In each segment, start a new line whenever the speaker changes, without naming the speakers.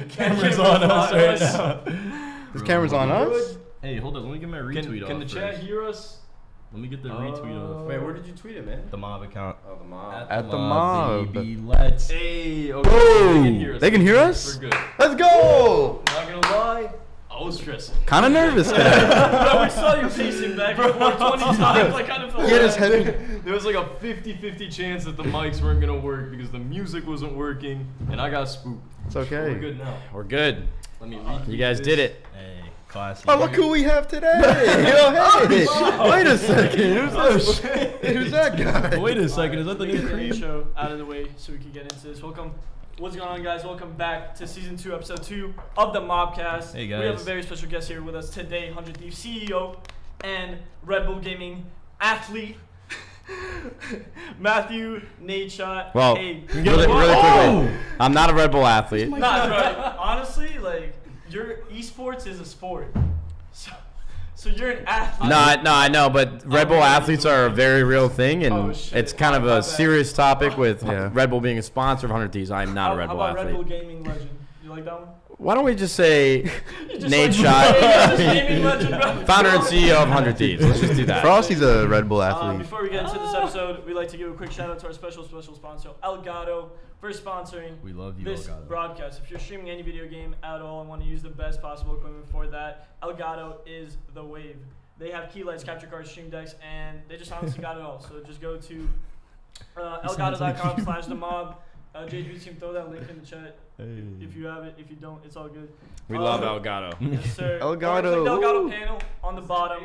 Camera's on us right now.
This camera's on us?
Hey, hold on. Let me get my retweet off.
Can the chat hear us?
Let me get the retweet off.
Wait, where did you tweet it, man?
The mob account.
Oh, the mob.
At the mob.
Baby. Let's.
Hey, okay.
Whoa! They can hear us?
We're good.
Let's go!
Not gonna lie, I was stressing.
Kind of nervous today.
Bro, we saw you pacing back and forth 20 times. I kind of felt
He had his
bad.
head.
There was like a 50-50 chance that the mics weren't gonna work because the music wasn't working, and I got spooked.
It's okay.
We're good now.
We're good.
Let me read
You guys did it.
Hey, classy.
Oh, look who we have today! Yo, hey! Wait a second. Who's that guy?
Wait a second. Is that the
Let me
new
get the
cream?
intro out of the way so we can get into this. Welcome. What's going on, guys? Welcome back to season 2, episode 2 of the Mobcast.
Hey,
We have a
guys.
very special guest here with us today, Hundred Thieves CEO and Red Bull Gaming athlete, Matthew Nadeshot.
Well,
hey,
really quickly, I'm not a Red Bull athlete.
nah, bro, honestly, like, your esports is a sport. So you're an athlete.
No, I know, but Red Bull athletes are a very real thing, and
Oh, shit.
it's kind of
My
a
bad.
serious topic with
Yeah.
Red Bull being a sponsor of Hundred Thieves. I am not a Red
How
Bull
about Red Bull
athlete.
Gaming legend? You like that one?
Why don't we just say
Just
Nate
like-
Shot,
Yeah, just gaming legend, bro.
founder and CEO of Hundred Thieves? Let's just do that.
Frosty's a Red Bull athlete.
Before we get into this episode, we'd like to give a quick shout out to our special sponsor, Elgato, for sponsoring
We love you,
this
Elgato.
broadcast. If you're streaming any video game at all and want to use the best possible equipment for that, Elgato is the wave. They have key lights, capture cards, stream decks, and they just honestly got it all. So just go to elgato.com/themob. JB team, throw that link in the chat if you have it. If you don't, it's all good.
We love Elgato.
Yes, sir.
Elgato.
Click the Elgato panel on the bottom.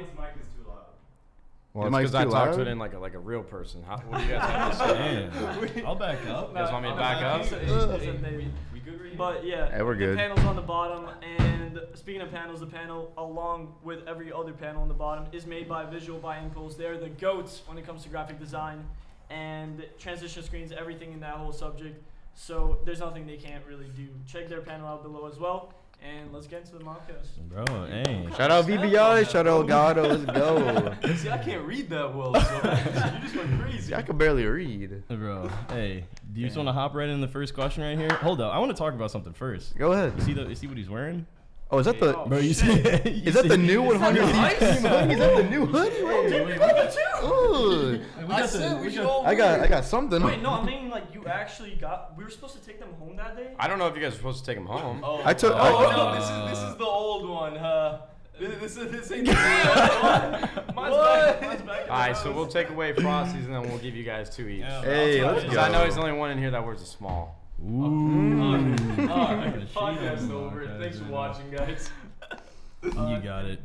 Well,
Your
it's
mic's
because I
too
talk to
loud?
it in like a real person. What do you guys have to say?
Damn. I'll back up.
You guys want me to back up?
It's a baby.
We good right here?
But yeah,
Hey, we're good.
The panel's on the bottom, and speaking of panels, the panel, along with every other panel on the bottom, is made by Visual by Impulse. They're the GOATs when it comes to graphic design and transition screens, everything in that whole subject. So there's nothing they can't really do. Check their panel out below as well, and let's get into the Mobcast.
Bro, hey.
Shout out VBI, shout out Elgato, let's go.
See, I can't read that well, so you just went crazy.
See, I can barely read.
Bro, hey. Do you just want to hop right in the first question right here? Hold up. I want to talk about something first.
Go ahead.
You see what he's wearing?
Oh, is that the...
Oh,
Bro, you see?
Is that the new 100 Thieves team hoodie? Is that the new hoodie?
Wait,
Ooh. I got something.
Wait, no, I mean like you actually got. We were supposed to take them home that day.
I don't know if you guys are supposed to take them home.
I took-
Oh no, this is the old one, huh? This ain't the new one.
Mine's back.
All right, so we'll take away Frosty's and then we'll give you guys 2 each.
Hey, let's
Because I know he's the
go.
only one in here that wears a small.
Ooh.
Alright, podcast over. Thanks for watching, guys.
You got it.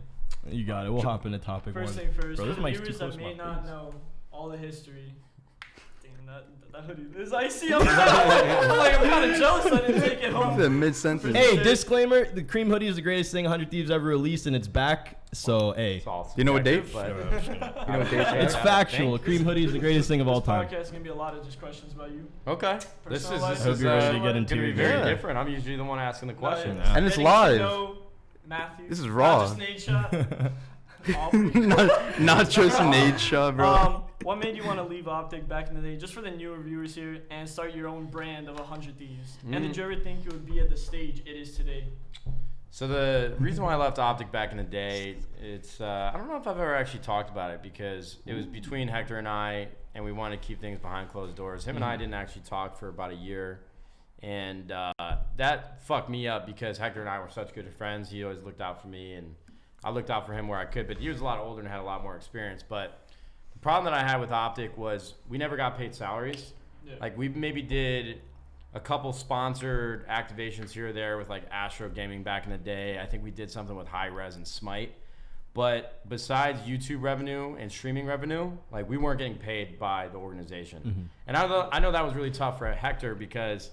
You got it. We'll hop into topic
First
one.
thing first,
Bro,
for
this
the
mic's too
viewers
close
that
to my
may not
face.
know all the history. Damn, that hoodie is icy. I'm kind of jealous I didn't take it home.
It's a mid-sentence.
Hey, disclaimer: the cream hoodie is the greatest thing Hundred Thieves ever released, and it's back. So, hey,
It's all
You know what date?
subjective, but-
You know what date?
it's factual. Cream hoodie is the greatest thing of all
This
time.
podcast is gonna be a lot of just questions about you.
Okay. This
Personal life.
is
Hope you're ready to get
gonna
into
be
it.
very
Yeah.
different. I'm usually the one asking the questions.
yeah.
And it's
Getting to
live.
know Matthew.
This is raw.
Not just Nate Shot.
Not just Nate Shaw, bro.
What made you want to leave OpTic back in the day, just for the newer viewers here, and start your own brand of 100 Thieves? And did you ever think it would be at the stage it is today?
So the reason why I left OpTic back in the day, it's I don't know if I've ever actually talked about it because it was between Hector and I, and we wanted to keep things behind closed doors. Him and I didn't actually talk for about a year, and that fucked me up because Hector and I were such good friends. He always looked out for me, and I looked out for him where I could. But he was a lot older and had a lot more experience. But the problem that I had with OpTic was we never got paid salaries.
Yeah.
Like we maybe did a couple sponsored activations here or there with like Astro Gaming back in the day. I think we did something with High Res and Smite. But besides YouTube revenue and streaming revenue, like we weren't getting paid by the organization. And I know that was really tough for Hector because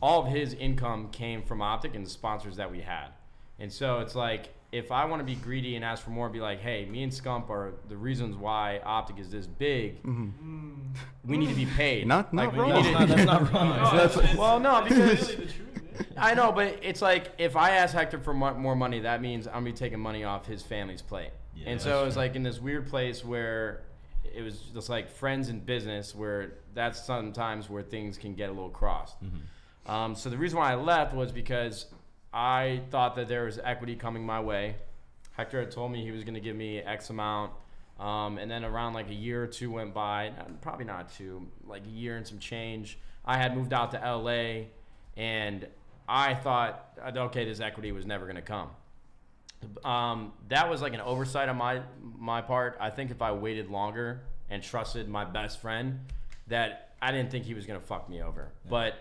all of his income came from OpTic and the sponsors that we had. And so it's like, if I want to be greedy and ask for more, be like, hey, me and Scump are the reasons why OpTic is this big. We need to be paid.
Not
like, we
wrong.
need to-
That's not wrong.
well, no,
It's
because
really the truth. Yeah.
I know, but it's like if I ask Hector for more money, that means I'm gonna be taking money off his family's plate.
Yeah,
and so
that's
it was
true.
like in this weird place where it was just like friends in business, where that's sometimes where things can get a little crossed. So the reason why I left was because I thought that there was equity coming my way. Hector had told me he was going to give me X amount. And then around like a year or two went by, probably not two, like a year and some change. I had moved out to LA, and I thought, okay, this equity was never going to come. That was like an oversight on my part. I think if I waited longer and trusted my best friend, that I didn't think he was going to fuck me over. Yeah. But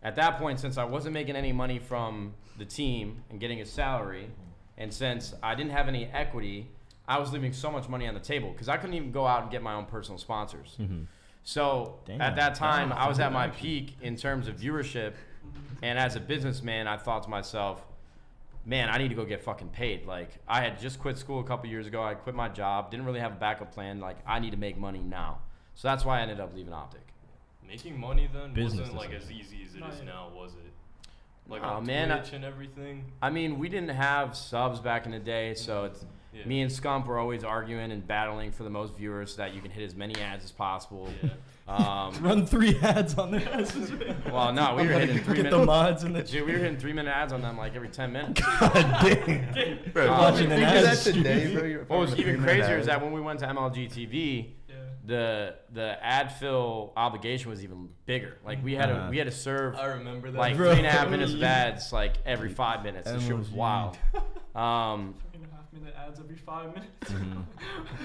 at that point, since I wasn't making any money from the team and getting a salary, and since I didn't have any equity, I was leaving so much money on the table because I couldn't even go out and get my own personal sponsors. Mm-hmm. So at that time, I was at my peak in terms of viewership. And as a businessman, I thought to myself, man, I need to go get fucking paid. Like, I had just quit school a couple years ago. I quit my job. Didn't really have a backup plan. Like, I need to make money now. So that's why I ended up leaving OpTic.
Making money then
Business
wasn't like as easy as it is now, was it? Like on
man,
Twitch and everything?
I mean, we didn't have subs back in the day, so it's me and Scump were always arguing and battling for the most viewers so that you can hit as many ads as possible. Yeah.
Run 3 ads on their asses.
Well, no, we were hitting 3 minutes.
The mods in the
Dude, we were hitting 3-minute ads on them like every 10 minutes.
God damn.
Bro,
watching an ad
today, bro.
What was even crazier is that when we went to MLG TV, the ad fill obligation was even bigger. Like we had to serve
I remember that.
like 3.5 minutes of ads like every 5 minutes. This shit was wild.
3.5-minute ads every 5 minutes.
Mm-hmm.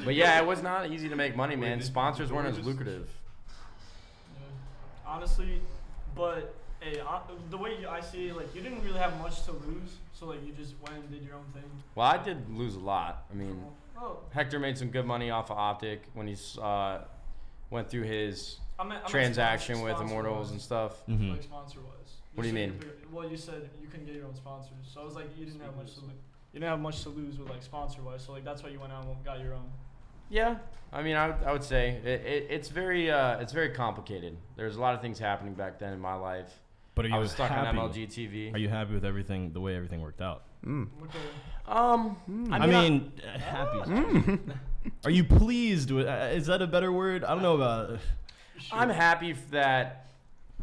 But yeah, it was not easy to make money, man. Sponsors weren't as lucrative.
Yeah. Honestly, but hey, the way I see it, like you didn't really have much to lose, so like you just went and did your own thing.
Well, I did lose a lot. I mean,
Oh.
Hector made some good money off of OpTic when he went through his
I meant
transaction with Immortals and stuff.
Mm-hmm.
Like sponsor-wise.
What do you mean?
Well, you said you couldn't get your own sponsors, so I was like, you didn't have much to lose. You didn't have much to lose with like sponsor-wise, so like that's why you went out and got your own.
Yeah, I mean, I would say it's very complicated. There's a lot of things happening back then in my life.
But are you
I was stuck
happy?
on MLG TV.
Are you happy with everything, the way everything worked out?
I mean,
happy. Are you pleased with? Is that a better word? I don't know about.
I'm happy that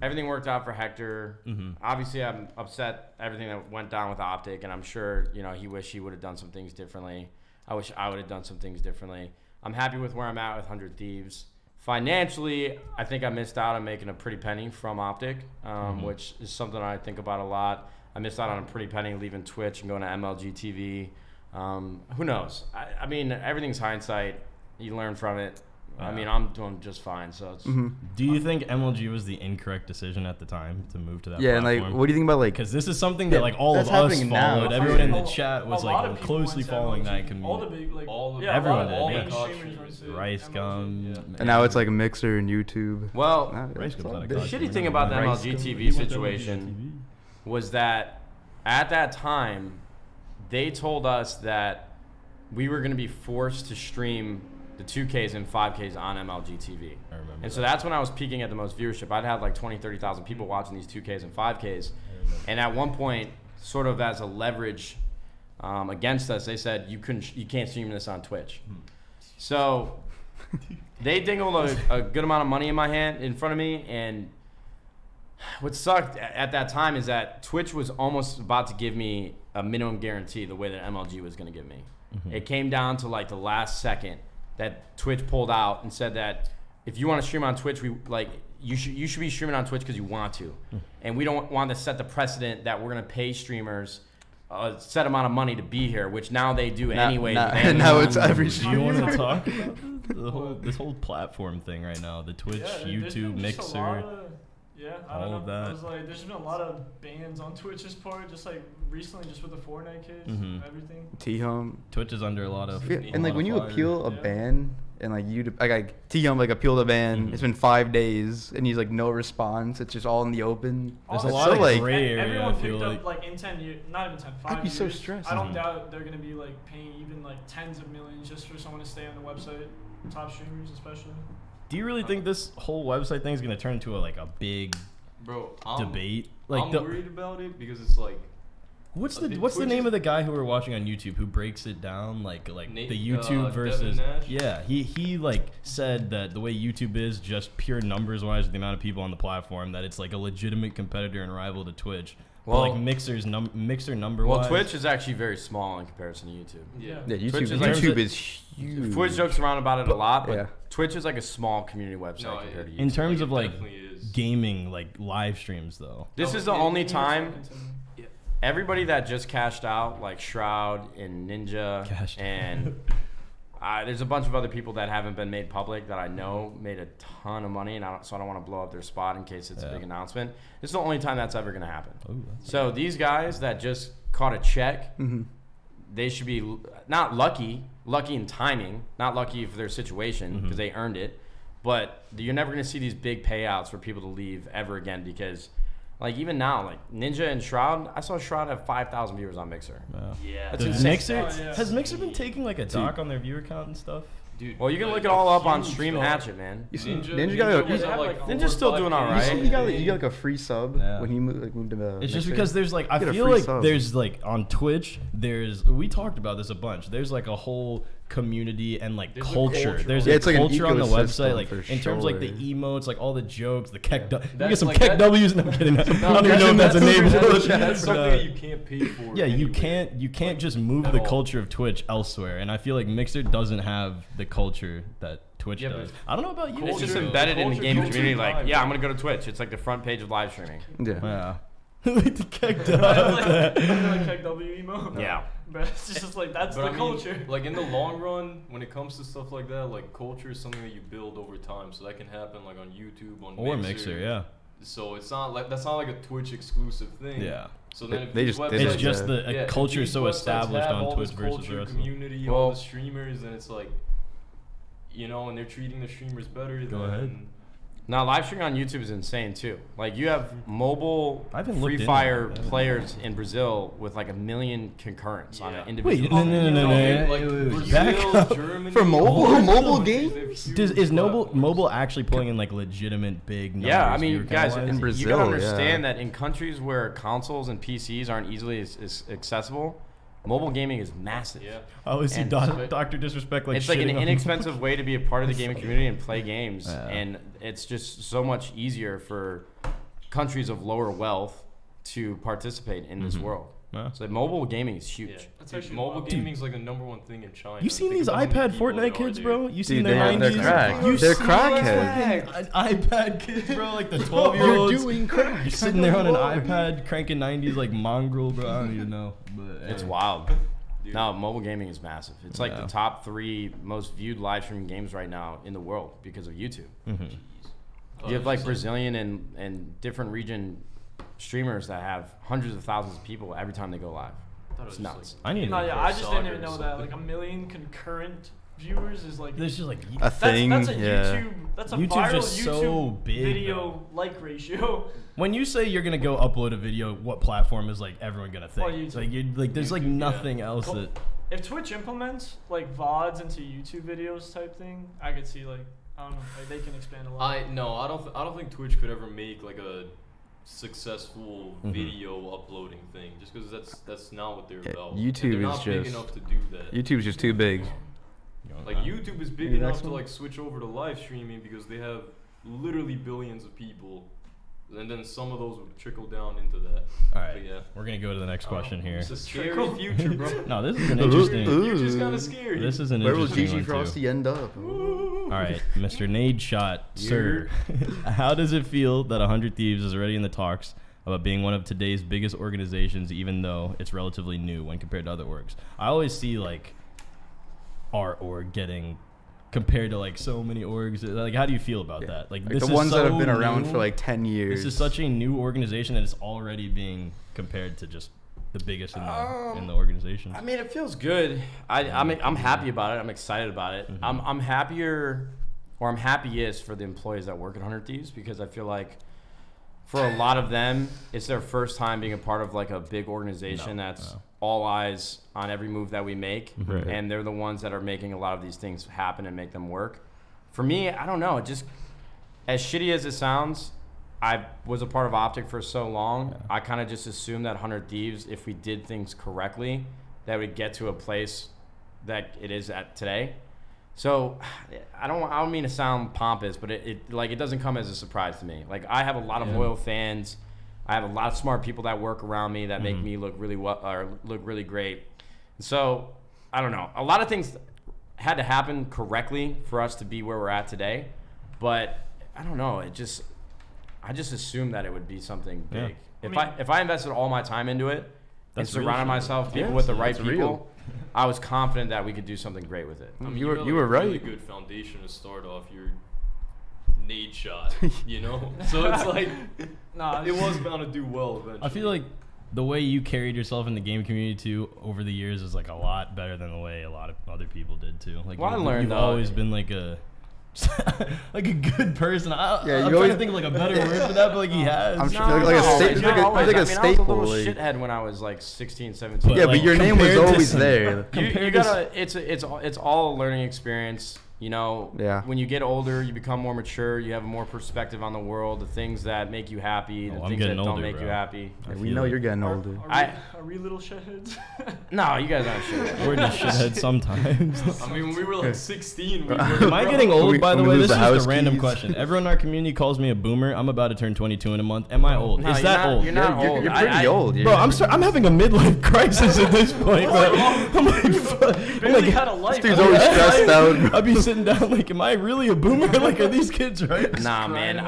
everything worked out for Hector.
Mm-hmm.
Obviously, I'm upset everything that went down with OpTic, and I'm sure he wished he would have done some things differently. I wish I would have done some things differently. I'm happy with where I'm at with 100 Thieves. Financially, I think I missed out on making a pretty penny from OpTic, which is something I think about a lot. I missed out on a pretty penny leaving Twitch and going to MLG TV. Who knows? I mean, everything's hindsight. You learn from it. I mean, I'm doing just fine. So it's.
Mm-hmm.
Do you think MLG was the incorrect decision at the time to move to that
Yeah, and
platform?
like, what do you think about like?
Because this is something that like all of
that's
us
happening now.
followed. Everyone in the
A
chat was
lot
like
of people
closely
went to
following
MLG.
that community.
All the big, like,
everyone did,
all
yeah.
big streamers went to
Rice
MLG.
Gum.
And now it's like a Mixer and YouTube.
Well,
Rice Gum's not a
the
COD
shitty
streamer.
thing about the
Rice
MLG
Gum.
TV situation was that at that time, they told us that we were going to be forced to stream the 2Ks and 5Ks on MLG TV.
I remember.
And so that's when I was peaking at the most viewership. I'd have like 20, 30,000 people watching these 2Ks and 5Ks. And at one point, sort of as a leverage against us, they said you can't stream this on Twitch. So they dingled a good amount of money in front of me, and what sucked at that time is that Twitch was almost about to give me a minimum guarantee the way that MLG was going to give me. Mm-hmm. It came down to like the last second that Twitch pulled out and said that if you want to stream on Twitch, you should be streaming on Twitch because you want to, and we don't want to set the precedent that we're going to pay streamers a set amount of money to be here, which now they do anyway.
Now it's every
Do you want to talk about this whole platform thing right now? The Twitch, YouTube, Mixer.
Yeah, I don't
all
know.
of that.
I was like, there's been a lot of bans on Twitch's part, just like recently, just with the Fortnite case, everything.
T-Home.
Twitch is under a lot of.
And like when you appeal a ban, and like T-Home like appealed a ban, it's been 5 days, and he's like no response. It's just all in the open.
There's a
It's
lot
so,
of
like,
gray area.
Everyone
I feel
picked
like.
up in 10 years, not even 10, 5
I'd be
years.
so stressed.
I don't doubt they're gonna be like paying even like tens of millions just for someone to stay on the website. Top streamers especially.
Do you really think this whole website thing is gonna turn into a big debate? Like
I'm worried about it because it's like.
What's the name of the guy who we're watching on YouTube who breaks it down like the YouTube versus he like said that the way YouTube is just pure numbers wise with the amount of people on the platform that it's like a legitimate competitor and rival to Twitch. Well, like Mixer number.
Well, Twitch is actually very small in comparison to YouTube.
Yeah.
YouTube is huge.
Twitch jokes around about it a lot, but Twitch is like a small community website compared to YouTube.
In terms of like gaming, like live streams, though.
This is the only time. Everybody that just cashed out, like Shroud and Ninja, and there's a bunch of other people that haven't been made public that I know made a ton of money, and so I don't want to blow up their spot in case it's a big announcement. This is the only time that's ever going to happen. So these guys that just caught a check, they should be not lucky in timing, not lucky for their situation because they earned it, but you're never going to see these big payouts for people to leave ever again because. Like, even now, like, Ninja and Shroud, I saw Shroud have 5,000 viewers on Mixer.
Yeah.
That's insane.
Has Mixer been taking, like, a dock on their viewer count and stuff?
Dude,
well, you can look it all up on Stream Hatchet, man.
You see,
Ninja's still doing all right.
You got like a free sub when he moved to
It's just because there's, like, I feel like there's, like, on Twitch, we talked about this a bunch. There's, like, a whole community and like culture. There's a culture on the website, like in terms of like the emotes, like all the jokes, the Keck. You get some Keck W's. No, I'm kidding. I don't even know if that's a name.
That's something that you can't pay for.
Yeah, you can't just move the culture of Twitch elsewhere, and I feel like Mixer doesn't have the culture that Twitch does. I don't know about you.
It's just embedded in the gaming community. Like, I'm gonna go to Twitch. It's like the front page of live streaming.
Yeah.
Like the Keck
like Keck W emo.
Yeah.
But it's just like that's the culture.
Like in the long run, when it comes to stuff like that, like culture is something that you build over time. So that can happen like on YouTube, on
Mixer, yeah.
So it's not like that's not like a Twitch exclusive thing.
Yeah.
So then
it's just the culture so established on Twitch versus the rest
community, all the streamers, and it's like, you know, and they're treating the streamers better.
Go ahead.
Now, live streaming on YouTube is insane too. Like, you have mobile Free Fire players in Brazil with like 1 million concurrents on an individual.
Brazil, Germany,
for mobile games.
Is mobile actually pulling in like legitimate big numbers?
Yeah, I mean, guys, in
Brazil,
you gotta understand that in countries where consoles and PCs aren't easily as accessible, mobile gaming is massive.
Yeah.
I always see Dr. Disrespect like
it's like an inexpensive way to be a part of the gaming community and play games, and it's just so much easier for countries of lower wealth to participate in this world. So mobile gaming is huge.
Yeah. That's actually mobile gaming is like the #1 thing in China.
You seen these iPad Fortnite kids, bro? You seen their 90s?
They're crackheads.
iPad kids, bro, like the 12-year-olds.
You're doing crack.
You're sitting there on an iPad cranking 90s like mongrel, bro. I don't even know. But
it's wild. No, mobile gaming is massive. It's like the top 3 most viewed live streaming games right now in the world because of YouTube. You have like Brazilian and different region streamers that have hundreds of thousands of people every time they go live. It's nuts.
I
just didn't even know that. Like 1 million concurrent viewers is like
there's just like
a thing.
That's a YouTube. That's a
YouTube's
viral
just
YouTube
so big,
video like ratio.
When you say you're gonna go upload a video, what platform is like everyone gonna think? Like there's like nothing else that.
If Twitch implements like VODs into YouTube videos type thing, I could see like I don't know, like they can expand a lot.
I don't think Twitch could ever make like a successful video uploading thing, just because that's not what they're about.
YouTube
they're
is
not big enough to do that.
YouTube's just too big.
Like YouTube is big enough to like switch over to live streaming because they have literally billions of people, and then some of those would trickle down into that.
All right, we're gonna go to the next question here.
It's a scary future, bro.
No, this is an interesting.
Future's kind of scary.
This is an
Where will
interesting
Gigi Frosty end up?
All right, Mr. Nadeshot, sir. How does it feel that 100 Thieves is already in the talks about being one of today's biggest organizations, even though it's relatively new when compared to other orgs? I always see like our org getting compared to like so many orgs. Like, how do you feel about that? Like this
the
is
ones that
so
have been around
new.
for like 10 years.
This is such a new organization that it's already being compared to just the biggest in the organization.
I mean, it feels good. I'm happy about it. I'm excited about it. I'm happiest for the employees that work at 100 Thieves, because I feel like for a lot of them, it's their first time being a part of like a big organization that's all eyes on every move that we make, and they're the ones that are making a lot of these things happen and make them work. For me, I don't know. Just as shitty as it sounds, I was a part of OpTic for so long. I kind of just assumed that 100 Thieves, if we did things correctly, that would get to a place that it is at today. So I don't mean to sound pompous, but it doesn't come as a surprise to me. Like, I have a lot of loyal fans. I have a lot of smart people that work around me that make me look really look really great. And so I don't know. A lot of things had to happen correctly for us to be where we're at today, but I don't know. I just assumed that it would be something big. If I invested all my time into it and surrounded myself with the right people, real. I was confident that we could do something great with it.
I mean,
you were
like
right.
A really good foundation to start off. Your Nadeshot, you know. So it's like, it was bound to do well eventually.
I feel like the way you carried yourself in the game community too over the years is like a lot better than the way a lot of other people did too. Like
I learned
you've always been like a like a good person. I'm trying to think of like a better word for that, but like he has.
I'm sure like a staple.
I was a little shithead when I was like 16, 17.
Yeah, but your name was always there.
You gotta. It's all a learning experience. You know, when you get older, you become more mature. You have more perspective on the world, the things that make you happy, the things that don't make you happy.
We know you're getting older.
Are we little shitheads?
No, you guys aren't shitheads.
We're just shitheads sometimes.
I mean, when we were like 16, we were.
Am I getting old, by the way? This is just a random
keys.
question. Everyone in our community calls me a boomer. I'm about to turn 22 in a month. Am I old?
No,
is that old?
You're not old.
You're pretty old.
Bro, I'm having a midlife crisis at this point, bro. I'm like, fuck.
Barely had a life.
This dude's always stressed out.
I'd be sitting down like, am I really a boomer? Like, are these kids right?
Nah, man.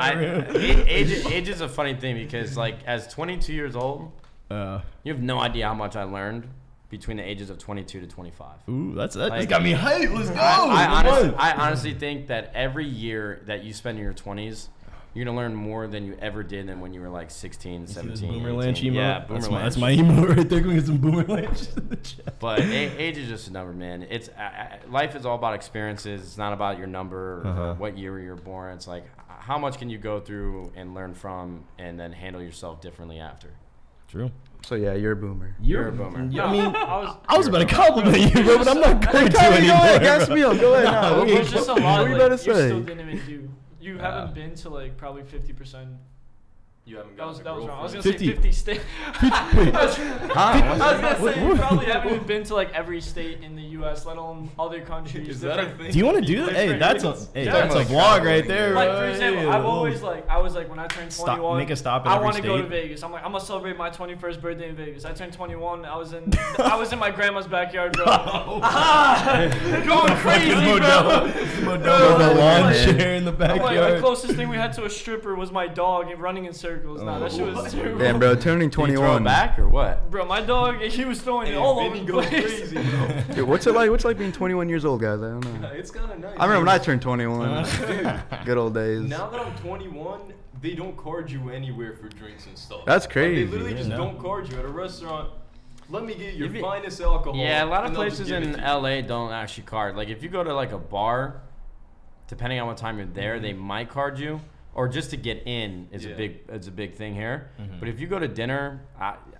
Age is a funny thing because, like, as 22 years old, you have no idea how much I learned between the ages of 22 to 25.
Ooh, that just got me hyped. Let's go.
I honestly think that every year that you spend in your 20s, you're going to learn more than you ever did than when you were like 16, 17.
Boomer Lanch emo?
Yeah, Boomer Lanch.
That's my emo right there. Can we get some Boomer Lanch in the chat?
But age is just a number, man. It's life is all about experiences. It's not about your number or what year you're born. It's like how much can you go through and learn from and then handle yourself differently after.
True.
So yeah, you're a boomer.
You're a boomer.
Yeah, I mean, I was about to compliment you, bro, but I'm not going to anymore.
Go ahead, gas me up. Go ahead. No,
There's just a lot.
What are you about to
You
say?
still didn't even do. You haven't been to like probably 50%.
You haven't
That was
got
wrong. I was gonna
50.
say 50 states. I was gonna say you probably haven't even been to like every state in the U.S., let alone other countries.
Is that a thing?
Do you want to do that? Hey, that's a vlog right there.
Like
bro.
for example,
Hey,
I've always like I was like when I turned 21,
make a stop in
I
every
want to go to
state.
Vegas. I'm gonna celebrate my 21st birthday in Vegas. I turned 21. I was in my grandma's backyard, bro. Going crazy, bro.
The lawn chair in the
Like, the
backyard.
closest thing we had to a stripper was my dog running in circles. Nah, that shit was terrible.
Damn, bro, turning
Did you throw it
21.
back or what?
Bro, my dog, he was throwing it all over
Vinny
the
goes
place.
crazy, bro.
Dude, what's it like? What's it like being 21 years old, guys? I don't know.
It's kind of nice.
I remember when I turned 21. Good old days.
Now that I'm 21, they don't card you anywhere for drinks and stuff.
That's
Like,
crazy.
they literally just
Yeah.
don't card you at a restaurant. Let me get your finest alcohol.
Yeah, a lot of
and they'll just
places
give it
in
to you.
LA don't actually card. Like if you go to like a bar, depending on what time you're there, they might card you. Or just to get in is a big thing here. But if you go to dinner,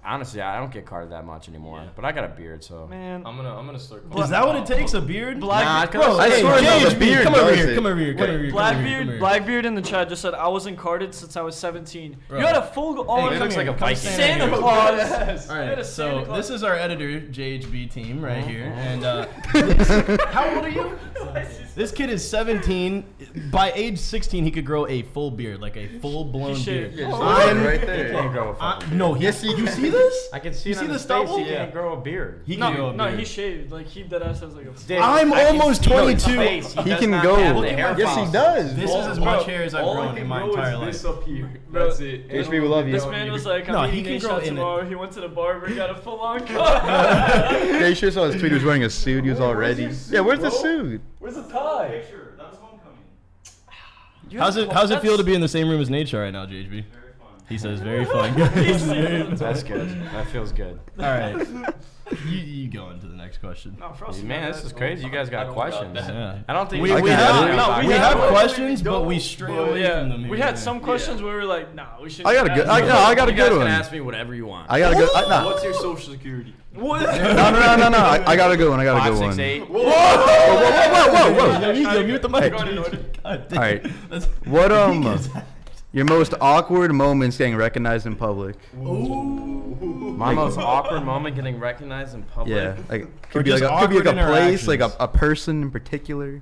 honestly, I don't get carded that much anymore.
Yeah.
But I got a beard, so.
Man,
I'm gonna start.
Is that what it takes? A beard?
Nah,
Bro,
I
hey,
swear no,
James,
the beard
come over
does
here.
it.
Come over here. Come over here.
Blackbeard, Blackbeard in the chat just said I wasn't carded since I was 17.
Bro.
You had a full on
He looks like a Viking.
Santa
Here.
Claus.
Yes.
All
You had
right,
a Santa
so
Claus.
this is our editor, JHB team, right here, and how old are you? This kid is 17. By age 16, he could grow a full beard, like a full-blown
He
beard.
should.
I'm right there.
Can't grow a fucking beard.
No, you see this?
I can see
You
it
see
on
the
his face.
stubble?
He can't grow a beard.
He can grow a
No,
beard.
he shaved. Like he dead ass has like a.
Dude,
I'm
I can
almost
see his
22.
face.
He
does
can
not
go.
have the
Yes,
hair
he
follicles.
does.
This is as much hair as I've
all
grown
I can
in my
grow
entire
is
life.
this up here.
Bro,
That's it.
HB, we love you.
This man was like,
No,
I'm
he
eating
can grow
Nadeshot
in it.
tomorrow. He went to the barber, got a full on cut.
Yeah, you sure saw his tweet. He was wearing a suit. He was all ready. Yeah, where's the suit?
Where's the tie?
That was homecoming.
How's it feel to be in the same room as Nadeshot right now, JHB?
Very fun.
He says very fun. All
That's good. That feels good.
right, you go into the next question.
No, Frost.
Man, this is crazy. You guys
I
got
don't
questions.
got that.
Yeah.
I don't think
We
I can
have,
do it.
no, we
We
have
have-
questions, but
don't.
we stray
Well,
away
yeah,
from them.
we
here.
had some questions where we were like, nah, we should.
I got a good. I got a
You guys
good
can
one.
ask me whatever you want.
I got a good. Nah.
What's your social security?
What?
No. I got a good one. I got a good one.
568.
Whoa.
Yo, mute the mic.
Go ahead.
God damn.
All right.
That's-
What your most awkward moments getting recognized in public?
My most awkward moment getting recognized in public.
Yeah, like
Or
could be like
just
a
awkward
place, like
interactions.
a person in particular.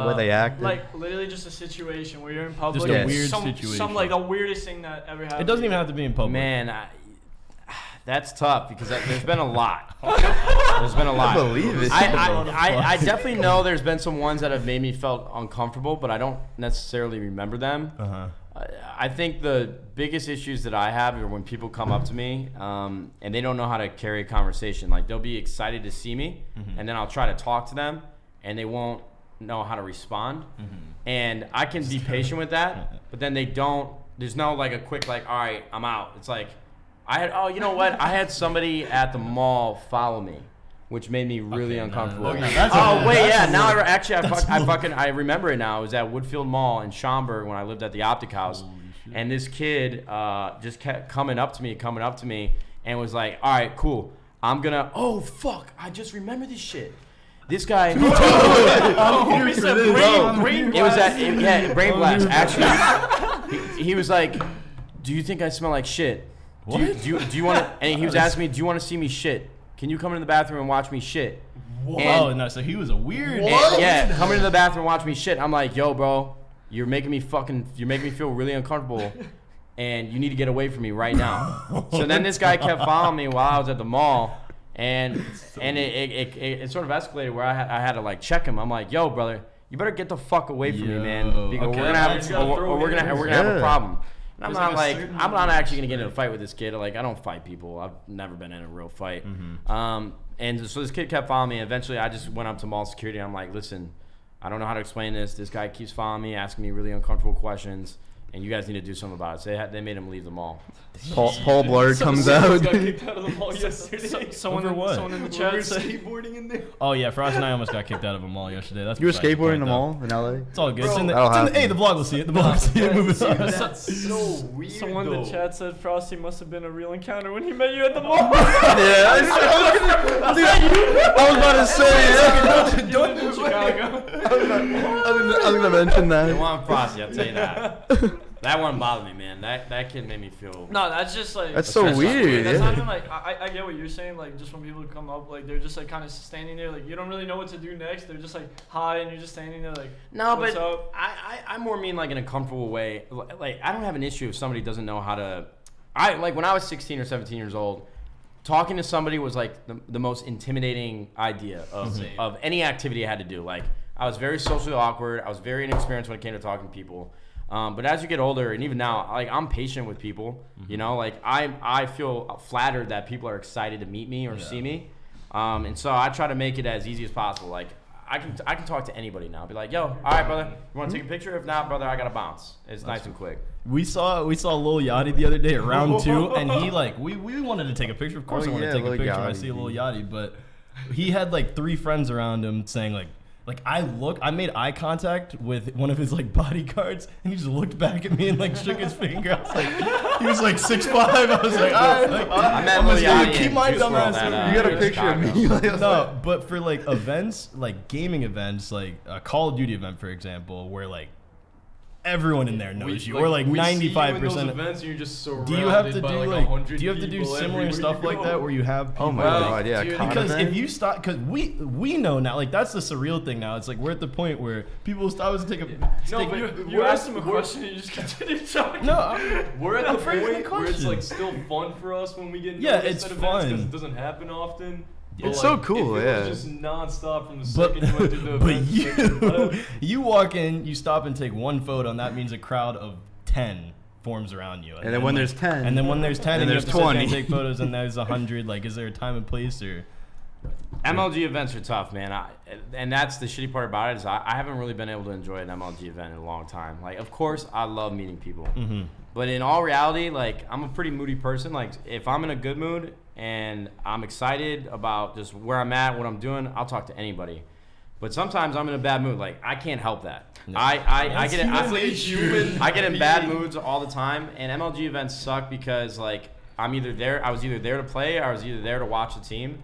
The way they acted.
Like literally just a situation where you're in public.
Just a
and
weird
some
situation.
like the weirdest thing that ever happened.
It doesn't even have to be in public.
Man, that's tough because there's been a lot. There's been a lot.
I believe it.
I definitely know there's been some ones that have made me felt uncomfortable, but I don't necessarily remember them. I think the biggest issues that I have are when people come up to me and they don't know how to carry a conversation. Like they'll be excited to see me, and then I'll try to talk to them, and they won't know how to respond. And I can be patient with that, but then they don't. There's no like a quick like, all right, I'm out. It's like you know what? I had somebody at the mall follow me, which made me really uncomfortable. Now I remember it now. I was at Woodfield Mall in Schaumburg when I lived at the OpTic house, and this kid just kept coming up to me and was like, all right, cool. I'm gonna, oh fuck, I just remember this shit. This guy, brain blast. Actually, he was like, do you think I smell like shit? Do you want to? And he was asking me, do you want to see me shit? Can you come into the bathroom and watch me shit?
Oh no! So he was a weird.
Come into the bathroom and watch me shit. I'm like, yo, bro, you're making me feel really uncomfortable, and you need to get away from me right now. So then this guy kept following me while I was at the mall, and it sort of escalated where I had to like check him. I'm like, yo, brother, you better get the fuck away from me, man, because we're gonna have a problem. And I'm not actually gonna get in a fight with this kid. Like I don't fight people. I've never been in a real fight. And so this kid kept following me. Eventually, I just went up to mall security. And I'm like, listen, I don't know how to explain this. This guy keeps following me, asking me really uncomfortable questions, and you guys need to do something about it. So they made him leave the mall.
Paul Blart comes out.
Got kicked out of the mall yesterday.
Someone in the chat said
skateboarding in there.
Oh yeah, Frost and I almost got kicked out of a mall yesterday. That's
You were
beside the
skateboarding in
point,
the mall in LA?
It's all good.
Bro,
Hey, the vlog will see it. The vlog will see it. Moving on.
That's so weird.
Someone
though.
in the chat said Frosty must have been a real encounter when he met you at the mall.
I was about to say.
You lived in Chicago.
I was gonna mention
They
that.
want Frosty, I'll tell you that. That one bothered me, man. That kid made me feel.
No, that's just like.
That's so weird.
That's
Yeah.
not even like. I get what you're saying. Like just when people come up, like they're just like kind of standing there, like you don't really know what to do next. They're just like hi, and you're just standing there like.
No,
what's
but
up?
I more mean like in a comfortable way. Like I don't have an issue if somebody doesn't know how to. Like when I was 16 or 17 years old, talking to somebody was like the most intimidating idea of any activity I had to do. Like I was very socially awkward. I was very inexperienced when it came to talking to people. But as you get older, and even now, like I'm patient with people. You know, like I feel flattered that people are excited to meet me or see me, and so I try to make it as easy as possible. Like I can talk to anybody now. Be like, yo, all right, brother, you want to take a picture? If not, brother, I gotta bounce. It's nice and quick.
We saw Lil Yachty the other day at round 2, and he like we wanted to take a picture. Of course, I want to take a picture when I see Lil Yachty, but he had like 3 friends around him saying like I made eye contact with one of his like bodyguards, and he just looked back at me and like shook his finger. I was like, he was like 6'5". I was like, all right, like,
I met Lil Yachty.
keep my dumb ass.
You got a picture of me.
No, but for like events, like gaming events, like a Call of Duty event, for example, where like everyone in there knows you, or like 95%.
Events, you're just
Do you have to do similar stuff like that where you have people?
Oh my god, yeah.
Because if you stop, because we know now, like that's the surreal thing now. It's like we're at the point where people stop to take a.
No, but you asked him a question and you just continue talking.
No,
we're at the
framing the
point where it's
question.
like still fun for us when we get
it's
at events
fun.
because it doesn't happen often. But
It's
like,
so cool,
it
yeah.
was just nonstop from the second you went to the
but
event.
you walk in, you stop and take one photo, and that means a crowd of 10 forms around you.
And then when there's 10.
And then when there's 10,
and
and you
there's
have to sit there
20.
and take photos, and there's 100. Like, is there a time and place or?
MLG events are tough, man. And that's the shitty part about it is I haven't really been able to enjoy an MLG event in a long time. Like, of course, I love meeting people. But in all reality, like, I'm a pretty moody person. Like, if I'm in a good mood and I'm excited about just where I'm at, what I'm doing, I'll talk to anybody. But sometimes I'm in a bad mood. Like, I can't help that.
No.
I get in bad moods all the time. And MLG events suck because, like, I was either there to play or I was either there to watch the team.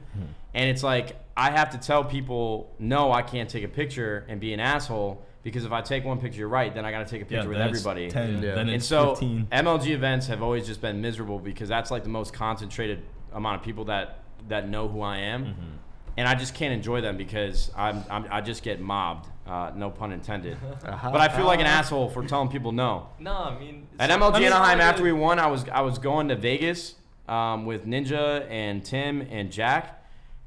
And it's like, I have to tell people, no, I can't take a picture and be an asshole. Because if I take one picture right, then I got to take a picture with everybody.
10, then
And
it's
so
15.
MLG events have always just been miserable because that's like the most concentrated amount of people that know who I am. and I just can't enjoy them because I just get mobbed. No pun intended. But I feel like an asshole for telling people no.
No, I mean
At MLG Anaheim, after we won, I was going to Vegas with Ninja and Tim and Jack.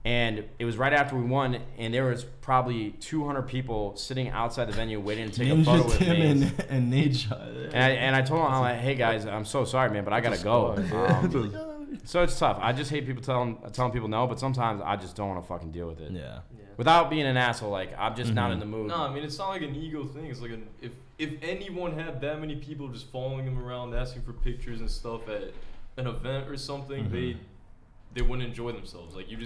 And it was right after we won, and there was probably 200 people sitting outside the venue waiting to take a photo with me.
And Nadeshot.
And I told them, I'm like, hey guys, I'm so sorry, man, but I gotta go. So it's tough. I just hate people telling people no, but sometimes I just don't want to fucking deal with it.
Yeah.
Without being an asshole, like I'm just not in the mood.
No, I mean it's not like an ego thing. It's like if anyone had that many people just following them around, asking for pictures and stuff at an event or something, they wouldn't enjoy themselves. Like you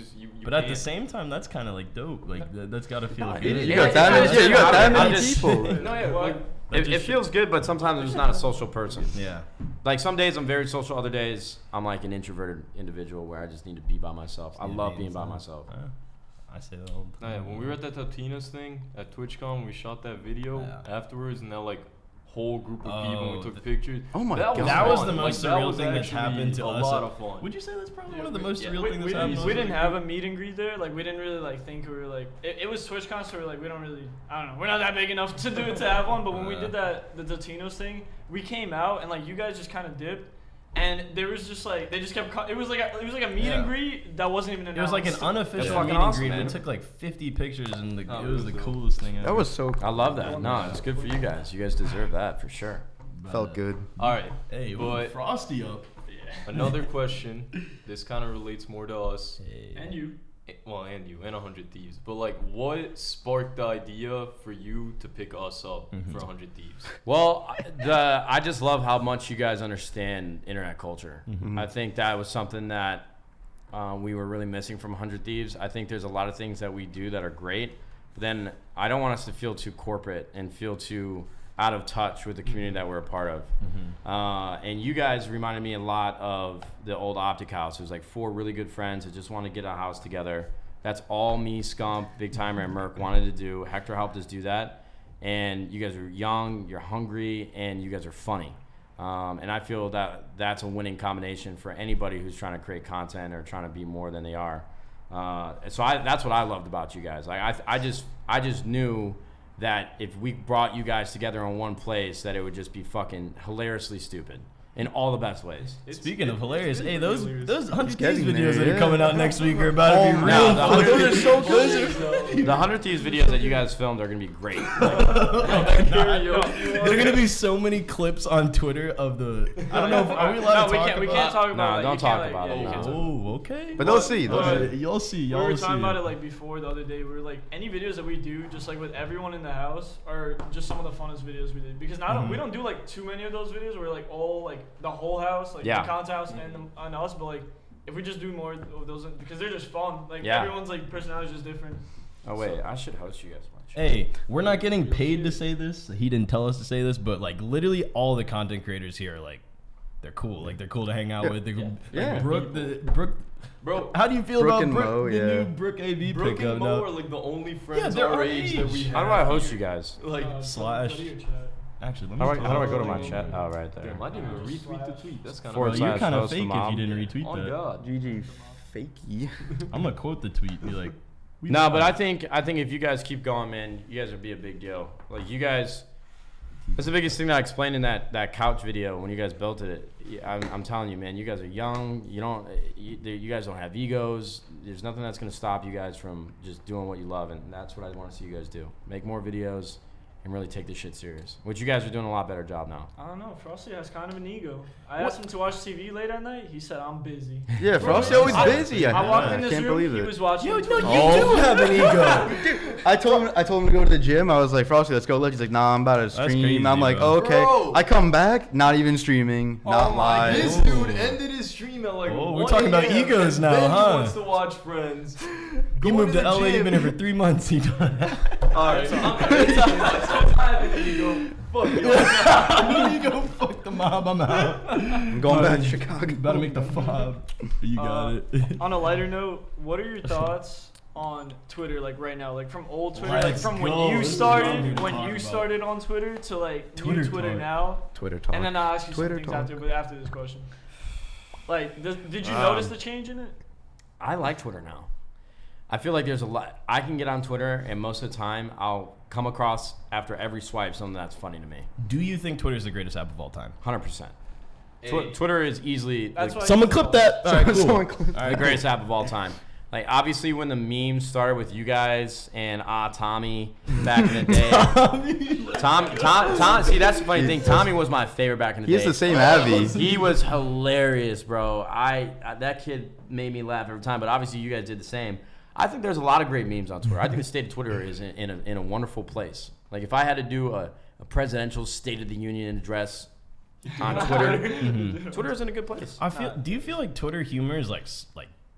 But at the same time, that's kind of like dope. Like that's gotta feel good.
You got that many people.
No, yeah, like
It feels good, but sometimes I'm just not a social person.
Yeah.
Like some days I'm very social, other days I'm like an introverted individual where I just need to be by myself. I love being by myself.
I say that all the time.
yeah, when we were at that Tatinas thing at TwitchCon, we shot that video afterwards, and that like whole group of people, and we took pictures.
Oh my
God.
That was the
fun.
most
Like, that
surreal
was
thing that's
actually
happened to
a
us.
lot of fun.
Would you say that's probably one of the most surreal
we,
things
we,
that's happened?
we didn't have a meet and greet there. Like we didn't really like think we were like it was TwitchCon, so we're like we don't really I don't know, we're not that big enough to do it to have one. But when we did the Tatinos thing, we came out and like you guys just kind of dipped. And there was just like they just kept. It was like a meet and greet that wasn't even announced.
It was like an unofficial
fucking
meet and
awesome,
greet.
man.
It took like 50 pictures, and it was the
dope.
coolest thing ever.
That was so cool.
I love that. No, it's good for you guys. You guys deserve that for sure.
Felt good.
All right,
Hey,
but
Frosty up.
another question. This kind of relates more to us.
and you.
Well, and you and 100 Thieves. But like, what sparked the idea for you to pick us up for 100 Thieves?
Well, I just love how much you guys understand internet culture. I think that was something that we were really missing from 100 Thieves. I think there's a lot of things that we do that are great, but then I don't want us to feel too corporate and feel too out of touch with the community that we're a part of. And you guys reminded me a lot of the old OpTic house. It was like 4 really good friends that just wanted to get a house together. That's all me, Scump, Big Timer, and Merc wanted to do. Hector helped us do that. And you guys are young, you're hungry, and you guys are funny. And I feel that that's a winning combination for anybody who's trying to create content or trying to be more than they are. So that's what I loved about you guys. Like I just knew that if we brought you guys together in one place, that it would just be fucking hilariously stupid in all the best ways.
Speaking of hilarious, hey, those 100
getting
Thieves videos
there,
that are
yeah.
coming out next week are about to be real.
No,
funny.
so good.
The 100 Thieves videos that you guys filmed are gonna be great.
There are gonna be so many clips on Twitter of the. I don't know. Are we allowed to talk about?
We can't talk about
No,
it.
don't
You
talk
can't,
about
like,
it,
yeah, you
no.
can't talk-
Oh, okay.
But they'll see.
You'll see.
We
Y'all
were
will see.
talking about it like before the other day. We were like, any videos that we do, just like with everyone in the house, are just some of the funnest videos we did. Because we don't do like too many of those videos. Where like all like the whole house, like
Yeah.
the content house and us. But like if we just do more of those, because they're just fun. Like
Yeah.
everyone's like personality is just different.
Oh wait, I should host you guys much.
Hey, we're not getting paid to say this. He didn't tell us to say this, but like literally all the content creators here are like, they're cool. Like they're cool to hang out with. They're cool.
Yeah.
Like Brooke.
Bro,
How do you feel
Brooke
about
and
Brooke,
Mo,
the
yeah.
new Brooke AV
Brooke
pickup
and Mo
now?
are like the only friends
they're
our
our
age that we
age.
have.
How do I host you guys?
Like,
Slash.
Go to your chat.
Actually, let me.
How do I go to my chat? Oh, right there.
damn, I didn't even retweet the tweet. That's kind
Forward
of
Bro, you're
slash
kind of
host the
fake if
mom.
you didn't retweet
Oh
that.
God.
GG fakey.
I'm gonna quote the tweet. Be like, we
No,
won.
but I think if you guys keep going, man, you guys would be a big deal. Like you guys, that's the biggest thing that I explained in that couch video when you guys built it. I'm telling you, man, you guys are young. You guys don't have egos. There's nothing that's gonna stop you guys from just doing what you love, and that's what I want to see you guys do. Make more videos and really take this shit serious. Which you guys are doing a lot better job now.
I don't know. Frosty has kind of an ego. I asked him to watch TV late at night. He said, "I'm busy."
Yeah, Frosty always busy.
I walked in
I
this
can't
room.
believe
He
it.
was watching.
You
Twitch.
do have an ego.
I told him to go to the gym. I was like, Frosty, let's go look. He's like, nah, I'm about to stream.
crazy,
I'm like,
bro.
okay.
Bro.
I come back, not even streaming, not live.
This dude ended his stream at like.
Oh, we're
1
talking about
a.m.
egos now,
Then
huh?
He wants to watch Friends.
He
Going
moved to
the
LA. You've
gym.
been here for 3 months. He done.
All right, fuck you.
Ego, fuck the mob. I'm out.
I'm going back to Chicago.
About to make the fob. You got it.
On a lighter note, what are your thoughts on Twitter, like right now, like from old Twitter, like
Let's
from
go.
when you
This is what I'm
started,
here to
when
talk
you
about.
started on Twitter to like
Twitter
new Twitter
talk.
now,
Twitter talk.
and then I'll ask you
Twitter
some things
talk.
after, but after this question, like, did you notice the change in it?
I like Twitter now. I feel like there's a lot. I can get on Twitter, and most of the time, I'll come across after every swipe something that's funny to me.
Do you think Twitter is the greatest app of all time?
100%.
Hey.
Twitter is easily
That's why
Someone clip that. All right, cool.
Someone clip
the greatest app of all time. Like, obviously, when the memes started with you guys and Tommy back in the day. Tom. See, that's the funny thing. Tommy was my favorite back in the day.
He has the same Abby.
He was hilarious, bro. That kid made me laugh every time. But obviously, you guys did the same. I think there's a lot of great memes on Twitter. I think the state of Twitter is in a wonderful place. Like, if I had to do a presidential State of the Union address on Twitter, Twitter is in a good place.
Do you feel like Twitter humor is like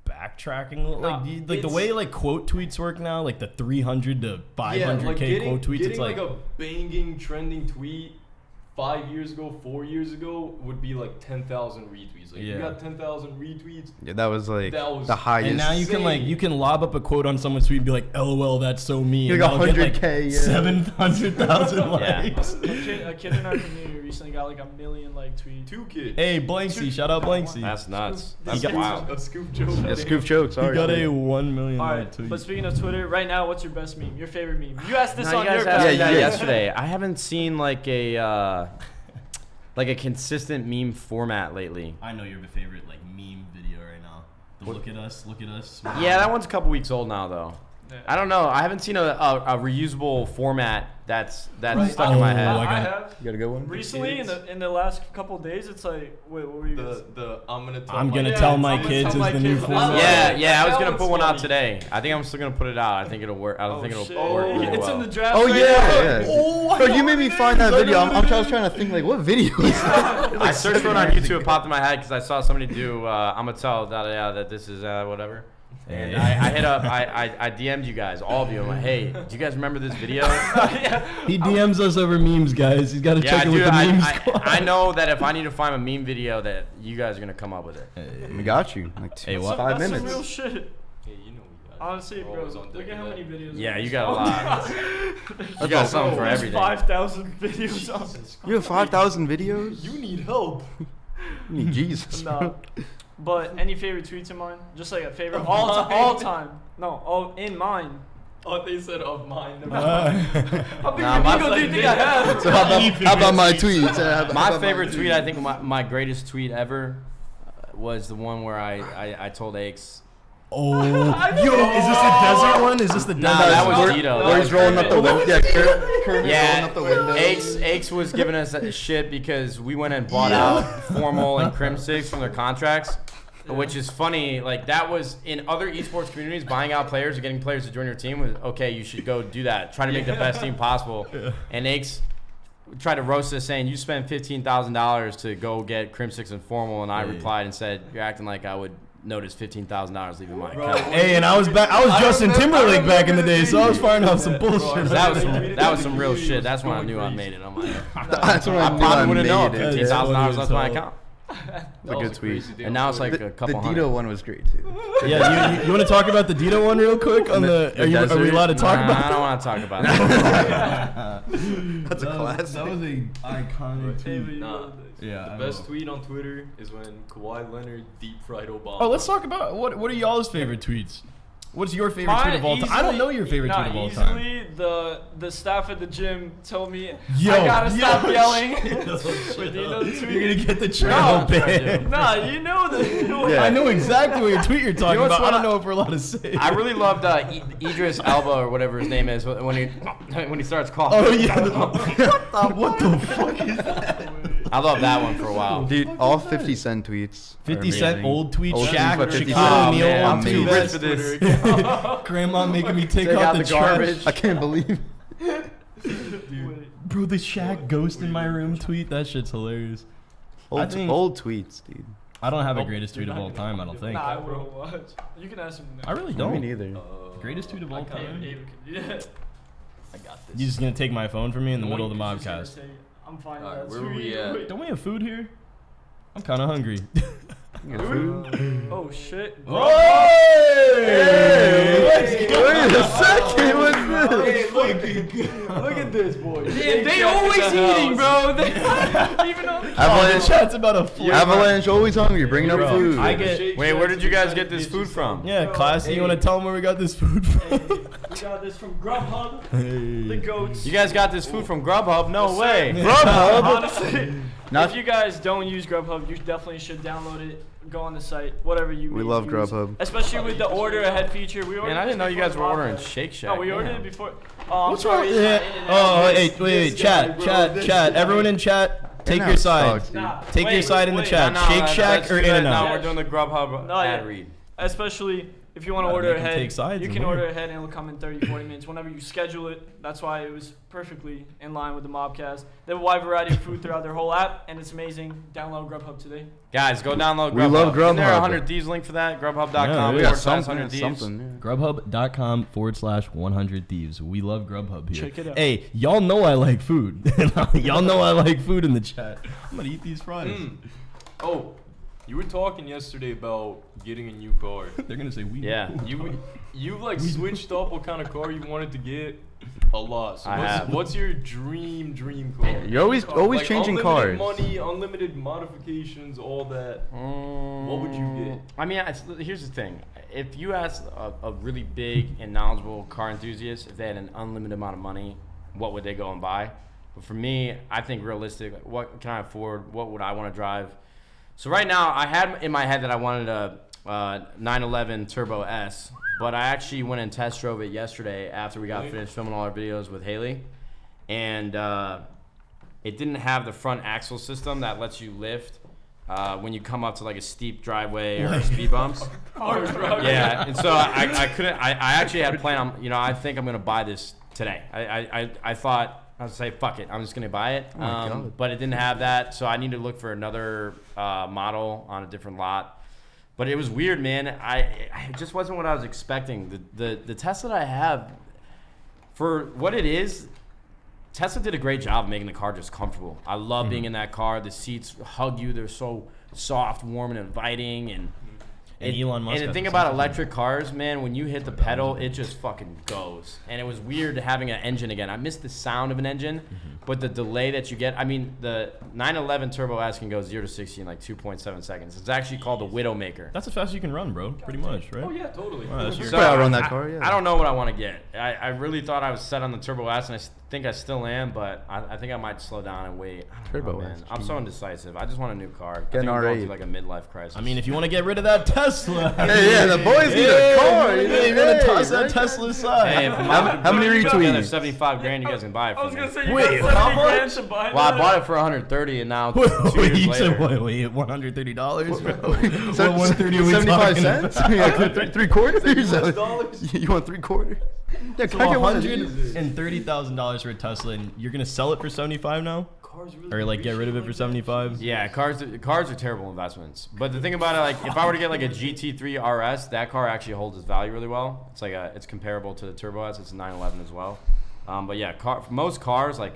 backtracking? Like the way like quote tweets work now, like the 300 to 500K quote tweets.
Getting
It's like
a banging trending tweet 5 years ago, 4 years ago would be like 10,000 retweets. Like
Yeah.
you got 10,000 retweets.
Yeah, that was like
That was
the highest.
and now you can lob up a quote on someone's tweet and be like, LOL, that's so me.
You
And
got
that'll get,
100K, yeah.
700,000
Yeah.
likes.
A kid in our community recently got like 1 million like tweets.
2 kids.
Hey, Blanksy, shout out Blanksy.
That's nuts.
Scoop-
That's
Scoop-
wild.
A scoop joke.
Yeah, scoop joke.
He
Sorry.
got a 1 million
All
like
right,
tweet.
but speaking of Twitter, right now, what's your best meme? Your favorite meme? You asked this
No,
on
you guys
your
asked
best
me that
yeah.
yesterday. I haven't seen like a consistent meme format lately.
I know your favorite like meme video right now. The look at us.
Yeah, that one's a couple weeks old now though.
Yeah.
I don't know. I haven't seen a reusable format that's
Right.
stuck in my head.
I
I
got-
have
You got a good one?
recently in the last couple of days. It's like, wait, what were you? Guys?
I'm gonna tell
I'm
my
gonna
kids.
tell my
I'm gonna
kids
tell
is
my
the new
kids.
format.
Yeah, I was
That
gonna
one's
put one out
funny.
today. I think I'm still gonna put it out. I think it'll work. I don't think it'll
shit.
work really
It's
well.
in the draft.
Oh
right
yeah.
now.
Yeah. Bro, you made me find that video. I was trying to think like what video is that?
I searched for it on YouTube. It popped in my head because I saw somebody do. I'm gonna tell that this is whatever. And I hit up. I DM'd you guys, all of you. I'm like, hey, do you guys remember this video?
He DMs us over memes, guys. He's got to check it with the meme squad.
I know that if I need to find a meme video, that you guys are gonna come up with it.
We got you. Like
Hey, what?
5
That's
minutes.
some real shit.
Hey, you know we got it.
Honestly,
We're
bro,
always on
look
deck
at how
for
many
that.
videos.
Yeah,
on
you
this
got a
phone.
lot. You got something for
There's
everything.
5,000 videos on.
You have 5,000 videos?
You need help.
You need Jesus.
No. But any favorite tweets of mine? Just like a favorite all time. No, in mine.
Oh, they said of mine. Never
Uh,
How big
Nah,
of
my
an ego do you think I have?
So how about my tweets? How
My
about
favorite
my
tweet, I think my greatest tweet ever was the one where I told Aches.
oh, yo, is this the desert one? Is this the
Nah,
desert?
that was
Where-
Dito.
Where
That
he's
was
rolling up the window. Yeah, Kermit rolling
Yeah,
up the window.
Aches was giving us shit because we went and bought out Formal and Crim 6 from their contracts, which is funny. Like, that was in other esports communities, buying out players or getting players to join your team was, okay, you should go do that. Try to make the best team possible. And Aches tried to roast us saying, you spent $15,000 to go get Crim 6 and Formal, and I replied and said, you're acting like I would notice $15,000 leaving my account.
Hey, and I was Justin Timberlake back in the day, so I was firing off some bullshit.
That was some real shit. That's when I knew I made it. I'm like,
That's when
I
knew
probably wouldn't know if
made it.
$15,000 left my account.
That's a good tweet.
And now it's like
The
a couple
Dito
hundred.
one was great too.
Yeah, you want to talk about the Dito one real quick? On
The
are we
desert?
allowed to talk
Nah,
about
I don't want to talk about that.
That's a classic.
That was a iconic
Hey, but
tweet.
you
Nah.
know this.
Yeah.
The best tweet on Twitter is when Kawhi Leonard deep fried Obama.
Oh, let's talk about what are y'all's favorite tweets? What's your favorite tweet of all time? I don't know your favorite tweet of all time.
Easily, the staff at the gym told me
Yo,
I gotta stop yelling.
You're
You're
gonna get the channel banned.
Nah, you know the.
Yeah.
I know exactly what your tweet you're talking
know what's
about. I don't
what
know if we're allowed to say.
I really loved Idris Elba or whatever his name is when he starts coughing.
Oh yeah. What the fuck is that?
I loved that one for a while.
Dude, all 50 Cent tweets.
50 Cent old tweets,
Old
Shaq,
tweets by 50
Shaquille
Cent.
O'Neal
man,
on
I'm
two
too rich
bets.
for this.
Grandma making me take
Take
out
out
the
the
trash.
garbage.
I can't believe.
Bro, the Shaq ghost in my room tweet, that shit's hilarious. I think-
Old tweets, dude.
I don't have a greatest tweet of all time, I don't think.
Nah, I will watch. You can ask him.
I really
Me
don't.
neither.
Greatest tweet of all time?
Yeah.
I got this.
You just gonna take my phone from me in the middle of the
You just
Mobcast?
gotta say, I'm fine.
Alright,
That's
where
who
we
you-
at?
wait.
Don't we have food here? I'm kind of hungry.
Oh shit.
Hey!
Wait a second, what's this?
Hey, look at this, boys.
They always eating, bro.
Even though
Avalanche,
Chat's about a flip.
Avalanche always hungry, bringing up
Bro,
food.
I get-
Wait, where did you guys get this food from?
Yeah, classy. You want to tell them where we got this food
Hey,
from?
we got this from Grubhub, the
Hey.
goats.
You guys got this food from Grubhub? No way.
Grubhub.
Honestly,
Not-
if you guys don't use Grubhub, you definitely should download it. Go on the site, whatever you.
We love
use.
Grubhub.
Especially with the order ahead feature. We ordered
Man, I didn't know
this
you guys were
before the
ordering
podcast.
Shake Shack.
No, we ordered
Damn.
it before. Oh, I'm
What's
sorry.
wrong?
it's
Yeah.
not In-N-Out.
Oh,
This-
hey, wait,
this
chat,
guy, bro,
chat,
this
chat.
guy.
Everyone in chat, take your
In-N-Out
side.
sucks, dude.
Nah,
Take your
wait,
side in the
wait.
chat. Shake Shack or In-N-Out?
No, we're doing the Grubhub
No, yeah.
ad read.
Especially if you want to
Gotta
order
make 'em
ahead,
take sides
you
in
can
here.
order ahead and it'll come in 30, 40 minutes whenever you schedule it. That's why it was perfectly in line with the Mobcast. They have a wide variety of food throughout their whole app, and it's amazing. Download Grubhub today.
Guys, go download Grubhub.
We love
Isn't there a
Grubhub.
100 Thieves link for that?
Yeah,
Grubhub.com
we
We got
100
something.
Thieves.
Something. Yeah.
Grubhub.com/100 Thieves. We love Grubhub here.
Check it out.
Hey, y'all know I like food. Y'all know I like food in the chat. I'm gonna eat these fries.
Oh, you were talking yesterday about getting a new car.
They're gonna say we.
Yeah.
You like switched up what kind of car you wanted to get a lot. So
I
what's,
have.
what's your dream car?
You're always
Like,
changing
unlimited
cars.
money, unlimited modifications, all that. What would you get?
I mean, here's the thing. If you ask a really big and knowledgeable car enthusiast if they had an unlimited amount of money, what would they go and buy? But for me, I think realistic, like, what can I afford? What would I want to drive? So right now, I had in my head that I wanted a 911 Turbo S, but I actually went and test drove it yesterday after we got finished filming all our videos with Haley, and it didn't have the front axle system that lets you lift when you come up to like a steep driveway or speed bumps. Yeah, and so I couldn't. I actually had a plan. I think I'm gonna buy this today. I thought. I was say fuck it. I'm just gonna buy it.
Oh my God.
But it didn't have that, so I need to look for another model on a different lot. But it was weird, man. It just wasn't what I was expecting. The Tesla that I have, for what it is, Tesla did a great job of making the car just comfortable. I love being in that car. The seats hug you. They're so soft, warm, and inviting.
And Elon Musk.
And the
has
thing
the
about
same thing.
electric cars, man, when you hit the pedal, it just fucking goes. And it was weird having an engine again. I miss the sound of an engine, but the delay that you get. I mean, the 911 Turbo S can go 0 to 60 in like 2.7 seconds. It's actually called the Widowmaker.
That's as fast as you can run, bro. Pretty much, right?
Oh yeah, totally.
Wow, that's your-
Probably outrun that car, yeah.
I don't know what I want to get. I really thought I was set on the Turbo S, and I think I still am, but I think I might slow down and wait. I don't
Turbo
know, man.
S,
I'm so indecisive. I just want a new car.
Get
I think
an
I'm going
R8.
through like a midlife crisis.
I mean, if you want to get rid of that Tesla.
Hey, yeah, the boys need a car.
You're gonna
Hey,
toss that
right?
Tesla aside.
hey, if
How many
you put together
retweets?
75 grand, you guys can buy it
I
for
was
me.
gonna say you
Wait,
got
how
70 grand to buy
Well, I
that.
bought it for 130, and now 2
Wait,
years
you said
later.
wait, $130? What
So-
130 are we
75
talking
cents?
about?
Yeah, three quarters?
US dollars?
You want 3/4? Yeah,
So
can I get one of these?
$130,000 for a Tesla, and you're gonna sell it for 75 now,
Cars really
or like get rid of it for
appreciate like
75?
Yeah, cars are terrible investments. But the thing about it, like, if I were to get like a GT3 RS, that car actually holds its value really well. It's comparable to the Turbo S. It's a 911 as well. But yeah, most cars like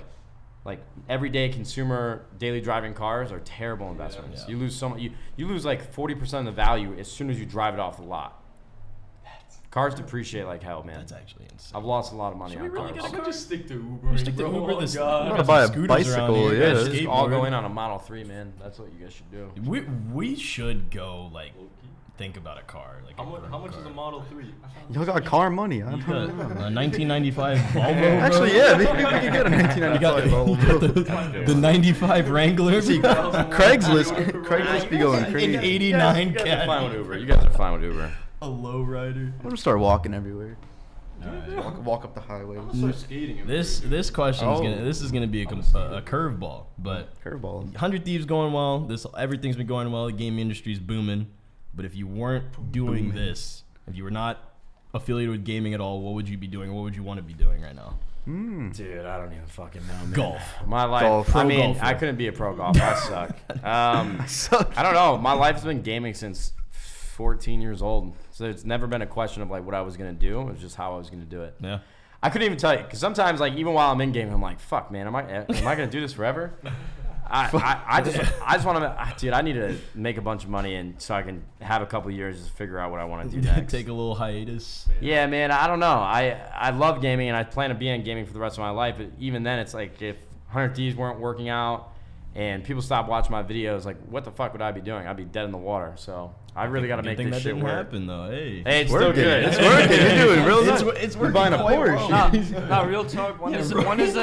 everyday consumer daily driving cars are terrible investments.
Yeah.
You lose so much. You lose like 40% of the value as soon as you drive it off the lot. Cars depreciate like hell, man.
That's actually insane.
I've lost a lot of money
Should
on
we really
cars.
get
I'm gonna just stick to Uber.
Stick to
bro.
Uber
Oh,
this.
God.
we
I'm
got
gonna buy a
some scooters around
bicycle,
here.
yeah.
You guys just all
Skateboard.
go in on a Model 3, man. That's what you guys should do.
We should go like
Low-key.
think about a car. Like
How much is a Model 3?
Y'all got car money. I
You
don't
got a
know.
1995 Volvo. bro.
Actually, yeah, maybe we can get a
You got
1995
the 95 Wrangler.
See, Craigslist be going
An
crazy.
89
You guys are fine with
Caddy.
Uber. You guys are fine with Uber.
A lowrider.
I'm gonna start walking everywhere.
Alright.
Walk up the highway.
I'm gonna start skating. every
This
day.
question is
Oh.
gonna be a curveball, but
Curveball.
100 Thieves going well. Everything's been going well. The gaming industry's booming. But if you weren't doing this, if you were not affiliated with gaming at all, what would you be doing? What would you want to be doing right now?
Dude, I don't even fucking know, man.
Golf.
My life.
Golf.
I
Pro
mean,
golfer.
I couldn't be a pro golfer. I suck.
Suck.
I don't know. My life's been gaming since 14 years old. So it's never been a question of like what I was gonna do. It was just how I was gonna do it.
Yeah.
I couldn't even tell you because sometimes like even while I'm in game, I'm like, fuck, man, am I gonna do this forever? I just want to, dude. I need to make a bunch of money and so I can have a couple years to figure out what I want to do next.
Take a little hiatus.
Yeah, man. I don't know. I love gaming and I plan to be in gaming for the rest of my life. But even then, it's like if 100 Thieves weren't working out and people stopped watching my videos, like what the fuck would I be doing? I'd be dead in the water. So I really got to make this shit
didn't
work.
happen though. Hey,
It's still good.
It's working. You're doing real nice.
It's
You're buying a Porsche.
Nah, real talk. When is the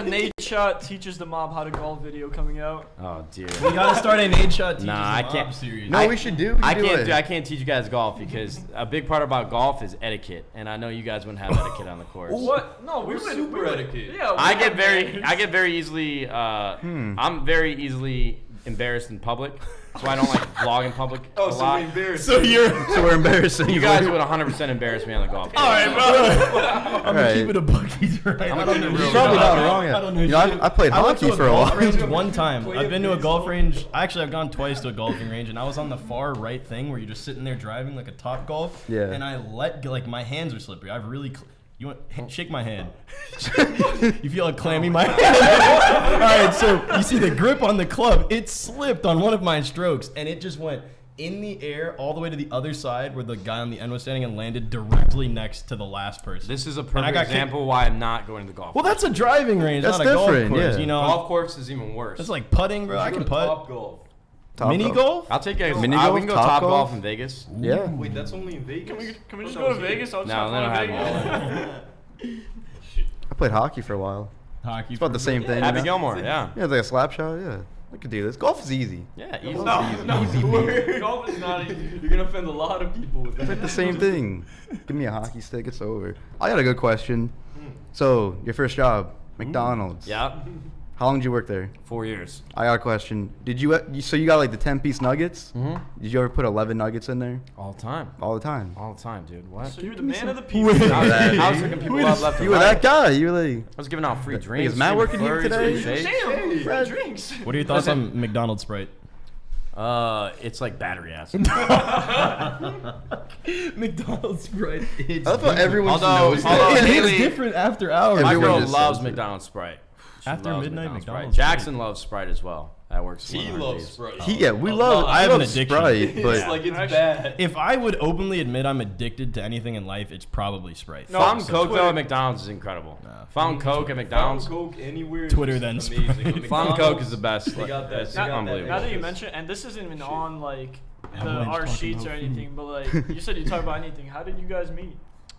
Nadeshot teaches the mob how to golf video coming out?
Oh, dude.
we gotta start an Nadeshot teaches
Nah, I
the
can't-
mob series.
No, we should do.
I can't teach you guys golf because a big part about golf is etiquette, and I know you guys wouldn't have etiquette on the course.
What? No,
We're super etiquette.
Yeah,
I get very easily. I'm very easily embarrassed in public, so I don't like vlog in public a lot.
So we're embarrassing.
You guys would 100% embarrass me on the golf course.
All right, bro. I'm gonna
Right.
keep it a buck. He's right.
I'm
I
gonna
don't
keep
know
it real.
shit
Probably
about
not
it.
wrong.
I don't know
You know,
shit.
I played
I went
hockey
to
for a
golf
while.
range one time. I've been to a golf range. Actually, I've gone twice to a golfing range, and I was on the far right thing where you're just sitting there driving like a top golf.
Yeah.
And I let go, like my hands are slippery. I've really. You want shake my hand? You feel like clammy my hand. All right, so you see the grip on the club. It slipped on one of my strokes, and it just went in the air all the way to the other side where the guy on the end was standing and landed directly next to the last person.
This is a
And I
perfect
got
example why I'm not going to the golf.
Well, that's a driving range,
That's
not a golf
different,
course.
yeah.
You know,
golf course is even worse.
it's like putting, bro. I can putt.
Top golf.
Top
Mini golf?
I'll take you guys.
Mini
We
golf,
can go
top
top
golf?
golf in Vegas.
Yeah.
Wait, that's only in Vegas.
Can we just go to Vegas? I'll just
No,
have
they
fun
don't
in
have
Vegas.
I played hockey for a while.
Hockey.
It's about the same thing.
Happy
you know?
Gilmore, yeah.
Yeah, it's like a slap shot. Yeah, I could do this. Golf is easy.
Yeah, easy.
Golf is not easy. You're gonna offend a lot of people with that.
It's like the same thing. Give me a hockey stick. It's over. I got a good question. So, your first job, McDonald's.
Yeah,
How long did you work there?
4 years.
I got a question. Did you so you got like the 10-piece nuggets?
Mm-hmm.
Did you ever put 11 nuggets in there?
All the time.
All the time.
All the time, dude. What?
So you're the man of the people.
I was hooking people up left and
You were
right.
that guy. You were like,
I was giving out free drinks.
is Matt
free
working here
McFlurries,
today?
free shakes.
Damn,
Fred.
free drinks.
What are your thoughts on McDonald's Sprite?
It's like battery acid.
McDonald's Sprite.
I love how everyone
Although-
knows
although-
that.
It
Haley-
hits different after hours.
My
Everyone
girl
just
loves
says it.
McDonald's Sprite. She
After
loves
midnight,
Sprite.
McDonald's
Jackson loves Sprite as well. That works.
He
100
loves
days.
Sprite.
Yeah, we
A
love.
lot.
I
I
have
love
an addiction.
Sprite, but
It's like it's
Actually-
bad.
If I would openly admit I'm addicted to anything in life, it's probably Sprite.
No,
Fountain
so
Coke
Twitter-
though at McDonald's is incredible.
Nah.
Fountain Coke at McDonald's.
Fountain Coke anywhere. is
Twitter
just
then
amazing.
Sprite.
At
Fountain Coke
McDonald's,
is the best.
They got that.
It's
They got that.
unbelievable.
Now that you mention, and this isn't even on like
Everyone's
our
talking
sheets or
about
anything, but like you said, you talk about anything. How did you guys meet?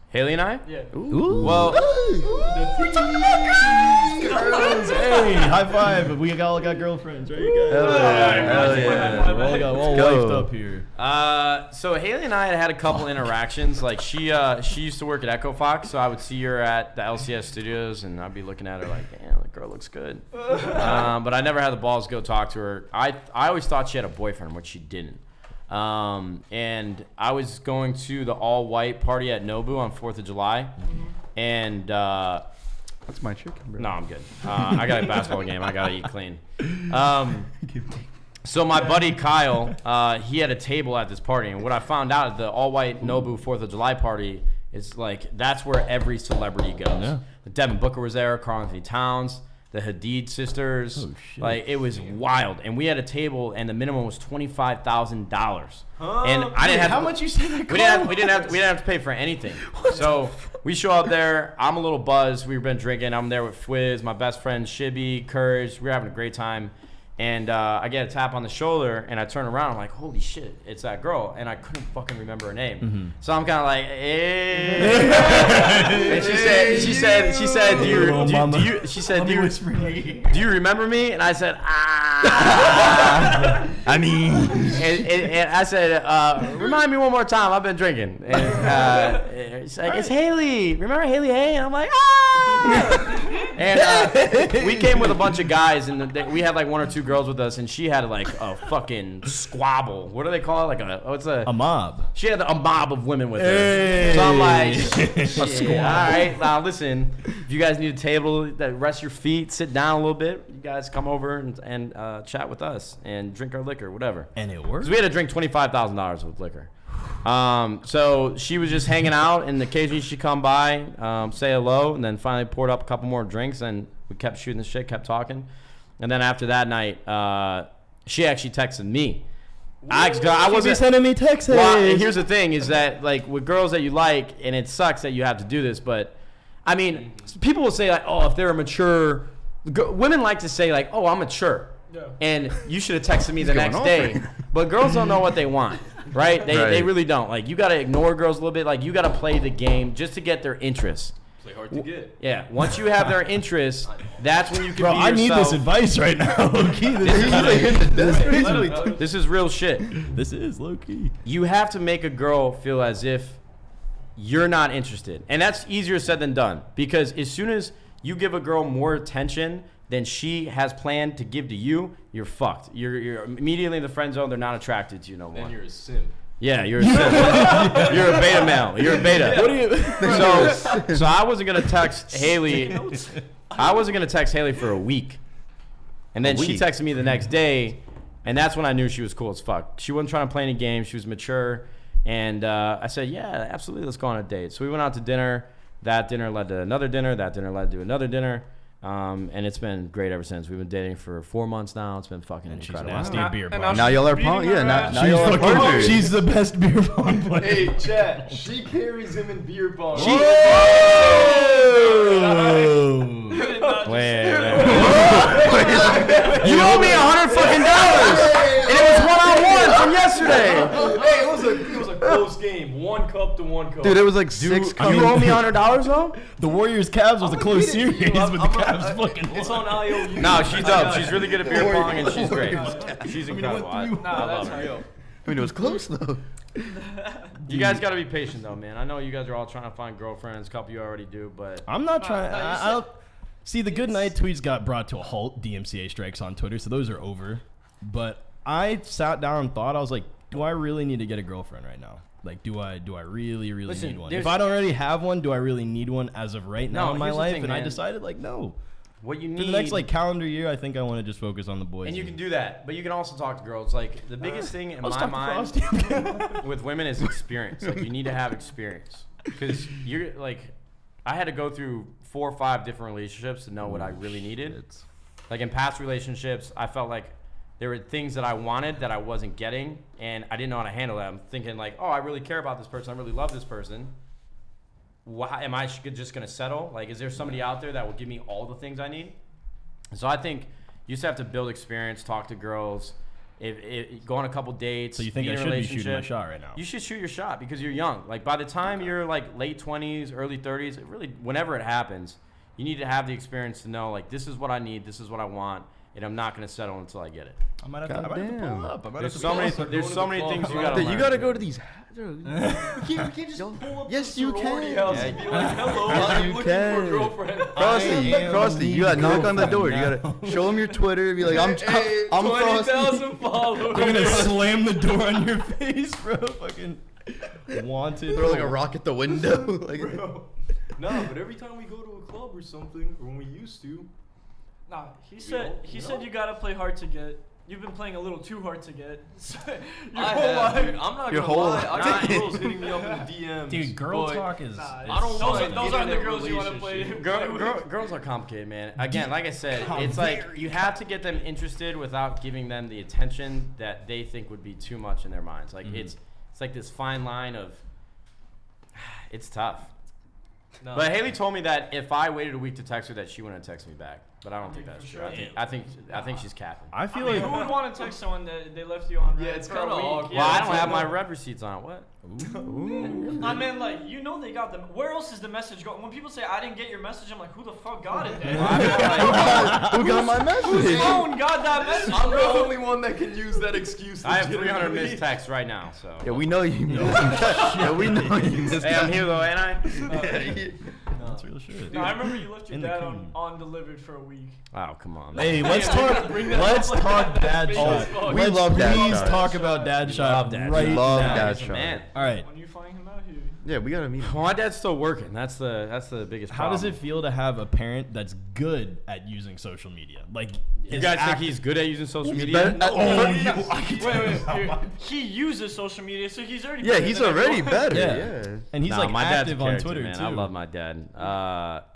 Haley and I.
Yeah.
Ooh.
Well,
Girls, hey, high five. We all got girlfriends, right? You
Hell
guys?
yeah. Hell
We
yeah.
all got all
Let's go.
wifed up here.
so Haley and I had a couple interactions. Like she used to work at Echo Fox, so I would see her at the LCS studios, and I'd be looking at her like, damn, that girl looks good. But I never had the balls to go talk to her. I always thought she had a boyfriend, which she didn't. And I was going to the all-white party at Nobu on 4th of July, and
That's my chicken, bro.
no, I'm good. I got a basketball game. I gotta eat clean. So my buddy Kyle, he had a table at this party, and what I found out at the all-white Nobu 4th of July party is like that's where every celebrity goes.
Yeah.
Devin Booker was there, Karl Anthony Towns, the Hadid sisters.
Oh, shit.
Like it was wild, and we had a table, and the minimum was $25,000. And I didn't have
How
to,
much you say that
we didn't have to pay for anything. So we show up there. I'm a little buzzed. We've been drinking. I'm there with Fwiz, my best friend Shibby, Courage. We're having a great time. And I get a tap on the shoulder, and I turn around. I'm like, holy shit, it's that girl. And I couldn't fucking remember her name. So I'm kind of like, hey. And she said, do you remember me? And I said,
I mean,
and I said, remind me one more time. I've been drinking. And she's like, it's Haley. Remember Haley Hay? And I'm like, And we came with a bunch of guys, and we had like one or two girls with us, and she had like a fucking squabble. What do they call it? Like
A mob.
she had a mob of women with
Hey.
her. So I'm like, shit, all right, now listen, if you guys need a table that rest your feet, sit down a little bit, you guys come over and chat with us and drink our liquor, whatever.
And it
Because
worked.
we had to drink $25,000 with liquor. So she was just hanging out, and occasionally she'd come by, say hello, and then finally poured up a couple more drinks, and we kept shooting the shit, kept talking. And then after that night, she actually texted me. I
She
wasn't
be sending me texts.
Well, here's the thing: is that like with girls that you like, and it sucks that you have to do this, but I mean, people will say like, oh, if they're mature, women like to say like, oh, I'm mature, and you should have texted me the next day. But girls don't know what they want, right? They really don't. Like you gotta ignore girls a little bit. Like you gotta play the game just to get their interest.
Play hard to get.
Yeah. Once you have their interest, that's when you can
Bro,
be
I need
yourself.
this advice right now. Low-key.
This is real shit.
This is low-key.
You have to make a girl feel as if you're not interested. And that's easier said than done. Because as soon as you give a girl more attention than she has planned to give to you, you're fucked. You're immediately in the friend zone. They're not attracted to you no more.
Then you're a simp.
Yeah, you're a simp. You're a beta male. You're a beta.
What do you?
So I wasn't going to text Haley. I wasn't going to text Haley for a week. And then she texted me the next day. And that's when I knew she was cool as fuck. She wasn't trying to play any games. She was mature. And I said, yeah, absolutely, let's go on a date. So we went out to dinner. That dinner led to another dinner. That dinner led to another dinner. And it's been great ever since. We've been dating for 4 months now. It's been fucking incredible.
She's nasty at beer
And
pong.
Now y'all are pong. Yeah, now y'all are partners.
She's the best beer pong player.
Hey, chat. She carries him in beer pong.
Whoa!
Wait. You owe me $100 fucking dollars, and it was 1-on-1 from yesterday.
Hey, it was a close game. 1 cup to 1 cup.
Dude, it was like 6 cups.
You owe me $100 though?
The Warriors Cavs was a close series, but the Cavs fucking
It's
won.
on IOU.
No, she's dope. She's really good at beer pong, and she's great. She's incredible. I love her.
I mean, it was close though.
You guys got to be patient though, man. I know you guys are all trying to find girlfriends. A couple you already do, but
I'm not trying. I don't. See, the good night tweets got brought to a halt. DMCA strikes on Twitter, so those are over. But I sat down and thought, I was like, do I really need to get a girlfriend right now? Like, do I really
Listen,
need one?
there's-
If I don't already have one, do I really need one as of right now
No,
in my
here's the
life?
thing,
And I
man.
decided, like, no.
what you
For
need
the next like calendar year, I think I want to just focus on the boys.
and you can do that, but you can also talk to girls. Like the biggest thing in
I'll
my
stop the
mind
frosting.
with women is experience. Like you need to have experience because you're like, I had to go through 4 or 5 different relationships to know what I really needed. Like in past relationships, I felt like there were things that I wanted that I wasn't getting, and I didn't know how to handle them. Thinking like, oh, I really care about this person. I really love this person. Why am I just gonna settle? Like, is there somebody out there that will give me all the things I need? So I think you just have to build experience, talk to girls, go on a couple dates.
So you think
be
I
in a
should be shooting my
relationship.
shot right now?
You should shoot your shot because you're young. Like by the time you're like late 20s, early 30s, it really whenever it happens, you need to have the experience to know like this is what I need, this is what I want, and I'm not gonna settle until I get it.
I might have to pull up. I might have
There's
to
so
pull
many
up.
there's so many things you gotta
Dude,
learn.
you gotta go to these.
We can't just pull up
Yes,
to the
you
sorority
can.
house and be like, hello,
Yes,
I'm
you
looking for a
can.
girlfriend.
Frosty, you gotta knock on the door. You gotta show them your Twitter. Be like, I'm Frosty.
20,000 followers.
I'm gonna slam the door on your face, bro. Fucking wanted.
Throw like a rock at the window. Like,
Bro. No, but every time we go to a club or something, or when we used to,
Nah, he said you gotta play hard to get. You've been playing a little too hard to get. Your
I
whole
have,
life.
dude. I'm not
Your
gonna
whole
lie. I got
life.
girls hitting me up in the DMs.
Dude, girl
but
talk is.
Nah,
I don't
those
wanna
are-
get
those
in
aren't the
that
girls you want to play.
relationship.
Girls are complicated, man. Again, like I said, it's like you have to get them interested without giving them the attention that they think would be too much in their minds. Like it's like this fine line of it's tough.
No.
But Haley told me that if I waited a week to text her, that she wouldn't text me back. But I don't think that's true. I think she's capping.
I feel
Who
like.
would want to text someone that they left you on?
Yeah,
red
it's
for a
kinda
week?
awkward.
Yeah,
Well, I
it's
don't have
like-
my rev receipts on. What?
I mean, like, you know they got them. Where else is the message going? When people say I didn't get your message, I'm like, who the fuck got it? Then?
who got my
Whose
message?
phone got that message?
I'm the
bro?
only one that can use that excuse.
I have 300
legitimately.
missed texts right now. So.
Yeah, we know you. Yeah, we know you.
Hey, I'm here though, ain't I?
That's real shit.
No, I remember you left your
In the
dad
coon.
on delivered for a week.
Oh, come on.
Hey, let's talk. Let's talk dad shot.
We
Let's
love dad
please
shot.
talk about dad shot
dad
right
shot. Love
now.
dad
He's a
shot.
man.
All right.
When you find him out here,
Yeah, we gotta meet him.
Well, my dad's still working. That's the biggest
How
problem.
does it feel to have a parent that's good at using social media? Like,
You guys think he's good at using social media?
better-
He uses social media, so he's already.
Yeah,
better
he's
than
already
everyone.
better.
Yeah.
Yeah.
and he's
Nah,
like
my dad's
active
a
on
character,
Twitter
man.
too.
I love my dad.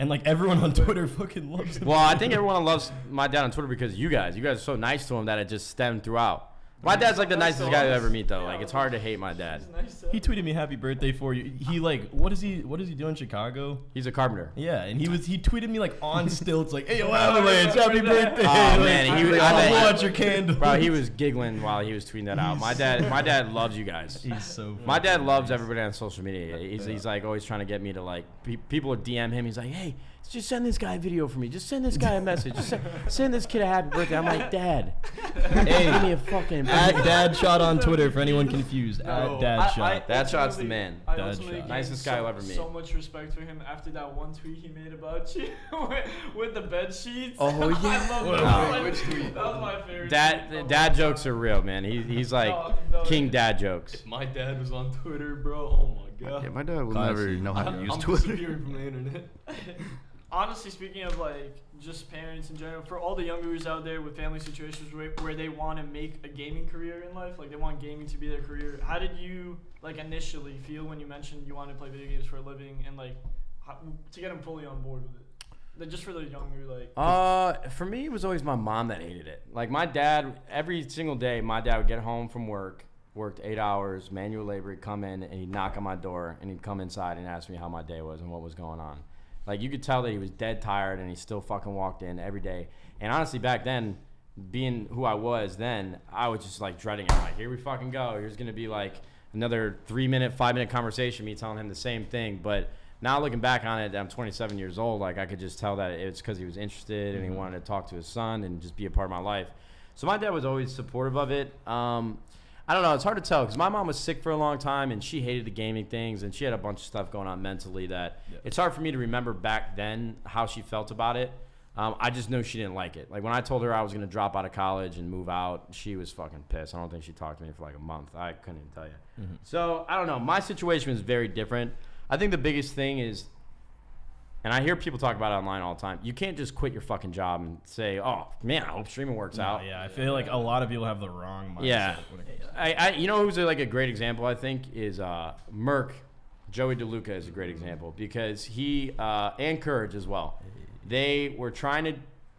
And like everyone on Twitter fucking loves him.
Well, I think everyone loves my dad on Twitter because you guys are so nice to him that it just stemmed throughout. My dad's like the
That's
nicest guy you
awesome.
ever meet, though.
Yeah,
Like, it's hard to hate my dad.
He's nice,
He tweeted me happy birthday for you. He like, what does he do in Chicago?
He's a carpenter.
Yeah, and he tweeted me like on stilts like, "Hey, yo, Avalanche, happy birthday!"
Oh,
Like,
man, he was-
I'll
I bet-
blow out your candle.
Bro, he was giggling while he was tweeting that out. My dad loves you guys.
He's so.
My dad
fucking
loves
nice.
everybody on social media. He's like always trying to get me to like people would DM him. He's like, hey, just send this guy a video for me. Just send this guy a message. Just send this kid a happy birthday. I'm like, Dad,
Hey,
give me a fucking
at Dadshot on Twitter for anyone confused.
No,
At Dadshot.
Dadshot's the man.
I
Dad
ultimately
shot.
gained
Nicest guy I'll ever meet.
So much respect for him after that one tweet he made about you with the bed sheets.
Oh,
I
yeah.
love
Wait,
that.
which tweet?
That was my favorite.
Dad
tweet.
dad jokes are real, man. He's like
No,
king dad jokes.
If my dad was on Twitter, bro, oh my god.
Yeah, my dad will
Classy.
never know how to
I'm
use Twitter.
disappearing from the internet.
Honestly, speaking of like just parents in general, for all the youngers out there with family situations where they want to make a gaming career in life, like they want gaming to be their career, how did you like initially feel when you mentioned you wanted to play video games for a living and like to get them fully on board with it? Like, just for the younger, like.
For me, it was always my mom that hated it. Like my dad, every single day, my dad would get home from work, worked 8 hours, manual labor, he'd come in and he'd knock on my door and he'd come inside and ask me how my day was and what was going on. Like you could tell that he was dead tired and he still fucking walked in every day. And honestly, back then, being who I was then, I was just like dreading it. Like, here we fucking go. Here's gonna be like another 3-minute, 5-minute conversation, me telling him the same thing. But now looking back on it, I'm 27 years old. Like I could just tell that it's because he was interested and he wanted to talk to his son and just be a part of my life. So my dad was always supportive of it. I don't know. It's hard to tell because my mom was sick for a long time and she hated the gaming things and she had a bunch of stuff going on mentally that it's hard for me to remember back then how she felt about it. I just know she didn't like it. Like when I told her I was going to drop out of college and move out, she was fucking pissed. I don't think she talked to me for like a month. I couldn't even tell you.
Mm-hmm.
So I don't know. My situation was very different. I think the biggest thing is, and I hear people talk about it online all the time, you can't just quit your fucking job and say, oh, man, I hope streaming works out.
Yeah, I feel like a lot of people have the wrong mindset.
Yeah.
when it comes to
I you know who's like a great example, I think, is Merck. Joey DeLuca is a great example because he, and Courage as well, they were trying to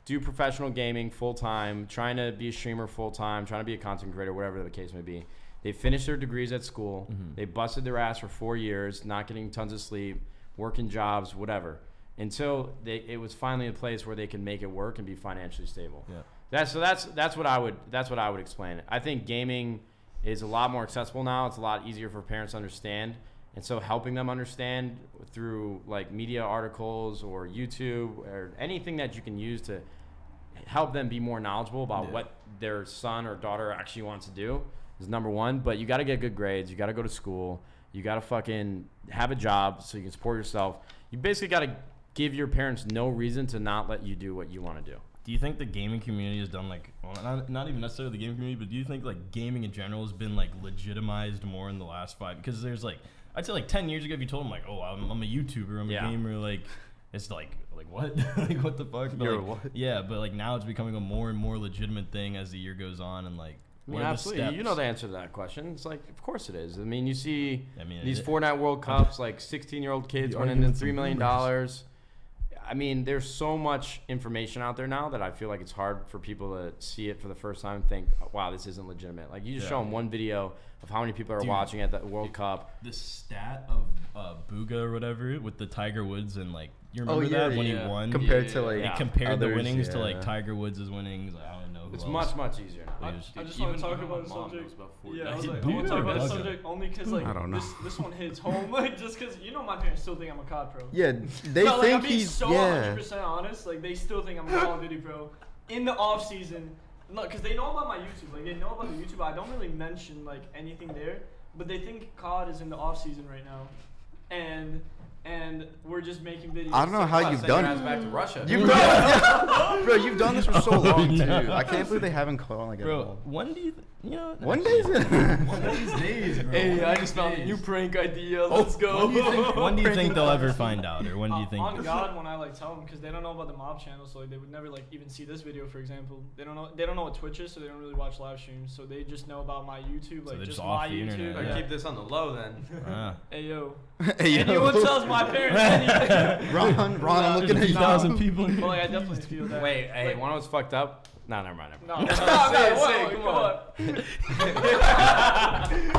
do professional gaming full-time, trying to be a streamer full-time, trying to be a content creator, whatever the case may be. They finished their degrees at school.
Mm-hmm.
They busted their ass for 4 years, not getting tons of sleep, working jobs, whatever, until it was finally a place where they can make it work and be financially stable.
Yeah.
That's what I would explain. I think gaming is a lot more accessible now. It's a lot easier for parents to understand. And so helping them understand through like media articles or YouTube or anything that you can use to help them be more knowledgeable about what their son or daughter actually wants to do is number one. But you got to get good grades. You got to go to school. You got to fucking have a job so you can support yourself. You basically got to give your parents no reason to not let you do what you want to do.
Do you think the gaming community has done like, well, not even necessarily the gaming community, but do you think like gaming in general has been like legitimized more in the last 5? Because there's like, I'd say like 10 years ago, if you told them like, oh, I'm a YouTuber, I'm a gamer, like it's like what? Like what the fuck? But,
You're
like,
what?
Yeah, but like now it's becoming a more and more legitimate thing as the year goes on, and like.
I mean, absolutely. You know the answer to that question. It's like, of course it is. I mean, you see these Fortnite World Cups, like 16-year-old kids winning $3 million. I mean, there's so much information out there now that I feel like it's hard for people to see it for the first time and think, wow, this isn't legitimate. Like, you just show them one video of how many people are watching at the World Cup.
The stat of Booga or whatever with the Tiger Woods and, like, you remember that when he won?
Compared to, like,
it compared the
others,
winnings to, like, Tiger Woods' winnings. Like, I don't know who
It's
else.
much easier now.
I just want to talk about the subject. Yeah, I was like, I
Booga
want to talk about
or
the
Bugga?
subject only because like
I don't know.
this one hits home, like just because you know my parents still think I'm a COD pro.
Yeah, they
No, like,
think
I'm being
he's
so 100% honest. Like they still think I'm a Call of Duty pro in the off season. No, because they know about my YouTube. Like they know about the YouTube. I don't really mention like anything there, but they think COD is in the off season right now, and we're just making videos.
I don't know how you've done it.
Back to Russia.
Bro, you've done this for so long too. I can't believe they haven't caught on like
Bro, when do you you know,
One day.
one of these days, bro.
Hey, I just found a new prank idea. Let's go.
When do you think they'll ever find out, or when do you think?
On God, when I like tell them, because they don't know about the mob channel, so like they would never like even see this video, for example. They don't know what Twitch is, so they don't really watch live streams. So they just know about my YouTube,
So
like
they're
just
just off
my
the
YouTube.
internet,
Better
yeah.
keep this on the low then.
Ah.
Hey yo.
Hey, yo.
Anyone tells my parents anything.
Ron, I'm looking at you.
1,000 people.
Well, like, I definitely feel that.
Wait, hey,
Like,
one was fucked up. No, never mind.
No,
Say it, come on.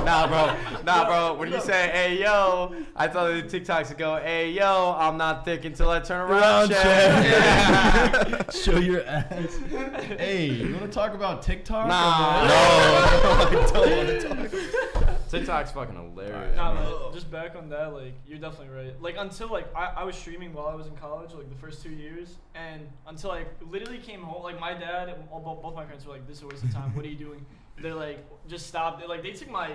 Nah, bro. When you say, hey, yo, I thought the TikToks would go, hey, yo, I'm not thick until I turn around.
Yeah. Show your ass. Hey, you want to talk about TikTok?
Nah.
No.
I don't want to talk.
TikTok's fucking hilarious.
Nah,
man.
but just back on that, like, you're definitely right. Like, until, like, I was streaming while I was in college, like, the first 2 years, and until I literally came home, like, my dad and both my parents were like, this is a waste of time, what are you doing? They're like, just stop. They took my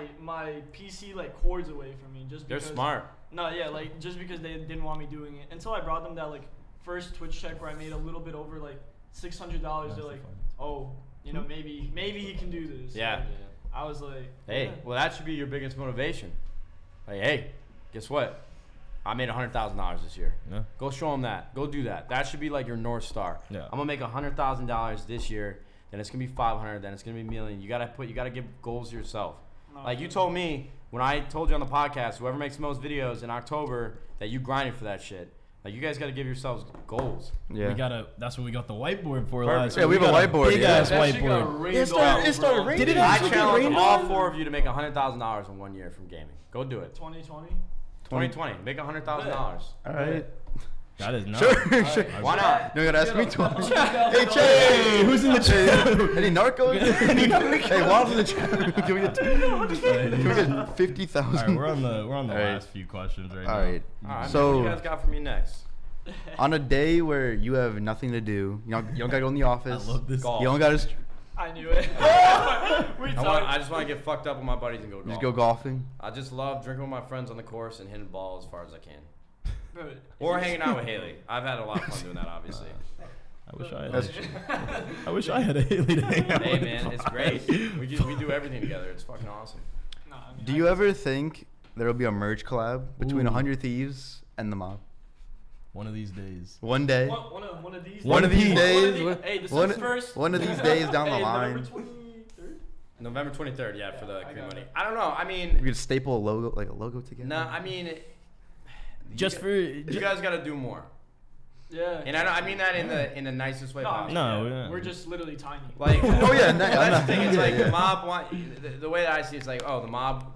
PC, like, cords away from me just because.
They're smart.
No, yeah, like, just because they didn't want me doing it. Until I brought them that, like, first Twitch check where I made a little bit over, like, $600, they're like, oh, you know, maybe he can do this.
Yeah.
Like, I was like,
Hey,
yeah.
well, that should be your biggest motivation. Like, hey, guess what? I made $100,000 this year.
Yeah.
Go show them that. Go do that. That should be like your North Star.
Yeah.
I'm gonna make $100,000 this year. Then it's gonna be 500. Then it's gonna be a million. You gotta give goals to yourself.
No,
Like you told me when I told you on the podcast, whoever makes the most videos in October, that you grinded for that shit. Like you guys gotta give yourselves goals.
Yeah.
We gotta. That's what we got the whiteboard for.
Perfect.
Last
Yeah, we have a
got
whiteboard,
Big
yeah.
ass
That shit got
whiteboard.
rained
It started-
on,
it started
bro.
raining.
Did it
I
actually get
challenge
rained
all
on?
4 of you to make $100,000 in 1 year from gaming. Go do it.
2020.
2020, make $100,000.
All right.
That is not.
Sure.
Why not?
No, you gotta ask me twice.
Hey,
Hey,
who's in the chat?
Any narcos? Hey, Juan's in the chat. Can we get 50,000?
All right, we're on the
All right.
last few questions right now.
All right.
All right,
So-
what you guys got for me next?
On a day where you have nothing to do, you don't gotta go in the office.
I love this.
Golf.
You don't gotta
I knew it.
I just want to get fucked up with my buddies and go golf.
just go golfing.
I just love drinking with my friends on the course and hitting the ball as far as I can.
Bro,
Or hanging out with Haley. I've had a lot of fun doing that, obviously.
I wish I had.
That's
I wish I had a Haley to hang out
Hey,
with.
man, it's great. We do everything together. It's fucking awesome.
nah, I mean,
Do you ever think there will be a merge collab between
Ooh.
100 Thieves and the mob?
One of these days.
One day.
One of these.
One of these
One
days.
Hey, this
one,
is first.
one of these days down the
Hey,
line.
November 23rd, yeah, for the
I
cream
got
money.
it.
I don't know. I
We
mean,
could staple a logo, like a logo together.
nah, I mean,
Just for.
you guys got to do more.
Yeah.
And I mean that in the nicest way
No, I
possible.
mean,
No, yeah.
we're just literally tiny.
Like,
Oh, yeah, no,
that's the
no,
thing. It's
yeah,
like
yeah.
the mob the way that I see it's like, oh, the mob,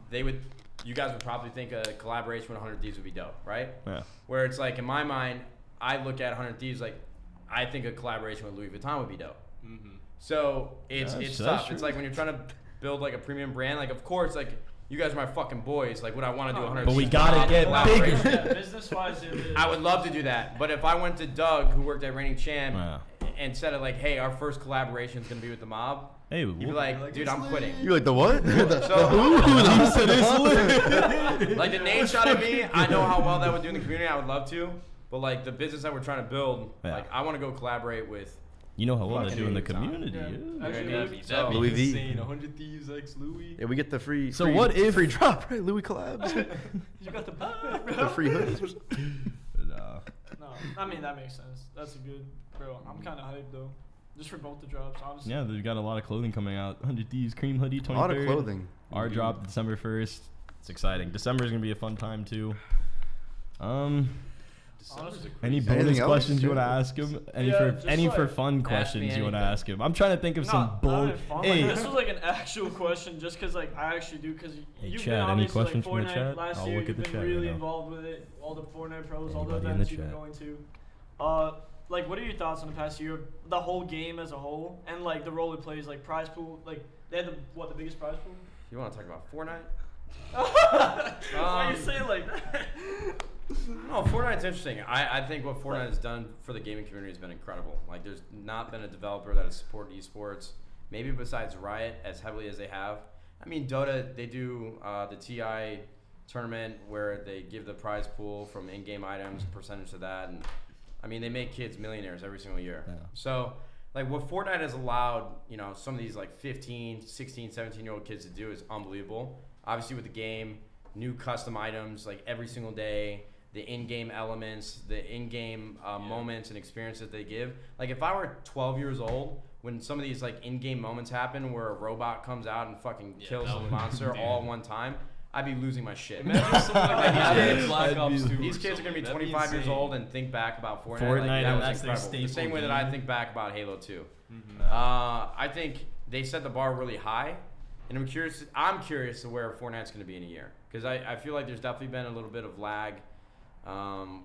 you guys would probably think a collaboration with 100 Thieves would be dope, right?
Yeah.
Where it's like, in my mind, I look at 100 Thieves like, I think a collaboration with Louis Vuitton would be dope.
Mm-hmm.
So it's
That's
tough.
true.
It's like when you're trying to build like a premium brand, like of course, like you guys are my fucking boys. Like, would I want to do 100
But we
Thieves
gotta
mob
get
collaboration?
bigger.
Yeah, business-wise, it is.
I would love to do that, but if I went to Doug, who worked at Reigning Champ,
Yeah.
and said it like, "Hey, our first collaboration is gonna be with the mob,"
Hey,
you'd be like, "Dude, I'm quitting."
You like the what?
So,
Who?
like the name shot at me, I know how well that would do in the community. I would love to, but like the business that we're trying to build,
Yeah.
like I want to go collaborate with.
You know how well they
Fucking
do in the
Louis Vuitton.
community.
Yeah.
Yeah.
Actually,
That'd be
Louis V.
insane. 100 Thieves X Louis.
Yeah, we get the free.
So
free-
what if-
free drop? Right, Louis collabs.
You got the backpack, bro.
the free hoods.
No.
No, I mean that makes sense. That's a good, bro. I'm kind of hyped though, just for both the drops, honestly.
Yeah, they've got a lot of clothing coming out. 100 Thieves cream hoodie, 23rd.
A lot of clothing.
Our drop December 1st. It's exciting. December is gonna be a fun time too.
Honestly,
Any
Anything
bonus
else?
questions you want to ask him? Any
Yeah,
for
just
any for
like,
fun
ask me
questions you want to
anything.
ask him? I'm trying to think of some
not
bull.
even fun.
Hey,
Like, this was like an actual question, just because like I actually do, because
Hey,
you've
Chad,
been
any
obviously
questions from
like
the
Fortnite
chat?
last
I'll
year.
look at
You've
the
been
chat
really
right now.
involved with it, all the Fortnite pros, all the
Anybody in
events
the
you've been
chat?
going to. Like, what are your thoughts on the past year, the whole game as a whole, and like the role it plays, like prize pool, like they had the biggest prize pool?
You want to talk about Fortnite?
Why you say it like that?
No, Fortnite's interesting. I think what Fortnite has done for the gaming community has been incredible. Like, there's not been a developer that has supported esports, maybe besides Riot, as heavily as they have. I mean, Dota, they do the TI tournament where they give the prize pool from in-game items, percentage of that, and I mean, they make kids millionaires every single year.
Yeah.
So like what Fortnite has allowed, you know, some of these like 15, 16, 17-year-old kids to do is unbelievable. Obviously with the game, new custom items like every single day, the in-game elements, the in-game moments and experience that they give. Like if I were 12 years old, when some of these like in-game moments happen where a robot comes out and fucking kills a monster all at one time, I'd be losing my shit.
Imagine something like that. Black Ops 2
These kids are gonna be 25 years old and think back about Fortnite.
Fortnite,
like,
and
that
that's
was
their
incredible. The
staple
same way that
game.
I think back about Halo 2.
Mm-hmm.
I think they set the bar really high, and I'm curious to where Fortnite's gonna be in a year, because I feel like there's definitely been a little bit of lag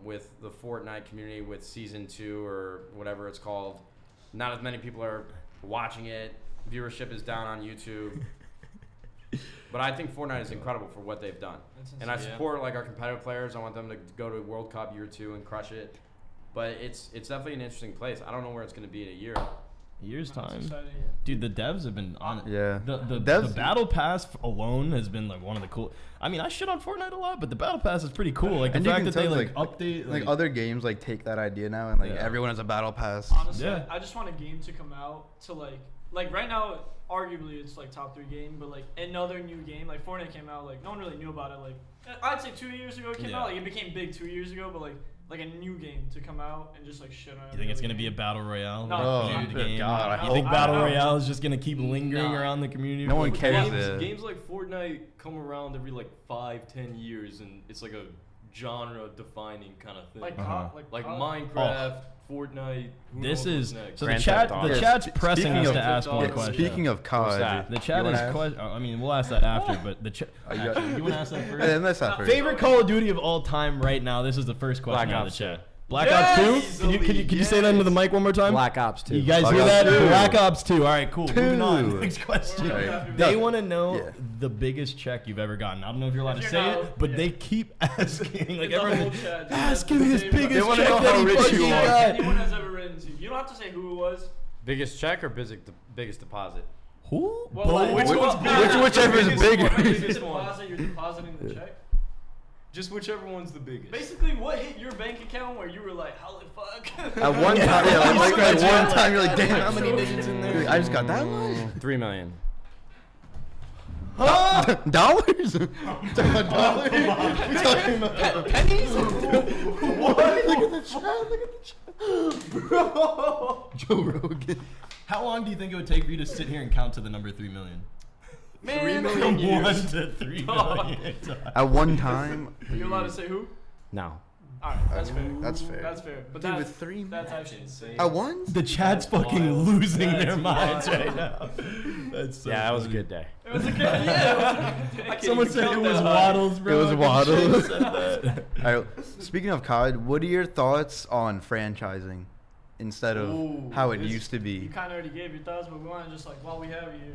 with the Fortnite community with Season 2 or whatever it's called. Not as many people are watching it. Viewership is down on YouTube. But I think Fortnite is incredible for what they've done. And I support like our competitive players. I want them to go to World Cup year 2 and crush it. But it's definitely an interesting place. I don't know where it's going to be in a year.
A year's
That's
time.
exciting.
Dude, the devs have been on it.
Yeah.
The
Devs-
battle pass alone has been like one of the cool. I mean, I shit on Fortnite a lot, but the battle pass is pretty cool. Like the
And you
fact
can
that they
tell,
like update
Like other games like take that idea now and like
Yeah.
everyone has a battle pass.
Honestly,
Yeah.
I just want a game to come out to like right now, arguably it's like top 3 game, but like another new game, like Fortnite came out, like no one really knew about it. Like I'd say 2 years ago it came
Yeah.
out, like it became big 2 years ago, but like a new game to come out and just like shit on.
Do you think it's gonna be a battle royale?
No.
Oh,
New to the
good
game?
God, I
You think
hope-
battle
I don't know.
royale is just gonna keep lingering
Nah.
around the community?
No one
for-
cares.
Games like Fortnite come around every like 5-10 years, and it's like a genre-defining kind of thing.
like
Uh-huh.
like
Minecraft, Fortnite. Who
This
knows
is
what's next?
so the
Grand
chat.
Theft Auto.
The
Yeah,
chat's
sp-
pressing
speaking
us
of
to ask one
Theft Auto,
question.
Speaking of COD,
that?
The chat
you
is
wanna
question. I mean, we'll ask that after, but the chat.
Oh, you got-
you want to ask that
ask?
first?
That's not first.
Favorite Call of Duty of all time right now. This is the first question
Black
out of
Ops
the
2.
chat. Black
Yes!
Ops 2? Can you say that into the mic one more time?
Black Ops 2.
You guys
Black
hear
Ops
that?
2.
Black Ops 2. All right, cool. Moving on.
2.
Next question.
Alright.
They
No.
want to know
Yeah.
the biggest check you've ever gotten. I don't know if you're allowed to
If
say
you're
it,
not-
but
yeah.
they keep asking. Like
The whole
everyone,
chat just
ask
has
him
the
his
same-
biggest
They wanna
check
know
that
how
he
rich
fucking
you are.
got.
anyone has ever written to you. You don't have to say who it was.
Biggest check or biggest deposit?
Who?
Well,
Both?
which
Which-
one's bigger?
whichever is
Biggest
bigger.
one,
Biggest
biggest one.
deposit, you're depositing the check.
Just whichever one's the biggest.
Basically, what hit your bank account where you were like, holy fuck?
At one time, yeah, like one time you're like, damn,
How many digits in there?
I just got that much.
$3 million.
Dollars? Talking about dollars? We talking about pennies? What? Look at the chat. Look at the chat. Bro. Joe Rogan.
How long do you think it would take for you to sit here and count to the number 3 million?
Man,
From 1 to 3 million.
At one time.
Are you allowed to say who?
No.
Alright, that's fair.
That's fair.
That's fair. But
Dude,
that's,
with 3
that's actually insane.
At one?
The chat's fucking losing their minds right now. That's so
Yeah, that was a
funny.
good day.
It was a good, yeah, it was a good day.
Someone said it was Waddles, bro.
It was
I can
Waddles.
shake said that.
All right. Speaking of COD, what are your thoughts on franchising instead of
Ooh,
how it
this-
used to
You
be?
kind of already gave your thoughts, but we want to just like, while we have you.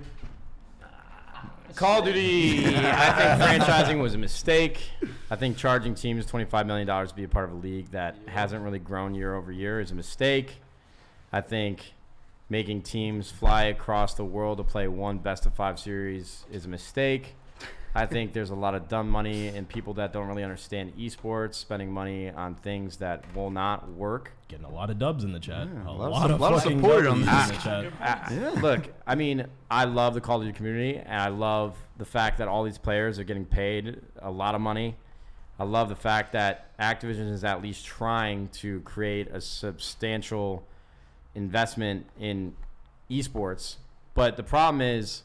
Call of Duty, I think franchising was a mistake. I think charging teams $25 million to be a part of a league that hasn't really grown year over year is a mistake. I think making teams fly across the world to play one best-of-5 series is a mistake. I think there's a lot of dumb money and people that don't really understand esports spending money on things that will not work.
Getting a lot of dubs in the chat.
Yeah,
a
lot
lot
of
of fucking
support
dubs
on
in
this.
the chat.
Yeah.
Look, I mean, I love the Call of Duty community, and I love the fact that all these players are getting paid a lot of money. I love the fact that Activision is at least trying to create a substantial investment in esports. But the problem is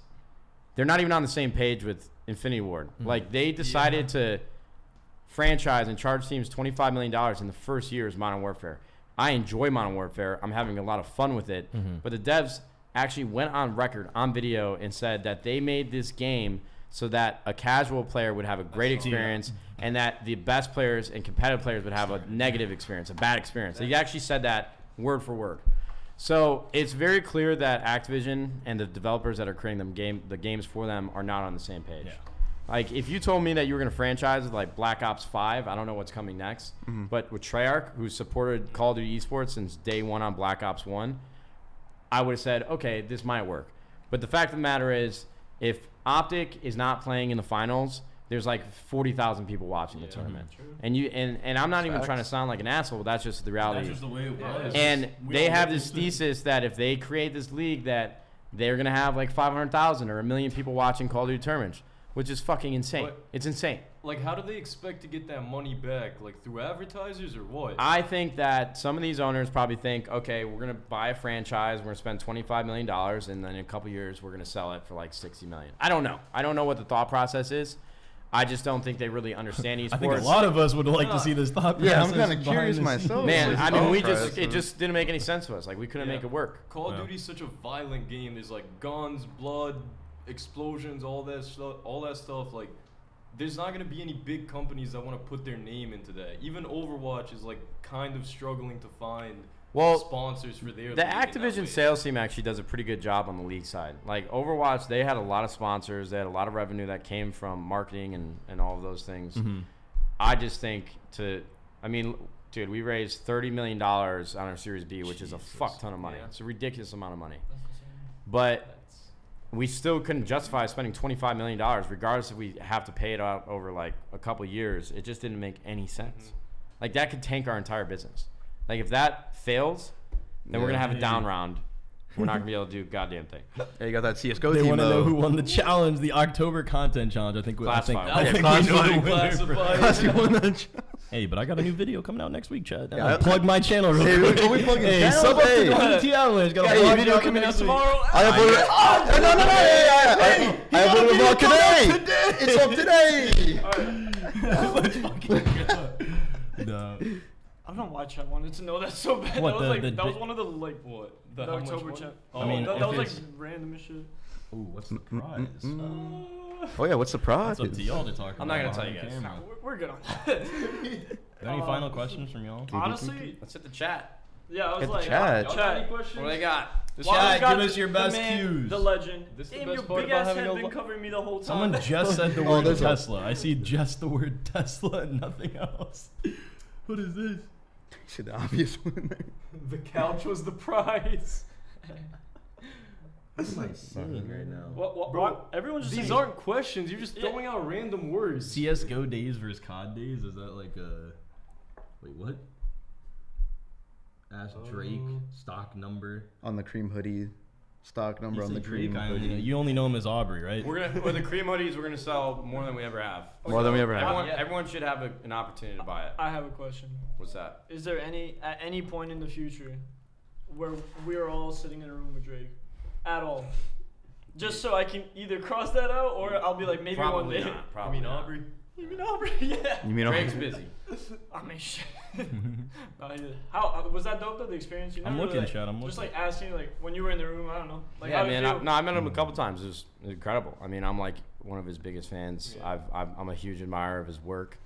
they're not even on the same page with Infinity Ward. Like, they decided to franchise and charge teams $25 million in the first year as Modern Warfare. I enjoy Modern Warfare. I'm having a lot of fun with it. But the devs actually went on record on video and said that they made this game so that a casual player would have a great experience and that the best players and competitive players would have a negative experience, a bad experience. They actually said that word for word. So it's very clear that Activision and the developers that are creating the games for them are not on the same page.
Yeah.
Like, if you told me that you were going to franchise with like Black Ops 5, I don't know what's coming next. But with Treyarch, who's supported Call of Duty Esports since day one on Black Ops 1, I would have said, okay, this might work. But the fact of the matter is, if OpTic is not playing in the finals, there's like 40,000 people watching the tournament.
True.
And I'm not even trying to sound like an asshole. That's just the reality.
That's just the way it was.
And they have this thesis that if they create this league, that they're gonna have like 500,000 or 1 million people watching Call of Duty tournaments, which is fucking insane.
What?
It's insane.
Like, how do they expect to get that money back? Like, through advertisers or what?
I think that some of these owners probably think, okay, we're gonna buy a franchise, we're gonna spend $25 million, and then in a couple years we're gonna sell it for like $60 million. I don't know. I don't know what the thought process is. I just don't think they really understand esports.
I think a lot of us would like to see this thought process.
Yeah, I'm kind of
behind
curious
the scenes.
myself.
Man,
Like,
I mean,
thought
it just didn't make any sense to us. Like, we couldn't
Yeah.
make it work.
Call of
Yeah.
Duty's such a violent game. There's like guns, blood, explosions, all that stuff. Like, there's not gonna be any big companies that want to put their name into that. Even Overwatch is like kind of struggling to find sponsors for their.
The
league in that
Activision
way.
sales team actually does a pretty good job on the league side. Like Overwatch, they had a lot of sponsors. They had a lot of revenue that came from marketing and all of those things.
Mhm.
I just think dude, we raised $30 million on our Series B, which is a fuck ton of money.
Yeah.
It's a ridiculous amount of money.
That's insane.
But we still couldn't justify spending $25 million, regardless if we have to pay it out over like a couple years. It just didn't make any sense. Like, that could tank our entire business. Like, if that fails, then we're gonna have a down round. We're not gonna be able to do a goddamn thing.
Yeah, you got that CS:GO
They
team
want to know
though.
who won the challenge, the October content challenge. I think we
Classified.
I think
Classified.
we know the winner.
Classified.
Class, you won that.
Hey, but I got a new video coming out next week, Chad.
Yeah,
Plug my channel real
Hey,
quick.
can we plug your
Hey,
channel?
sub up
Hey.
to the challenge. Got a
Hey,
vlog
video
dropping
coming out
next week.
tomorrow.
I uploaded. I uploaded a vlog today. It's up today.
Let's fucking go. No.
I don't know why Chad wanted to know that so bad.
What,
that was
the
that was
bi-
one of the like
What?
the
how much
October
money?
chat.
Oh,
I mean,
that
if
was like
it's-
random as shit.
Ooh, what's the prize?
Oh yeah, what's the prize?
It's up to y'all to talk about.
I'm not gonna tell
behind
you
the
guys.
camera.
We're good on that.
Any final questions from y'all?
Honestly,
Let's hit the chat.
yeah, I was
Hit the
like,
chat.
Y'all got any questions?
What do they got?
Wow,
Chat,
we got
give us your
the
best
man,
cues.
The legend.
This the
Damn,
best
your
part
big
about
ass
having
head
a
been
lo-
covering me the whole time.
Someone just said the
Oh,
word
there's a-
Tesla. I see just the word Tesla and nothing else. What is this?
See the obvious one.
The couch was the prize.
What am I saying right now?
What,
Bro,
what? Everyone's just
These
saying,
aren't questions. You're just
Yeah.
throwing out random words.
CS:GO days versus COD days? Is that like a... Wait, what? Ask Drake, stock number.
On the cream hoodie, stock number on the cream
Drake?
hoodie.
You only know him as Aubrey, right?
We're gonna with the cream hoodies. We're gonna sell more than we ever have.
More than we ever have.
Everyone should have an opportunity to buy it.
I have a question.
What's that?
Is there at any point in the future where we are all sitting in a room with Drake? At all? Just so I can either cross that out or I'll be like, maybe
Probably
one day.
not.
I
Probably
mean,
not.
Aubrey.
You mean Aubrey? Yeah.
You mean
Drake's busy.
I mean, shit. No, how was that dope though? The experience? You
I'm
never
looking,
like,
Chad, I'm
just
looking.
like asking, like when you were in the room. I don't know. Like,
Yeah,
how did
man.
it feel?
I met him a couple times. It was incredible. I mean, I'm like one of his biggest fans.
Yeah.
I'm a huge admirer of his work.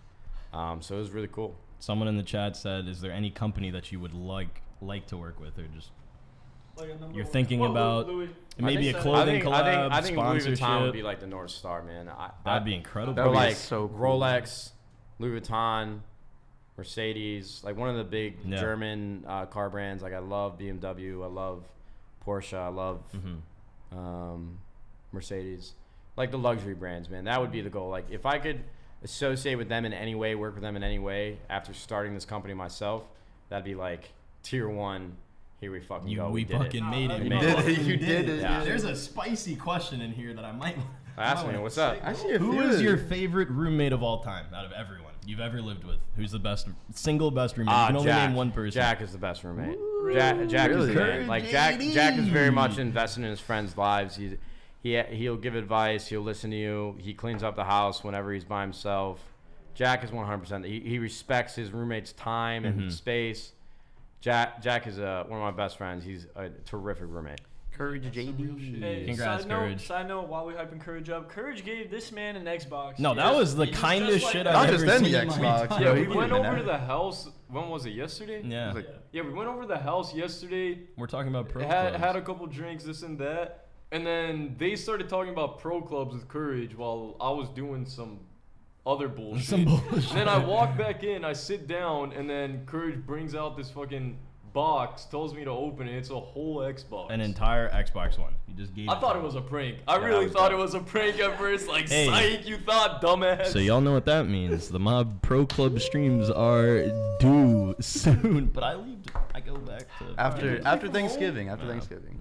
So it was really cool.
Someone in the chat said, is there any company that you would like to work with, or just
Like a number
you're
one-
thinking
Well,
about
Louis.
maybe a
so.
clothing collab,
I think Louis
sponsorship?
Vuitton would be like the North Star, man.
That'd be incredible.
That
Or
would be
like
so cool.
Rolex, Louis Vuitton, Mercedes, like one of the big
Yeah.
German car brands. Like I love BMW, I love Porsche, I love Mercedes, like the luxury brands, man. That would be the goal. Like if I could associate with them in any way, work with them in any way after starting this company myself, that'd be like tier one. Here we fucking go.
We
did
fucking
it.
made it.
We
We
made
fucking
it. You did it.
Yeah.
There's a spicy question in here that I might.
Ask me, what's up?
I see a
Who
few
is
of
your
these.
favorite roommate of all time out of everyone you've ever lived with? Who's the best, single best roommate? You can only
Jack.
name one person.
Jack is the best roommate. Jack is
Really?
the man. Like Jack is very much invested in his friends' lives. He'll give advice. He'll listen to you. He cleans up the house whenever he's by himself. Jack is 100%. He respects his roommate's time and space. Jack is one of my best friends. He's a terrific roommate.
Courage JD.
Hey,
Congrats, Courage.
Side note, while we hyping Courage up, Courage gave this man an Xbox.
No, that was the
He just
kindest
like
shit
that.
I've
Not
ever
just any
seen in my
Xbox,
entire
yo,
Yeah,
he
we
gave
went
him an
over to
X.
the house. When was it? Yesterday?
Yeah.
Like,
Yeah, we went over to the house yesterday.
We're talking about pro
Had
clubs.
a couple drinks, this and that, and then they started talking about pro clubs with Courage while I was doing some other bullshit.
Some bullshit.
And then I walk back in, I sit down, and then Courage brings out this fucking box, tells me to open it. It's a whole Xbox.
An entire Xbox One. You just gave
I thought it was a prank. I really thought it was a prank at first. Like,
Hey.
psych, you thought, dumbass.
So y'all know what that means. The Mob Pro Club streams are due soon. But I go back to
After Thanksgiving. After Thanksgiving.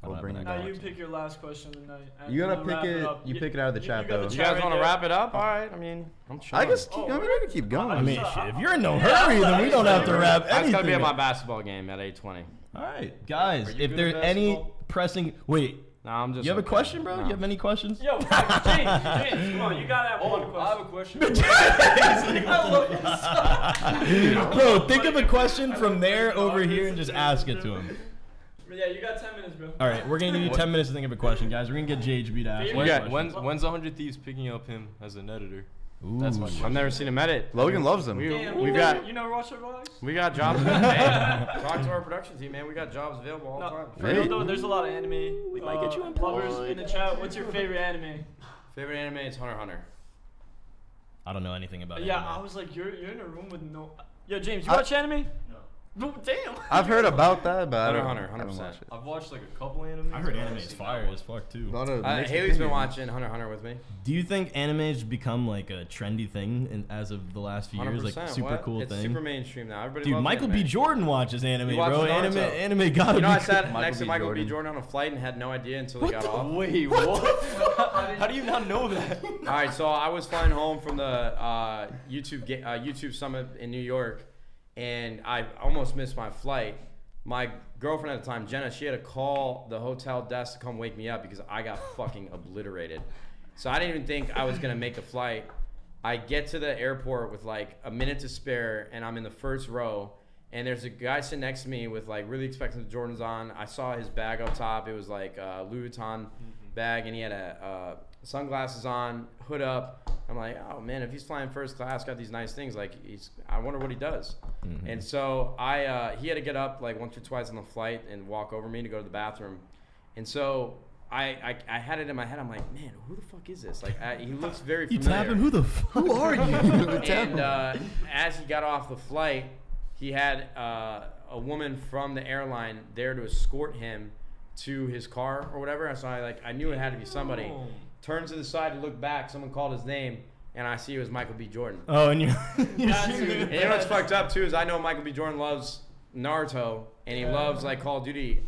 I don't
We'll bring
have
it
Now
an
back.
you pick your last question of the night. and
You gotta
we'll
pick
wrap
it.
up.
You pick it out of the chat
you got
though.
the
You guys
right
want to
there.
wrap it up? All right. I mean, I'm sure.
I guess. I mean, I can keep going.
I mean, shit, if you're in no hurry, then we don't have to wrap
I just gotta be
anything.
at my basketball game at 8:20.
All right, guys.
Are you
If
good
there's
at
any
basketball?
pressing, wait.
No, I'm just.
You have a
okay.
question, bro?
No.
You have any questions?
Yo, James, come on, you gotta have one question.
I have a question.
I love this.
Bro, think of a question from there over here and just ask it to him.
Yeah, you got 10 minutes, bro.
All right, we're gonna give you 10 minutes to think of a question, guys. We're gonna get JHB to ask.
When-
one
When,
question.
when's 100 Thieves picking up him as an editor?
Ooh.
That's my
I've
question.
never seen him edit.
Logan loves them.
Damn,
We've got
you know Russia Vlogs?
we got jobs. Hey, talk to our production team, man. We got jobs available all the
No,
time.
for real though, there's a lot of anime. We
might get you
lovers in the chat. What's your favorite anime?
Favorite anime is Hunter x Hunter.
I don't know anything about it.
Yeah, I was like, you're in a room with no. Yo, James, you
I-
watch anime? No. Damn.
I've heard about that, but I don't.
Hunter,
I don't
100%.
watch it.
I've watched like a couple animes.
I heard
but I
anime
haven't
is
seen
fire
that one.
as fuck too.
A lot of mixed
Haley's been
opinions.
watching Hunter x Hunter with me.
Do you think anime's become like a trendy thing as of the last few years,
100%.
like super
what?
cool
It's
thing?
super mainstream now. Everybody
Dude,
loves
Michael
anime.
B. Jordan watches anime,
He
bro.
watches
Anime
Naruto.
gotta
You know, I
be.
sat
Michael
next to
B.
Michael
Jordan.
B. Jordan on a flight and had no idea until he got off.
Wait, what? How do you not know that?
All right, so I was flying home from the YouTube Summit in New York, and I almost missed my flight. My girlfriend at the time, Jenna, she had to call the hotel desk to come wake me up because I got fucking obliterated. So I didn't even think I was gonna make the flight. I get to the airport with like a minute to spare, and I'm in the first row. And there's a guy sitting next to me with like really expensive Jordans on. I saw his bag up top. It was like a Louis Vuitton bag, and he had a sunglasses on, hood up. I'm like, oh man, if he's flying first class, got these nice things, like I wonder what he does.
Mm-hmm.
And so he had to get up like once or twice on the flight and walk over me to go to the bathroom. And so I had it in my head. I'm like, man, who the fuck is this? Like he looks very
You
familiar.
tap him? Who the fuck?
Who are you?
And as he got off the flight, he had a woman from the airline there to escort him to his car or whatever. So I knew it had to be somebody.
Oh.
Turns to the side to look back. Someone called his name, and I see it was Michael B. Jordan.
Oh, and you.
And you know what's fucked up too is I know Michael B. Jordan loves Naruto, and he loves like Call of Duty.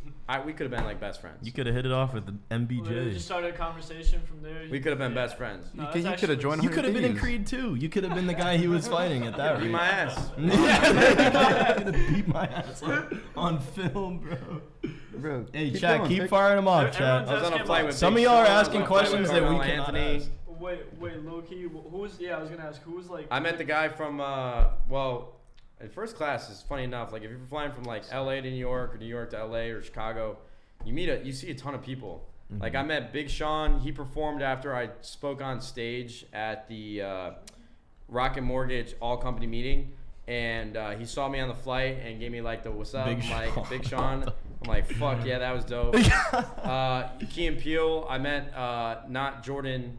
We could have been like best friends.
You could have hit it off with the
Literally
MBJ.
just started a conversation from there.
We could have been best friends.
No,
You
that's
could
actually-
have joined.
You could have been in
100
Creed too. You could have been the guy he was fighting at that
Beat
rate.
my ass.
Yeah, beat my ass on film, bro.
Thieves. Bro,
Hey,
keep
chat,
going,
keep
pick-
firing them off,
Everyone's
chat.
I was on a flight with
Some
Big
of y'all are
Sean, I was
asking
on a flight with
questions that we
Carmelo
cannot
Anthony.
ask.
Wait, low key, who was? Yeah, I was gonna ask who was like.
I met the guy from in first class is funny enough. Like if you're flying from like LA to New York or New York to LA or Chicago, you see a ton of people.
Mm-hmm.
Like I met Big Sean. He performed after I spoke on stage at the Rocket Mortgage all company meeting, and he saw me on the flight and gave me like the what's up.
Big
I'm like
Sean.
Big Sean. I'm like fuck yeah, that was dope. Key and Peele. I met not Jordan.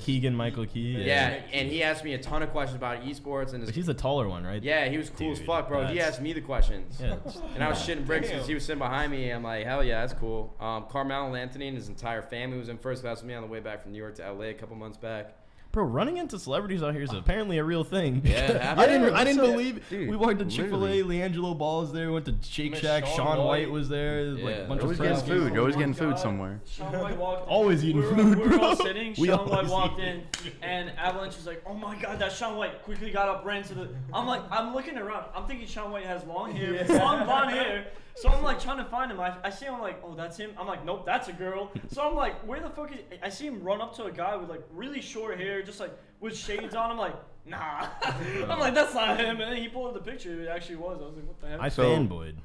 Keegan Michael Key.
Yeah, and he asked me a ton of questions about esports and his
But he's the taller one, right?
yeah, he was cool as
Dude,
fuck, bro. He
that's-
asked me the questions.
Yeah.
And I was shitting bricks because he was sitting behind me. I'm like, hell yeah, that's cool. Carmelo Anthony and his entire family was in first class with me on the way back from New York to LA a couple months back.
Bro, running into celebrities out here is apparently a real thing.
Yeah, it
I didn't
happens.
believe.
Dude,
We walked to Chick-fil-A.
literally.
LeAngelo Ball's there. Went to Shake
Met
Shack.
Shaun
Sean White
White.
was there. Like
Yeah.
a bunch
Always
of
getting
friends.
food. You're always
Oh my
getting food
God.
somewhere.
Sean White walked.
Always eating
we were,
food,
We were all
bro.
sitting.
We
Sean White
always
walked
eat.
in, and Avalanche was like, "Oh my God, that's Sean White!" Quickly got up, ran to the. I'm looking around. I'm thinking Sean White has long hair, long blonde hair. So I'm like trying to find him. I see him. I'm like, "Oh, that's him." I'm like, "Nope, that's a girl." So I'm like, "Where the fuck is?" I see him run up to a guy with like really short hair, just like with shades on. I'm like, "Nah." I'm like, "That's not him." And then he pulled up the picture. It actually was. I was like, "What the hell?"
I
So,
fanboyed.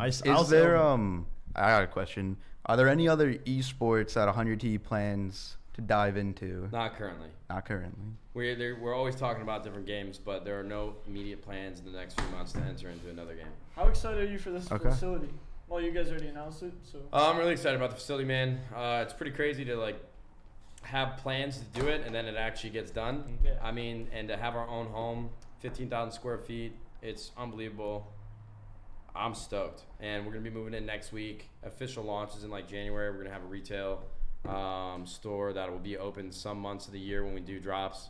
Is there I got a question. Are there any other esports that 100T plans to dive into?
Not currently.
Not currently.
We're always talking about different games, but there are no immediate plans in the next few months to enter into another game.
How excited are you for this
Okay.
facility? Well, you guys already announced it, so.
I'm really excited about the facility, man. It's pretty crazy to like have plans to do it and then it actually gets done.
Yeah.
I mean, and to have our own home, 15,000 square feet, it's unbelievable. I'm stoked, and we're gonna be moving in next week. Official launch is in like January. We're gonna have a retail store that will be open some months of the year when we do drops.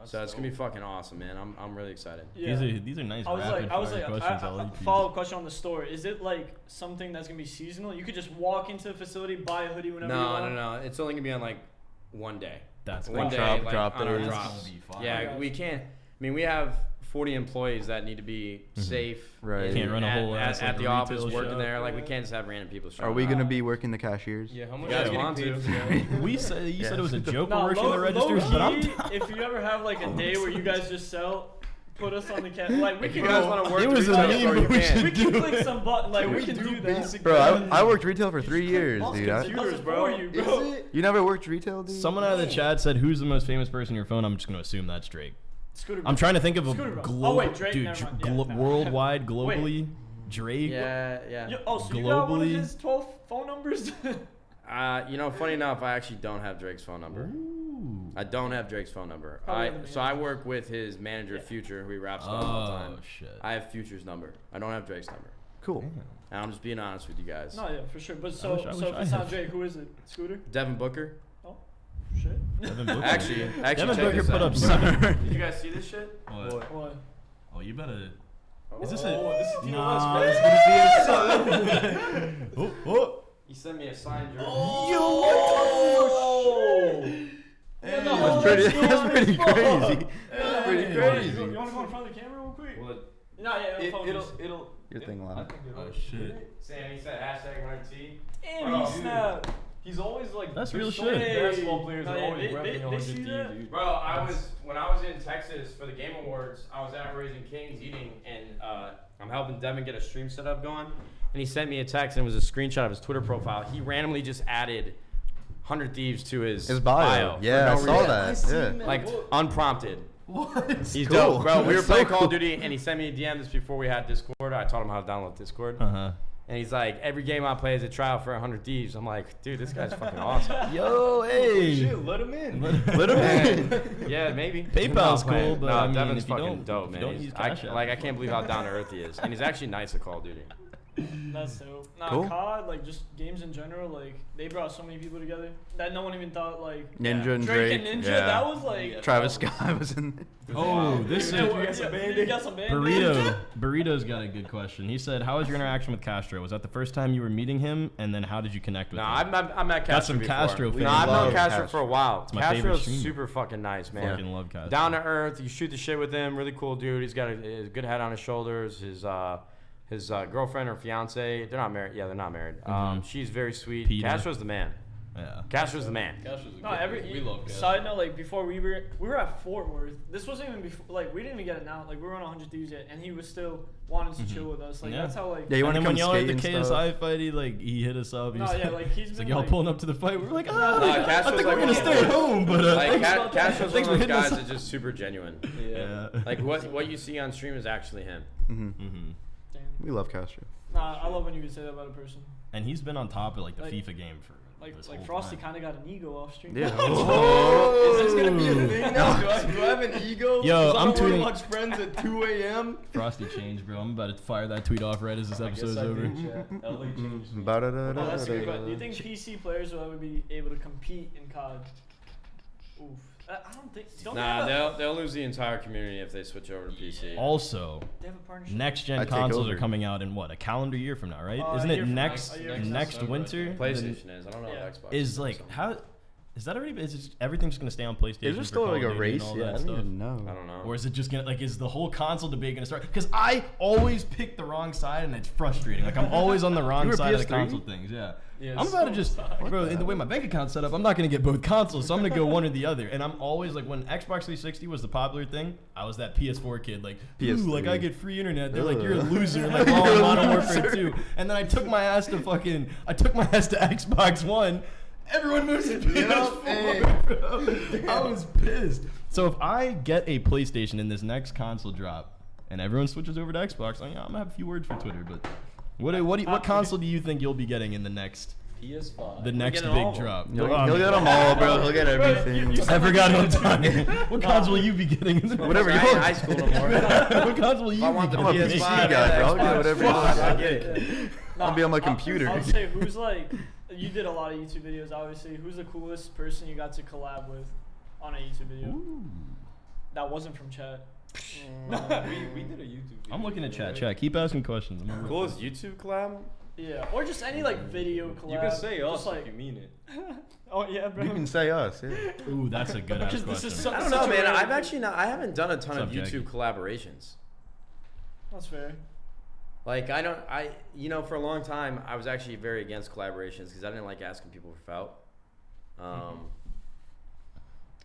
So it's gonna be fucking awesome, man. I'm really excited.
Yeah.
These are nice.
I was like,
questions. I like these.
follow-up question on the store. Is it like something that's gonna be seasonal? You could just walk into the facility, buy a hoodie whenever you want.
No. It's only gonna be on like one day.
That's
One
cool.
day,
drop
on our
days.
drops.
That'll be fun.
Yeah, we can't. I mean, we have 40 employees that need to be safe.
Right.
in-
Can't run a
at,
whole
at,
ass,
at
like,
the
a
office
retail
working
shop.
there. Like, we can't just have random people showing
Are we
up.
gonna be working the cashiers?
Yeah, how much
You guys
are you
want
getting
to?
paid today?
You said it was a joke.
No,
We're working the registers, but I'm
low-key, if you ever have like a day where you guys just sell, put us on the cat. Like we
If
can
you guys want to work
It
the
was a
retail
meme,
store,
but
you
we
can.
should
we can click some button. Like we can do that.
Bro, I worked retail for 3 years, dude.
Computers, bro. You, bro.
You never worked retail, dude?
Someone out of the chat said, "Who's the most famous person on your phone?" I'm just gonna assume that's Drake.
Scooter,
I'm trying to think of a
Scooter, bro.
global,
Oh, wait, Drake,
dude,
never mind. Yeah, no.
worldwide, globally, Drake.
Yeah.
So you got one of
Globally-
his 12 phone numbers?
Funny enough, I actually don't have Drake's phone number.
Ooh.
I don't have Drake's phone number.
Probably have the
So I work with his manager, Future, who he raps with all the time.
Oh shit.
I have Future's number. I don't have Drake's number.
Cool.
And I'm just being honest with you guys.
No, yeah, for sure. But
wish
so
I
if it's
had-
not Drake, who is it? Scooter?
Devin Booker.
Oh, shit.
Devin Booker.
Actually,
Devin
check
Booker
this
put
out.
up 7.
Did you guys see this shit?
What?
What?
Oh, you better.
Oh,
Is this
this
it?
is Team
Nah,
West,
it's
right?
gonna be a Oh.
He sent me a signed jersey.
Yeah,
That's pretty crazy.
Yeah,
pretty
yeah,
crazy.
You want to go in front of the camera real quick?
Well,
No, yeah,
It'll.
Your thing loud.
Oh shit.
Sam, he said hashtag #T.
And
Oh,
he snapped.
He's always like.
That's
there's
real
so
shit.
many basketball players
No,
are
yeah,
always
they
repping 100
see
Thieves,
that?
dude.
Bro, when I was in Texas for the Game Awards, I was at Raising Kings eating, and I'm helping Devin get a stream setup going. And he sent me a text, and it was a screenshot of his Twitter profile. He randomly just added 100 Thieves to his
bio.
for
Yeah,
no
I saw
reason.
that. Yeah.
Like unprompted.
What?
He's
Cool.
dope, bro. We were
That's
playing
so
Call of
cool.
Duty, and he sent me a DM just before we had Discord. I taught him how to download Discord. And he's like, every game I play is a trial for 100 Thieves. I'm like, dude, this guy's fucking awesome.
Yo, hey.
Shit, let him in.
Let him in.
Yeah, maybe.
PayPal's
No, man.
cool, but
no,
I mean,
Devin's
if you
fucking
don't-
dope,
if you
man.
don't
He's-
use
I
Cash App.
can't believe how down to earth he is, and he's actually nice at Call of Duty.
That's dope. Nah,
Cool.
COD, like just games in general, like they brought so many people together that no one even thought like
Ninja and
Drake
Drake.
and Ninja.
Yeah.
That was like
Travis Scott was in there.
Oh, this
Yeah,
is
well, yeah, you got some
Burrito. Burrito's got a good question. He said, "How was your interaction with Castro? Was that the first time you were meeting him, and then how did you connect with
No,
him?"
I'm at Castro
Got some
before.
Castro
No,
fans.
I've known
Love
Castro
Castro.
for a while.
my favorite
Castro's
streamer.
super fucking nice, man.
Fucking love Castro.
Down to earth. You shoot the shit with him. Really cool dude. He's got a good head on his shoulders. His girlfriend or fiance, they're not married. Yeah, they're not married. She's very sweet.
Peter.
Castro's the man.
Yeah.
Castro's the man.
Castro's a
No,
good dude. We love Castro.
side note, like before we were at Fort Worth. This wasn't even before, like we didn't even get it now. Like we were on 100 Thieves yet, and he was still wanting to chill with us. Like
Yeah.
that's how like.
Yeah, you
And
want to
then
come
when y'all at the
skate and stuff.
KSI fight, he hit us up. He
No,
was
yeah, like he's
it's
been
like y'all
like,
pulling up to the fight. We're like,
Nah,
I
Castro's
think
like
we're gonna
one of
stay
those-
at home, but
Like
Thanks
Castro's
thanks
one
for
of those
hitting us
guys
up.
that's just super genuine.
Yeah.
Like what you see on stream is actually him.
Damn.
We love Castro.
Nah, I love when you can say that about a person.
And he's been on top of like the
Like-
FIFA game for this
Like
whole
Frosty
time.
kind of got an ego off stream.
Yeah.
Oh, is this gonna be a thing now? Do I have an ego?
Yo,
'Cause I
I'm
don't wanna
tweeting-
watch Friends at 2 a.m.
Frosty changed, bro. I'm about to fire that tweet off right as this episode's over.
LA changed.
Oh, that's a good question. Do you think PC players will ever be able to compete in COD? Oof. I don't think. Don't
Nah,
they have
they'll lose the entire community if they switch over to PC.
Also,
they have a partnership?
next gen
I take
consoles
over.
are coming out in what, a calendar year from now, right?
A
Isn't
year
it
from now.
next
A year from
next
December, I
winter?
think.
PlayStation is. I don't know
Yeah.
if Xbox
Is like
something.
how is that already? Is just, everything's gonna stay on PlayStation?
Is there
for
still
Call
like
of
a
Duty and
race?
all
Yeah,
that
I don't
stuff?
even know.
I don't know.
Or is it just gonna like is the whole console debate gonna start? Because I always pick the wrong side and it's frustrating. Like I'm always on the wrong
were
side of the
PS3?
console things. Yeah.
Yeah,
I'm about to
so
just,
sad.
bro. In the way my bank account's set up, I'm not gonna get both consoles, so I'm gonna go one or the other. And I'm always like, when Xbox 360 was the popular thing, I was that PS4 kid, like, ooh,
PS3.
like I get free internet. They're like,
Ugh.
you're a loser, like all in Modern Warfare 2. And then I took my ass to Xbox One. Everyone moves to PS4, bro. I was pissed. So if I get a PlayStation in this next console drop, and everyone switches over to Xbox, I'm gonna have a few words for Twitter, but. What console do you think you'll be getting in the next
PS5.
The next
getting all
big
of them.
drop.
He'll get them all, bro. He'll get everything.
I forgot what time. What cards will you be getting?
Whatever
I
you
ain't in
want.
high school no more.
What cards will you
I
be
want the
I'm a
getting?
PC
PS5
guy, bro. I'll get
Xbox.
whatever you
Fuck,
want.
I get it.
I'll be on my computer.
I would say who's like, you did a lot of YouTube videos, obviously. Who's the coolest person you got to collab with on a YouTube video? That wasn't from chat.
we did a YouTube video.
I'm looking at chat.
right?
Chat. Keep asking questions. I'm
Coolest YouTube collab?
Yeah, or just any like video collab.
You can say us
just, like,
if you mean it.
Oh yeah, bro.
You can say us. Yeah.
Ooh, that's a good ass
Because this
question.
is so,
I don't
such
know,
a
man.
rare-
I've actually not. I haven't done a ton
What's
of
up,
YouTube
Jackie?
collaborations.
That's fair.
Like for a long time, I was actually very against collaborations because I didn't like asking people for felt. I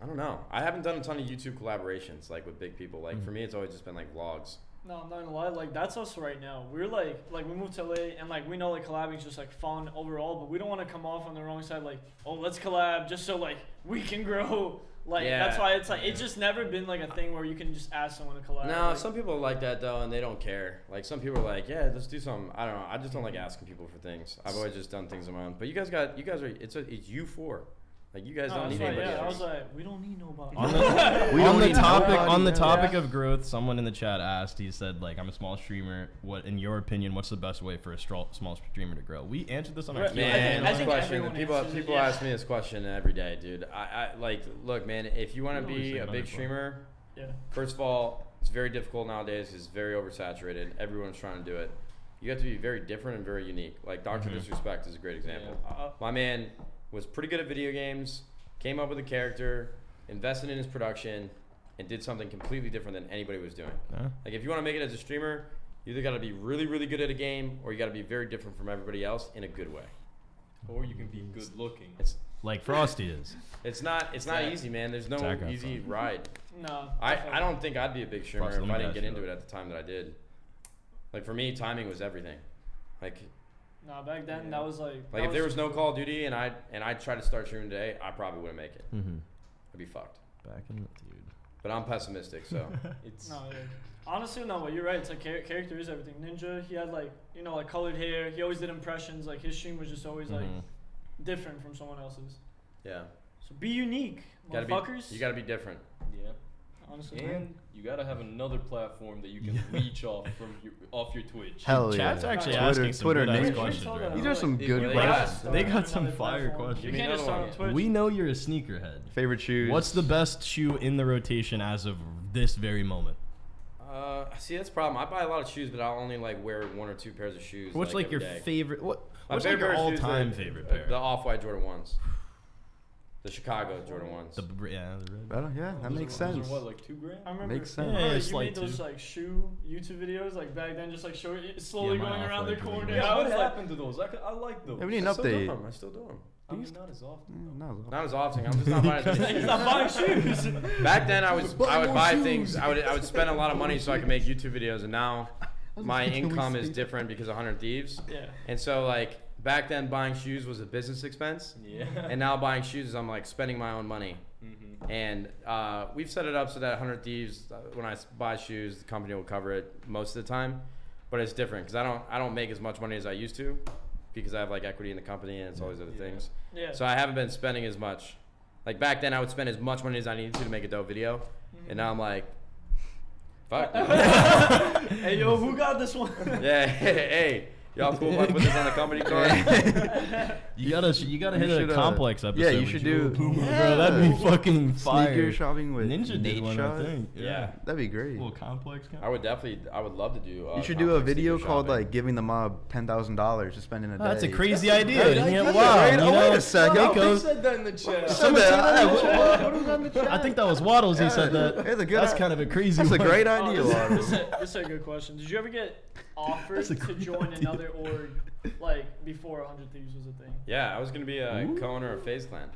don't know. I haven't done a ton of YouTube collaborations like with big people. Like for me, it's always just been like vlogs.
No, I'm not gonna lie. Like that's us right now. We're like we moved to LA and like we know like collabing is just like fun overall, but we don't want to come off on the wrong side. Like, oh, let's collab just so like we can grow. Like
Yeah.
that's why it's like it's just never been like a thing where you can just ask someone to collab.
No,
like,
some people are like that though, and they don't care. Like some people are like, yeah, let's do something. I don't know. I just don't like asking people for things. I've always just done things on my own. But you guys are. It's you four. Like you guys
no,
don't
that's
need
why,
anybody
yeah, I
else.
was like, we don't need nobody.
On the,
We
on
don't
the
need
topic
nobody,
on the
yeah.
topic of growth, someone in the chat asked. He said, like, I'm a small streamer. What, in your opinion, what's the best way for a small streamer to grow? We answered this on our
Right.
Q&A.
Man,
I
this
think
question.
everyone
People
answers it,
people
yeah.
ask me this question every day, dude. I like look, man. If you want to
You always
be
say
a
it on
big
your phone.
streamer,
Yeah.
first of all, it's very difficult nowadays. It's very oversaturated. Everyone's trying to do it. You have to be very different and very unique. Like Dr. Disrespect is a great example. My man was pretty good at video games, came up with a character, invested in his production, and did something completely different than anybody was doing.
Yeah.
Like if you want to make it as a streamer, you either got to be really, really good at a game, or you got to be very different from everybody else in a good way.
Or you can be good looking.
Like Frosty is.
It's not easy, man. There's no
Zach got
easy
fun.
ride.
No.
I don't think I'd be a big streamer
Plus,
if
let
I
me
didn't
ask
get
you
into
that.
it at the time that I did. Like for me, timing was everything. Like
No, back then that was like.
if there was no Call of Duty and I tried to start streaming today, I probably wouldn't make it.
Mm-hmm.
I'd be fucked.
Back in the dude.
But I'm pessimistic, so
It's
No, yeah. Honestly, no, but you're right. It's like character is everything. Ninja, he had like like colored hair. He always did impressions. Like his stream was just always like different from someone else's.
yeah.
So be unique,
Gotta
motherfuckers.
you gotta be different.
yeah.
Honestly,
And you gotta have another platform that you can reach off your Twitch.
Hell
Chat's
yeah.
actually
Twitter-
asking some
Twitter
good ass
nation.
questions right
These
now.
are some
They-
good
they
questions.
They got some
Another
fire
platform.
questions.
You
Give me
can't just
another
start
one.
on Twitch.
We know you're a sneakerhead.
Favorite shoes.
What's the best shoe in the rotation as of this very moment?
See that's the problem. I buy a lot of shoes, but I'll only like wear one or two pairs of shoes.
What's like
every
your
day.
favorite? What's
My
like your
favorite pair of shoes
all-time
are
favorite pair?
The Off-White Jordan 1s. The Chicago Jordan 1s.
The red.
Better? Yeah, that
Those
makes
are- those
sense.
are what, like $2,000?
I remember.
Makes
I
sense.
remember
Yeah,
you
it's like
made those
two.
like shoe YouTube videos like back then, just like slowly
Yeah, my
going around the
off-white
corner.
Jordan.
Yeah,
I
what
was like,
happened to those? I like those.
Yeah, we need an
I still do
update.
'em. I still do them.
I mean, not as often.
No,
Not as often. I'm just not buying as many
he's
shoes.
not buying shoes.
Back then, I would buy things. I would spend a lot of money so I could make YouTube videos, and now my income is different because of Hundred Thieves.
Yeah.
And so like back then, buying shoes was a business expense,
Yeah.
and now buying shoes, I'm like spending my own money.
Mm-hmm.
And we've set it up so that Hundred Thieves, when I buy shoes, the company will cover it most of the time. But it's different because I don't make as much money as I used to because I have like equity in the company and it's all these other things.
Yeah.
So I haven't been spending as much. Like back then, I would spend as much money as I needed to make a dope video, and now I'm like, fuck.
Hey yo, who got this one?
Yeah, hey, y'all cool if I put this on the company card?
You gotta hit
should,
a complex episode.
yeah, you
with
should
Joe
do-
Puma,
Yeah.
bro. That'd be fucking fire.
Sneaker shopping with
Ninja did one, I
Nadeshot.
think.
Yeah.
That'd be great.
Little complex.
I would love to do.
You should do a
complex
video
sneaker
called
shopping.
like giving the mob $10,000 to spend in a day.
That's a crazy idea.
great
Yeah,
idea.
wow.
Wait,
you
oh,
know,
wait a second.
Nico-
said that in the chat.
Someone said that.
I think that was Waddles. He said that.
It's a good
That's
i-
kind of a crazy.
That's a
one.
great
Oh,
idea,
this
Waddles.
is a good question. Did you ever get offered
That's a
to
great
join
idea.
another org like before 100 Thieves was a thing?
Yeah, I was gonna be a co-owner of FaZe Clan.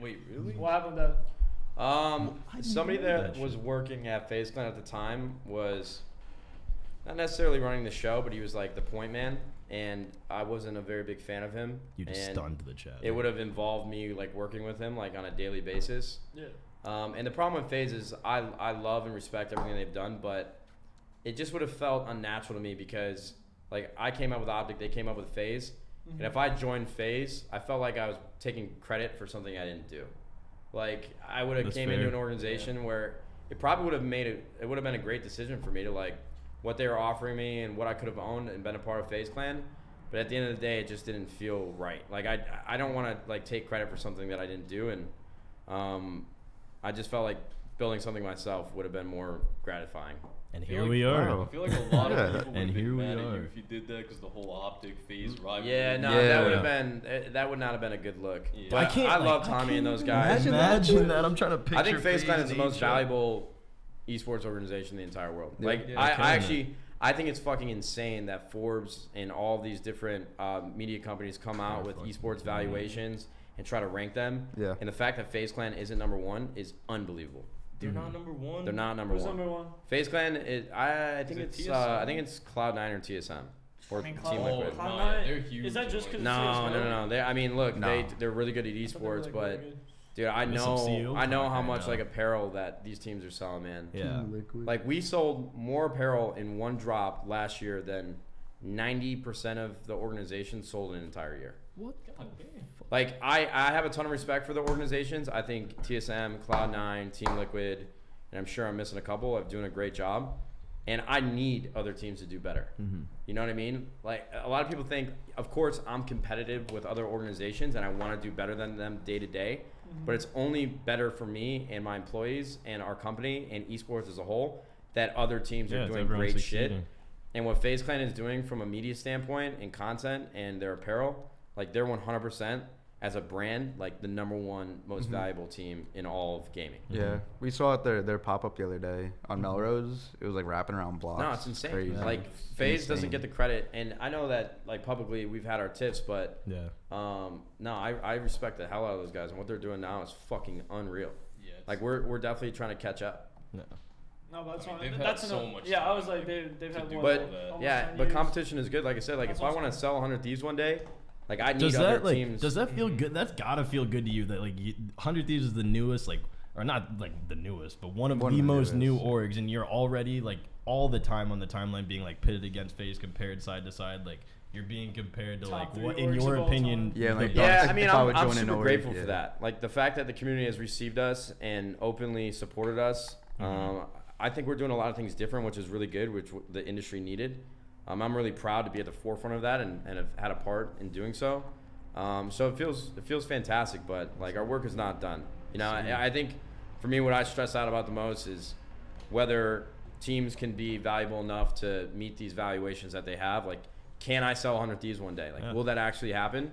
Wait, really?
What happened to
Somebody
know
that
that
was
shit.
working at FaZe Clan at the time was not necessarily running the show, but he was like the point man, and I wasn't a very big fan of him.
You just
and
stunned the chat.
It would have involved me like working with him like on a daily basis.
Yeah.
And the problem with FaZe is I love and respect everything they've done, but it just would have felt unnatural to me because like I came up with OpTic, they came up with FaZe, And if I joined FaZe, I felt like I was taking credit for something I didn't do. Like I would have
That's
came
fair.
into an organization where it probably would have it would have been a great decision for me to like what they were offering me and what I could have owned and been a part of FaZe Clan. But at the end of the day, it just didn't feel right. Like I don't want to like take credit for something that I didn't do, and I just felt like building something myself would have been more gratifying.
And
I feel
here
like-
we are.
Wow.
I feel like a lot
Yeah.
of people would
And
have
here
been
we
mad at
are.
you if you did that because the whole OpTic FaZe rivalry.
Yeah, no,
Yeah.
that would have been that would not have been a good look.
Yeah.
But
I can't.
I
like,
love
I
Tommy
can't
and those
even
guys.
Imagine that. I'm trying to picture.
I think FaZe Clan is the
Nadeshot.
most valuable esports organization in the entire world.
Yeah.
Like
Yeah.
I
Killing
actually I think it's fucking insane that Forbes and all these different media companies come out with esports valuations and try to rank them.
Yeah.
And the fact that FaZe Clan isn't number one is unbelievable.
They're not number one.
They're not number
Who's
one.
number one?
FaZe Clan is I think
it
it's
TSM?
I think it's Cloud9 or TSM or
I mean,
Team
Cloud-
Liquid.
Cloud-
no, they're huge.
Is that just 'cause
No,
it's
no, no, no. I mean, look,
No.
they're really good at
I thought they were,
esports,
like,
but
really good.
dude, I
There's some CEO
know how
talk
much
right
like
now.
apparel that these teams are selling, man.
Yeah.
Liquid.
Like we sold more apparel in one drop last year than 90% of the organization sold in an entire year.
God damn.
Like I have a ton of respect for the organizations. I think TSM, Cloud9, Team Liquid, and I'm sure I'm missing a couple, are doing a great job. And I need other teams to do better.
Mm-hmm.
You know what I mean? Like a lot of people think, of course, I'm competitive with other organizations and I want to do better than them day to day. But it's only better for me and my employees and our company and esports as a whole that other teams are doing great shit. And what FaZe Clan is doing from a media standpoint and content and their apparel, like they're 100% as a brand, like the number one most valuable team in all of gaming.
Yeah, we saw it their pop up the other day on Melrose. It was like wrapping around blocks.
No, it's insane.
Crazy.
Like FaZe doesn't
Insane.
get the credit, and I know that like publicly we've had our tips, but
Yeah.
no, I respect the hell out of those guys, and what they're doing now is fucking unreal.
Yeah. it's-
Like we're definitely trying to catch up.
No.
No, but that's
I mean,
fine.
they've had
That's
so
enough.
much
Yeah, I was
time,
like, they've
to
had
do
what,
But
all that.
almost
yeah,
10
but
years.
competition is good. Like I said, like
That's
if I
what I'm
want to sell 100 Thieves one day, like I need
Does
other
that like
teams.
does that feel good? That's gotta feel good to you that like Hundred Thieves is the newest like or not like the newest, but one of the most new orgs, and you're already like all the time on the timeline being like pitted against FaZe, compared side to side, like you're being compared to
Top
like
three
what in
orgs
your
of all
opinion?
time. Yeah,
the
like,
best-
Yeah,
If
I mean,
I would
I'm
join an
super
org,
grateful
yeah.
for that. Like the fact that the community has received us and openly supported us. I think we're doing a lot of things different, which is really good, which the industry needed. I'm really proud to be at the forefront of that and have had a part in doing so. So it feels fantastic, but like our work is not done. You know, I think for me, what I stress out about the most is whether teams can be valuable enough to meet these valuations that they have. Like, can I sell 100 Thieves one day? Like,
Yeah.
will that actually happen?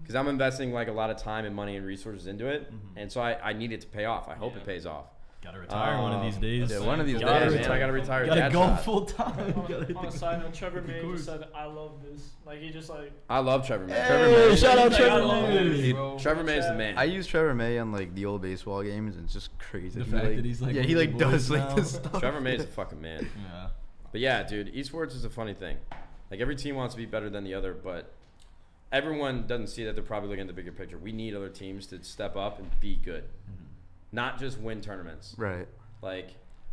Because I'm investing like a lot of time and money and resources into it, and so I need it to pay off. I hope it pays off.
Gotta retire one of these days.
Yeah, one of these
Gotta
days.
Man,
retire.
I gotta retire.
Gotta
dad
go
shot.
full time.
On a side note, Trevor May just said, "I love this." Like he just like.
I love Trevor May.
Hey, shout out
Like, I
Trevor
love
May.
this,
He-
bro.
Trevor May is the
Chat.
man.
I use Trevor May on like the old baseball games, and it's just crazy.
The
He,
fact
like,
that he's, like,
yeah,
one
he
of
like
the
does
boys
like
now.
this stuff.
Trevor May is a fucking man.
Yeah.
But yeah, dude, esports is a funny thing. Like every team wants to be better than the other, but everyone doesn't see that they're probably looking at the bigger picture. We need other teams to step up and be good, not just win tournaments.
Right.
Like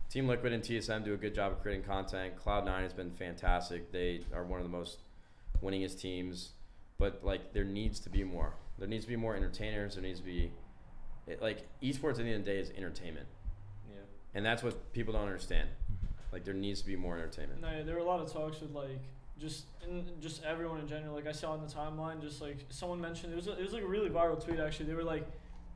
Team Liquid and TSM do a good job of creating content. Cloud9 has been fantastic. They are one of the most winningest teams. But like there needs to be more. There needs to be more entertainers. There needs to be like esports at the end of the day is entertainment.
Yeah.
And that's what people don't understand. Like there needs to be more entertainment.
No, yeah, there were a lot of talks with like just everyone in general. Like I saw on the timeline, just like someone mentioned it was like a really viral tweet actually. They were like,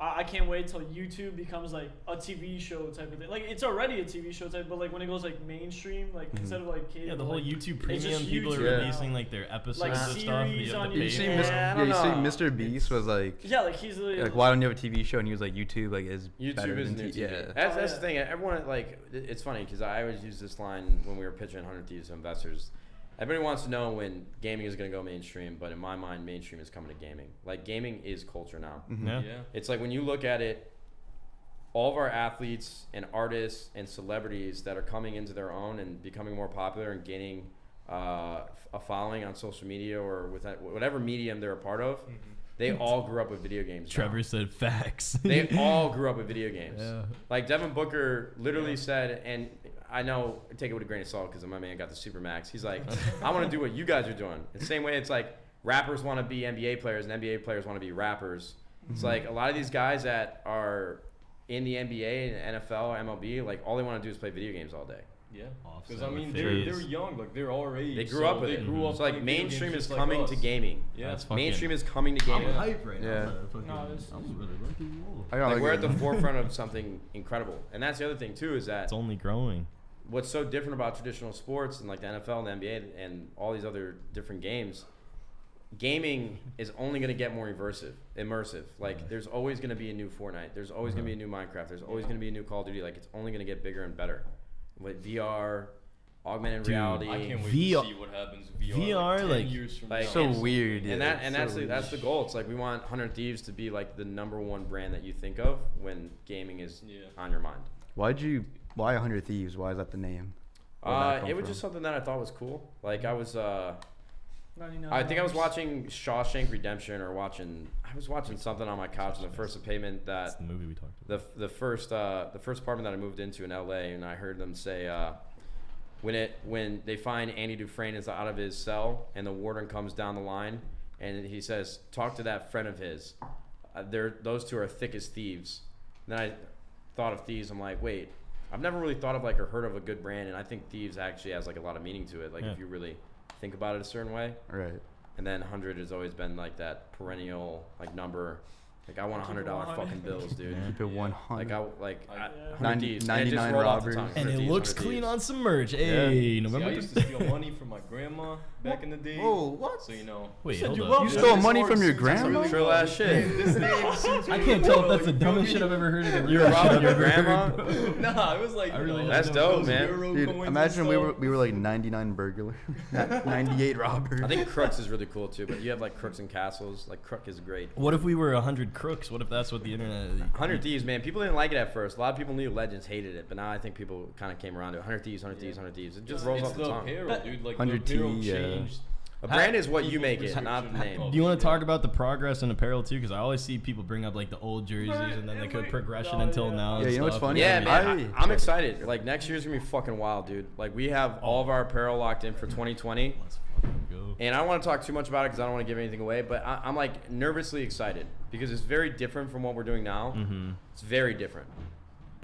I can't wait till YouTube becomes like a TV show type of thing. Like it's already a TV show type, but like when it goes like mainstream, like instead of like
Yeah, the whole
like,
YouTube
it's just
Premium, people
YouTube
are
now.
releasing like their episodes
Like
of stuff.
series
You have
on
to
You
pay
see,
for.
Yeah,
Mr.
I don't
you see,
know.
Mr. Beast was like,
yeah, like he's
like, why don't you have a TV show? And he was like, YouTube like is better
YouTube is
than
new TV.
Yeah.
That's
Oh,
the thing. Everyone like it's funny because I always use this line when we were pitching 100 Thieves to investors. Everybody wants to know when gaming is going to go mainstream, but in my mind, mainstream is coming to gaming. Like gaming is culture now.
Yeah.
Yeah.
It's like when you look at it, all of our athletes and artists and celebrities that are coming into their own and becoming more popular and gaining a following on social media or with whatever medium they're a part of, they all grew up with video games. now.
Trevor said facts.
They all grew up with video games.
Yeah.
Like Devin Booker literally said, and I know, take it with a grain of salt because my man got the Supermax. He's like, I want to do what you guys are doing. The same way it's like, rappers want to be NBA players and NBA players want to be rappers. It's like a lot of these guys that are in the NBA and NFL, MLB, like all they want to do is play video games all day.
Yeah,
Offset
because I mean
with
they're
FaZe.
young, like they're our age.
They grew up with it.
Grew up
So like
playing video
mainstream
games
is
just
coming
like
to
us.
gaming.
Yeah,
That's fucking-
Mainstream is coming to gaming.
Yeah.
hype right
Yeah.
now. Fucking-
No, this-
I'm really fucking old.
I got
Like we're at the
it.
forefront of something incredible, and that's the other thing too is that
It's only growing.
what's so different about traditional sports and like the NFL and the NBA and all these other different games, gaming is only going to get more immersive. Like there's always going to be a new Fortnite. There's always going to be a new Minecraft. There's always going to be a new Call of Duty. Like it's only going to get bigger and better. With VR, augmented
Dude,
reality.
I can't wait
VR
to see what happens in VR.
VR,
like, 10
like-
years from
like,
now.
So
and-
weird.
And
yeah,
that's
so
the goal. It's like we want Hundred Thieves to be like the #1 brand that you think of when gaming is
Yeah.
on your mind.
Why 100 Thieves? Why is that the name? Where'd that come
It was
from?
just something that I thought was cool. Like I was
99
I think I was
dollars.
watching Shawshank Redemption or I was watching something on my couch in the first apartment
That's
that
the movie we talked about.
the first apartment that I moved into in LA, and I heard them say when they find Andy Dufresne is out of his cell and the warden comes down the line and he says talk to that friend of his, those two are thick as thieves. And then I thought of Thieves. I'm like, wait, I've never really thought of like or heard of a good brand, and I think Thieves actually has like a lot of meaning to it. Like
Yeah.
if you really think about it a certain way.
Right.
And then 100 has always been like that perennial like number. Like I want
Keep it
$100
100.
fucking bills, dude.
Yeah.
Keep it 100.
Like
I-
100
90
Thieves. And it just
99
rolled off the
robbers.
tongue.
And
100
it
Thieves,
looks
100
clean
Thieves.
on some merch.
Yeah.
Hey,
See, I
November.
used to steal money from my grandma back in the day.
Whoa, what?
So you know.
Wait,
Said
hold
you
up.
love
You
this
stole
is
money
more
from your
suits
grandma?
really
Trill ass shit.
This name suits me
I can't
well,
tell if that's the
like,
dumbest
go
shit I've
get-
ever heard. Or the
You were
realest shit
robbing
I've
your
ever
grandma?
heard.
Nah, it was like
I really
you know,
don't
That's
know.
dope, man.
Euro
Dude,
coins
imagine
and
we
stuff.
were like 99 burglar, 98 robbers.
I think Crooks is really cool too, but you have like Crooks and Castles. Like Crook is great.
What if we were 100 crooks? What if that's what the internet is?
100 Thieves, man. People didn't like it at first. A lot of people knew Legends hated it, but now I think people kind of came around to it. 100 Thieves, 100 Thieves, 100 Thieves. It just rolls
It's
off the
the
tongue.
apparel, dude. Like
100
the apparel
T, yeah.
changed.
A brand is what you
people's
make it,
perception
not the name.
of
Do you want
it,
to talk
yeah.
about the progress in apparel too? Because I always see people bring up like the old jerseys and then they could progression
No,
until
yeah.
now.
Yeah,
and
you know what's
stuff.
funny?
Yeah, man. I'm
I-
excited. Like next year's gonna be fucking wild, dude. Like we have all of our apparel locked in for 2020.
Let's fucking go.
And I don't want to talk too much about it because I don't want to give anything away. But I'm like nervously excited because it's very different from what we're doing now.
Mm-hmm.
It's very different.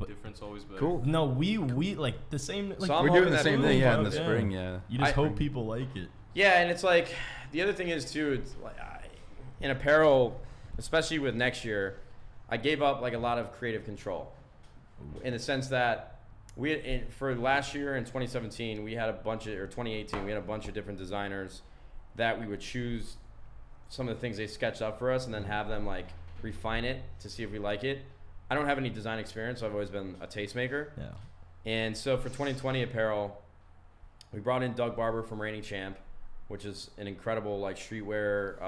Difference always better.
Cool.
No, we like the same. Like,
So I'm
We're
hoping
doing the
that
same
people
thing, yeah, in
fuck
the
yeah.
spring, yeah.
You just
I-
hope people like it.
Yeah, and it's like the other thing is too. It's like in apparel, especially with next year, I gave up like a lot of creative control, in the sense that for last year in 2017 we had a bunch of, or 2018 we had a bunch of different designers that we would choose some of the things they sketched up for us and then have them like refine it to see if we like it. I don't have any design experience, so I've always been a tastemaker.
Yeah.
And so for 2020 apparel, we brought in Doug Barber from Reigning Champ, which is an incredible like streetwear,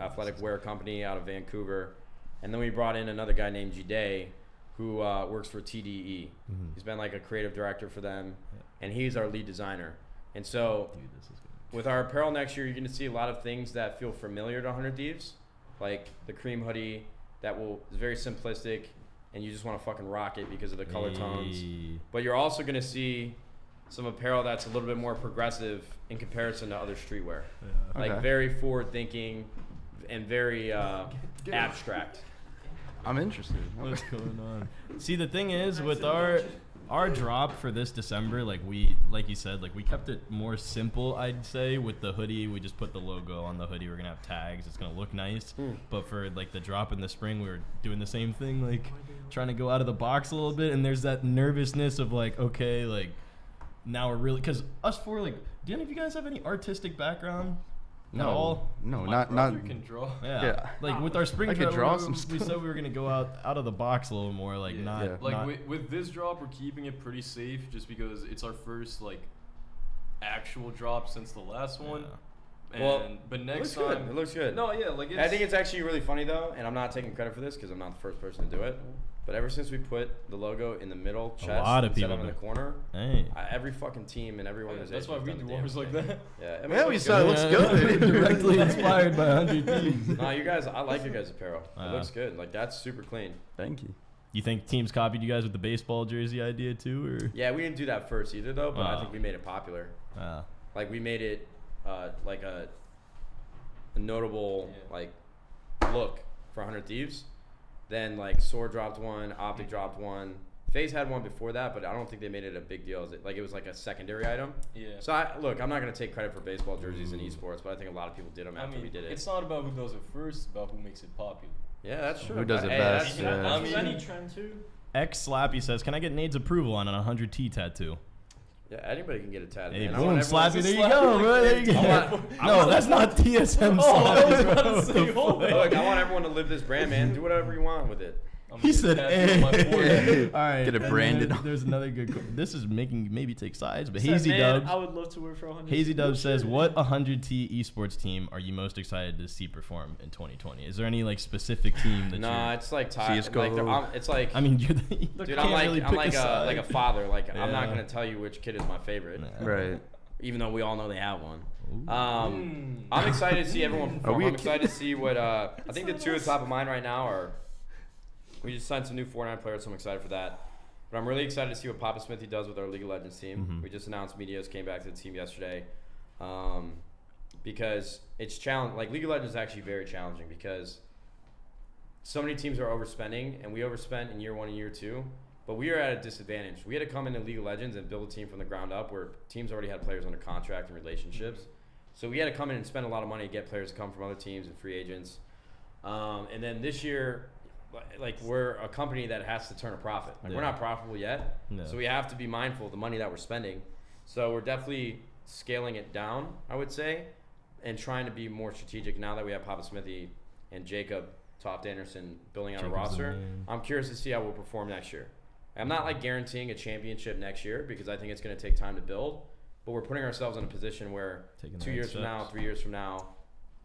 athletic wear company out of Vancouver. And then we brought in another guy named G Day, who works for TDE.
Mhm.
He's been like a creative director for them, and he's our lead designer. And so
Dude, this is good.
with our apparel next year, you're going to see a lot of things that feel familiar to 100 Thieves, like the cream hoodie is very simplistic, and you just want to fucking rock it because of the color tones.
Hey.
But you're also going to see some apparel that's a little bit more progressive in comparison to other streetwear.
Yeah.
Like
Okay.
very forward thinking and very abstract.
I'm interested.
What's going on? See, the thing is with our drop for this December, like you said, like we kept it more simple. I'd say with the hoodie, we just put the logo on the hoodie. We're gonna have tags. It's gonna look nice. But for like the drop in the spring, we were doing the same thing, like trying to go out of the box a little bit. And there's that nervousness of like, okay, like now we're really, because us four, like, do any of you guys have any artistic background? At all?
No,
My
not.
brother can draw.
Yeah.
Yeah.
Like with our spring
I could
drop,
draw
we
some
said
stuff.
we were gonna go out of the box a little more, like
Yeah.
not
Yeah.
Like
not,
with this drop, we're keeping it pretty safe just because it's our first like actual drop since the last one. And
Well,
but
It
next
looks
time,
good. It looks good.
no, yeah, like it's,
I think it's actually really funny though, and I'm not taking credit for this because I'm not the first person to do it. But ever since we put the logo in the middle chest
lot of
instead
people
of in the
do.
corner,
Hey.
every fucking team and every organization.
that's why
has
we
done
do
the damn
ours like
thing.
that.
Yeah, it
Yeah, we
looks
saw it
good.
looks good.
Directly inspired by 100 Thieves.
No, you guys, I like your guys' apparel. It
Yeah.
looks good. Like that's super clean.
Thank you.
You think teams copied you guys with the baseball jersey idea too, or?
Yeah, we didn't do that first either though, but I
Ah.
think we made it popular. Like we made it like a notable
Yeah.
like look for 100 Thieves. Then like Sword dropped one, OpTic dropped one. FaZe had one before that, but I don't think they made it a big deal. It was like a secondary item.
Yeah.
So look, I'm not gonna take credit for baseball jerseys and esports, but I think a lot of people did them after we did it.
It's not about who does it first, it's about who makes it popular.
Yeah, that's true.
Who does it
Hey,
best,
that's-
yeah.
That's
I
with
mean-
any trend too.
X Slappy says, "Can I get Nade's approval on a 100T tattoo?"
Yeah, anybody can get a tat.
Hey,
man. I
boom,
want everyone-
Slappy, there you go, bro. There you go. No, that's not TSM Slappy. bro.
Look, I want everyone to live this brand, man. Do whatever you want with it.
I'm
He
gonna
said,
tattoo on my forehead.
"Hey." All right,
Get it
and
branded.
There's another good. This is making maybe take sides, but
Said,
Hazy
man,
Dubs.
I would love to work for 100.
Hazy Dubs says, "What 100T esports team are you most excited to see perform in 2020? Is there any like specific team that
Nah,
you're?"
it's like
CS:GO.
it's like.
I mean, you're the, you
dude,
can't
I'm like
really
I'm
pick
like
a
like a
side.
father. Like I'm not
Yeah.
gonna tell you which kid is my favorite,
Nah.
Right.
even though we all know they have one.
Ooh.
I'm excited to see everyone
Are
perform.
we a
I'm excited to see what I think the
not
two at
us.
the top of mind right now are. We just signed some new Fortnite players, so I'm excited for that. But I'm really excited to see what Papa Smithy does with our League of Legends team.
Mhm.
We just announced Medios came back to the team yesterday, because it's challenge. Like League of Legends is actually very challenging because so many teams are overspending, and we overspent in year 1 and year 2. But we are at a disadvantage. We had to come into League of Legends and build a team from the ground up where teams already had players under contract and relationships. So we had to come in and spend a lot of money to get players to come from other teams and free agents. And then this year, like we're a company that has to turn a profit. Like we're
Yeah.
not profitable yet,
No.
so we have to be mindful of the money that we're spending. So we're definitely scaling it down, I would say, and trying to be more strategic now that we have Papa Smithy and Jacob Toft Anderson building out a
Jacob's the
roster.
man.
I'm curious to see how we'll perform next year. I'm not like guaranteeing a championship next year because I think it's going to take time to build, but we're putting ourselves in a position where
Taking
2
the right
years from now,
steps.
3 years from now,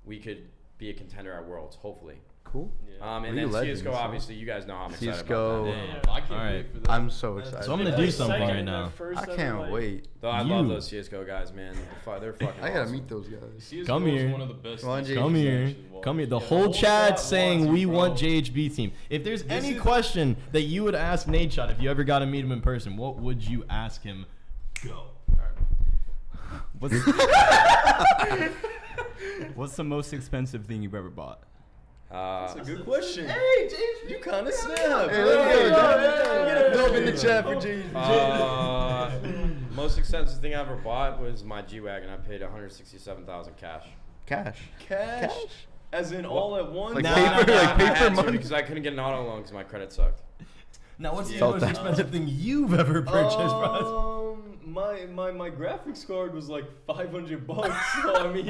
we could be a contender at Worlds, hopefully.
Cool.
Yeah.
And
League
then
of Legends,
CS:GO,
huh?
obviously, you guys know how I'm excited
CS:GO.
about that.
I can't
Alright.
wait for that.
I'm so excited.
So I'm gonna
They're
do
like
something
second
right
in their
now.
first
I
ever,
can't
like-
wait.
Though I love
You.
those CS:GO guys, man. They're fucking
I gotta
awesome.
meet those guys.
CS:GO
Come
is
here.
one of the best
Come on,
things
JHB.
Come
to
here,
actually watch.
come here. The
Yeah,
whole chat
chat
saying
wants
we
you,
want
bro.
JHB team. If there's
This
any
is-
question that you would ask Nadeshot if you ever got to meet him in person, what would you ask him? Go.
What's, what's the most expensive thing you've ever bought?
That's a good question.
Hey,
You kind of snap.
Hey, let's go. Get a dub in the chat for
Most expensive thing I ever bought was my G-Wagon. I paid $167,000 cash.
Cash.
Cash? As in all at once?
Like
Nah,
paper,
nah,
like
nah,
I
paper
had to
money.
because I couldn't get an auto loan because my credit sucked.
Now, what's the
Felt
most
that.
expensive thing you've ever purchased, bro?
My graphics card was like $500. So I mean,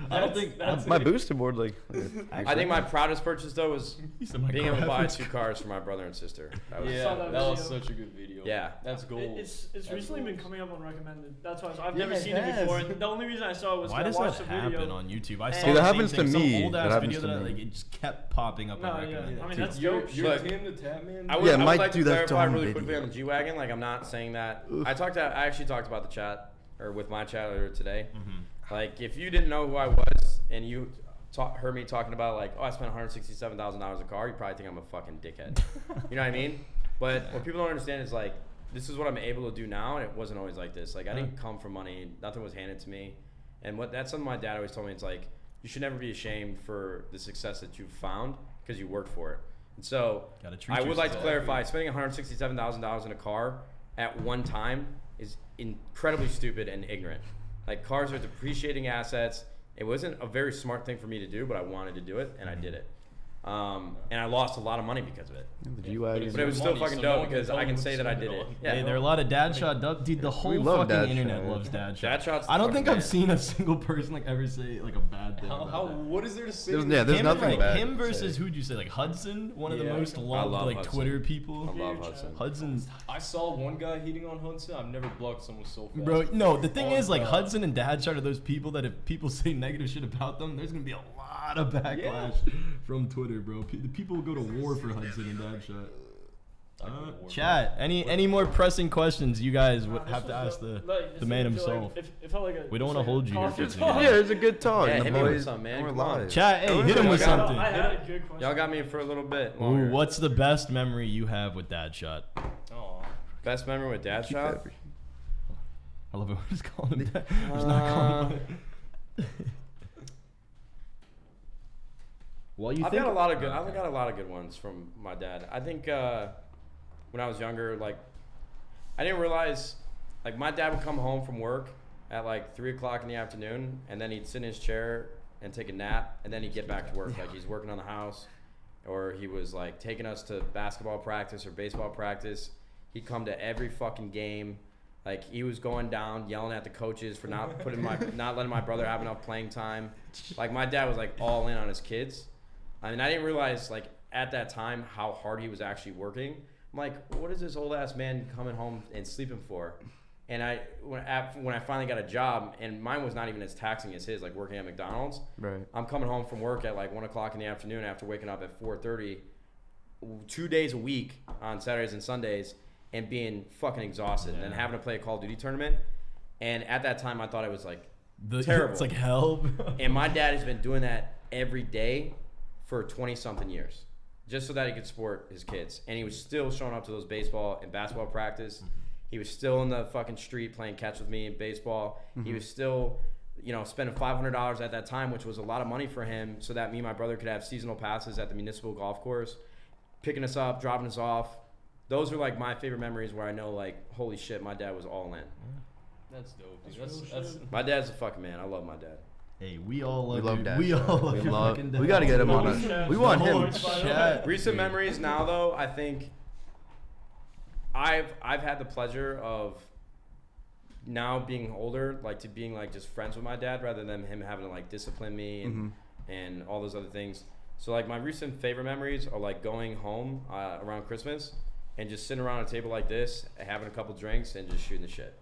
I don't think
that's
My booster board, like.
I think my proudest purchase though was
He said my
being able to buy
graphics
2 cars for my brother and sister. That was
yeah,
saw
that
that
was
video.
such a good video.
Yeah.
That's gold.
It's
That's
recently been
goals.
coming up on recommended. That's why I've
Yeah,
never
it
seen it
has.
before. And the only reason I saw it was
Why
because
does
I watched
that
the video.
happen on YouTube? I
See,
saw
that
the same
happens to
thing, some
me.
old
That
ass
happens
video
to
that
me.
like it just kept popping up
No,
on
yeah.
recommended.
I mean,
too.
that's
You're
dope.
Look,
Tim the Tap Man.
I would,
Yeah,
I would
Mike
like
do
to
that
clarify
on
really
video.
quickly on the G-Wagon. Like, I'm not saying that.
Oof.
I actually talked about the chat, or with my chat earlier today.
Mhm.
Like, if you didn't know who I was and you heard me talking about, like, oh, I spent $167,000 a car, you probably think I'm a fucking dickhead. You know what I mean? But what people don't understand is, like, this is what I'm able to do now, and it wasn't always like this. Like, I didn't come from money. Nothing was handed to me. And that's something my dad always told me. It's like, you should never be ashamed for the success that you've found because you worked for it. And so
Gotta treat
I would like to
yourself.
clarify, spending $167,000 in a car at one time is incredibly stupid and ignorant. Like, cars are depreciating assets. It wasn't a very smart thing for me to do, but I wanted to do it, and I did it. And I lost a lot of money because of it.
The G-Wagon.
But it was still
money,
fucking
so no
dope
one can
because
tell
I
you
can
what
say
to
that I
spend
did
it
it.
on.
Yeah,
Hey, there are a lot of dad shot dub. Dude, the whole
love
fucking
dad
internet
shot.
loves dad shot.
Dad shot's the
I don't
fucking
think I've
man.
seen a single person like ever say like a bad thing.
How,
about that.
what is there to say?
There's-
to
yeah,
this?
there's
him,
nothing
like,
bad
him
to
versus
say.
who'd you say like Hudson, one of the
Yeah.
most
I
loved
love
like
Hudson.
Twitter people.
I love
Huge,
Hudson.
Hudson's
I saw one guy hitting on Hudson. I've never blocked someone so fast.
bro. No, the thing
Oh,
is like
God.
Hudson and dad shot are those people that if people say negative shit about them, there's gonna be a lot of backlash from Twitter, bro. The people will go to war for Hudson and dad shot.
I go to war,
Chat. Any more pressing questions you guys would
Nah, this
have to
was
ask
dope.
the
Like, this
the man
didn't feel
himself.
Like, it felt like a.
We don't
just
wanna
like a
hold you here
conference
for
call.
too
Yeah, it was a good talk.
Yeah,
and
hit
the
me with
boys
something, man.
we're
Come on.
live.
Chat, hey, hit him
Y'all
with
got-
something.
I had a good question.
Y'all got me for a little bit
Ooh,
longer.
what's the best memory you have with dad shot?
Aw.
Best memory with dad
Keep
shot?
that-
I love it. We're just calling him dad. We're just not calling him.
Well, you
I've
think
got a lot of good. I've got a lot of good ones from my dad. I think when I was younger, like I didn't realize, like my dad would come home from work at like 3 o'clock in the afternoon, and then he'd sit in his chair and take a nap, and then he'd get back to work. Like he's working on the house, or he was like taking us to basketball practice or baseball practice. He'd come to every fucking game. Like he was going down, yelling at the coaches for not letting my brother have enough playing time. Like my dad was like all in on his kids. I mean, I didn't realize like at that time how hard he was actually working. I'm like, what is this old ass man coming home and sleeping for? And when I finally got a job, and mine was not even as taxing as his, like working at McDonald's.
Right.
I'm coming home from work at like 1 o'clock in the afternoon after waking up at 4:30, 2 days a week on Saturdays and Sundays, and being fucking exhausted, and then having to play a Call of Duty tournament. And at that time, I thought it was like terrible.
It's like hell.
And my dad has been doing that every day for 20-something years, just so that he could support his kids. And he was still showing up to those baseball and basketball practice. He was still in the fucking street playing catch with me in baseball. He was still, spending $500 at that time, which was a lot of money for him, so that me and my brother could have seasonal passes at the municipal golf course, picking us up, dropping us off. Those are like my favorite memories where I know like, holy shit, my dad was all in.
That's dope. Dude. That's
My dad's a fucking man. I love my dad.
Hey, we all love,
love
you.
Dad.
We all love your
love.
fucking dad.
We got to get him on
Chat.
a. We want him.
Chat.
Recent memories now though, I think I've had the pleasure of now being older, like to being like just friends with my dad rather than him having to like discipline me and all those other things. So like my recent favorite memories are like going home around Christmas and just sitting around a table like this, having a couple drinks and just shooting the shit.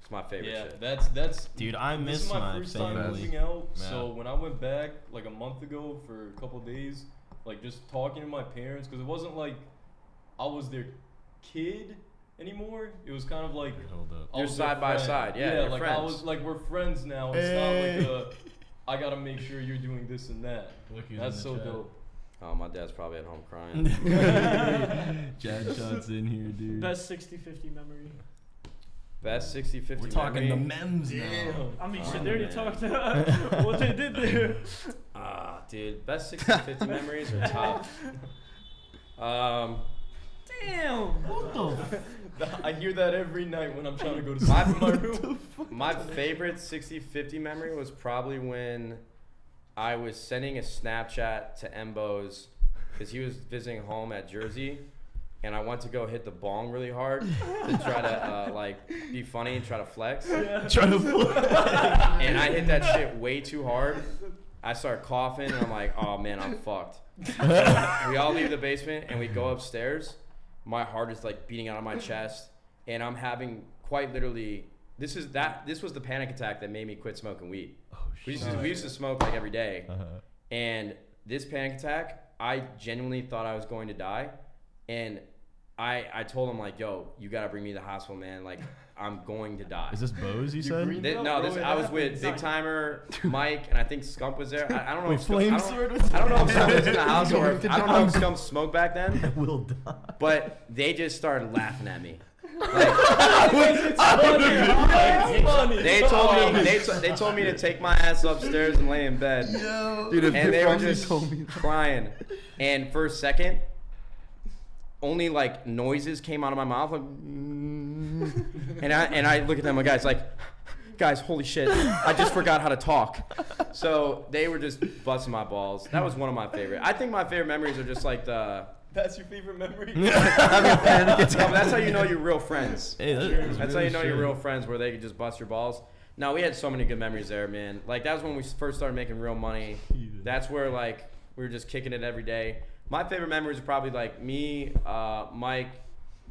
It's my favorite shit.
That's
Dude, I
this
miss
is my
my
first time
family.
moving out.
Yeah.
So when I went back like a month ago for a couple of days, like just talking to my parents, because it wasn't like I was their kid anymore. It was kind of like
Hold up.
I
You're
was their
side by
friend.
side. Yeah,
Yeah,
you're
like
friends.
I was like we're friends now. It's
Hey.
not like I gotta make sure you're doing this and that.
Look who's
That's
in
so
the chat.
dope.
Oh, my dad's probably at home crying.
Chad Shot's in here, dude.
Best 60-50 memory.
Best 60-50
We're talking the
memory.
memes now.
I mean,
Oh,
shit, they already
man.
talked about what they did there.
Dude, best 60-50 memories are tough.
Damn.
What the
I hear that every night when I'm trying to go to sleep in my room.
My favorite 60-50 memory was probably when I was sending a Snapchat to Mbos because he was visiting home at Jersey, and I went to go hit the bong really hard to try to be funny and try to flex.
Trying to
And I hit that shit way too hard. I start coughing, and I'm like, oh man, I'm fucked. So we all leave the basement, and we go upstairs. My heart is like beating out of my chest, and I'm having quite literally. This was the panic attack that made me quit smoking weed.
Oh,
We used to smoke like every day,
Uh-huh.
and this panic attack, I genuinely thought I was going to die, and I told him like, yo, you gotta bring me to the hospital, man. Like, I'm going to die.
Is this Bose you said?
green-
I was with Big Timer, Mike, and I think Scump was there. I don't know.
Wait,
if
Flame
Scump,
Sword was
I don't know if Scump was in the house or
Going
if,
to
I don't know if
die.
Scump smoked back then,
Will die.
but they just started laughing at me. They told me to take my ass upstairs and lay in bed.
Dude, if
And they were
Frankie
just
told me that.
crying. And for a second, only like noises came out of my mouth, like, and I look at them, like, guys, holy shit, I just forgot how to talk. So they were just busting my balls. That was one of my favorite. I think my favorite memories are just like the.
That's your favorite memory?
No, but that's how you know you're real friends.
Hey, that's
That's how you know you're real friends, where they can just bust your balls. No, we had so many good memories there, man. Like, that was when we first started making real money. That's where, like, we were just kicking it every day. My favorite memories are probably, like, me, Mike,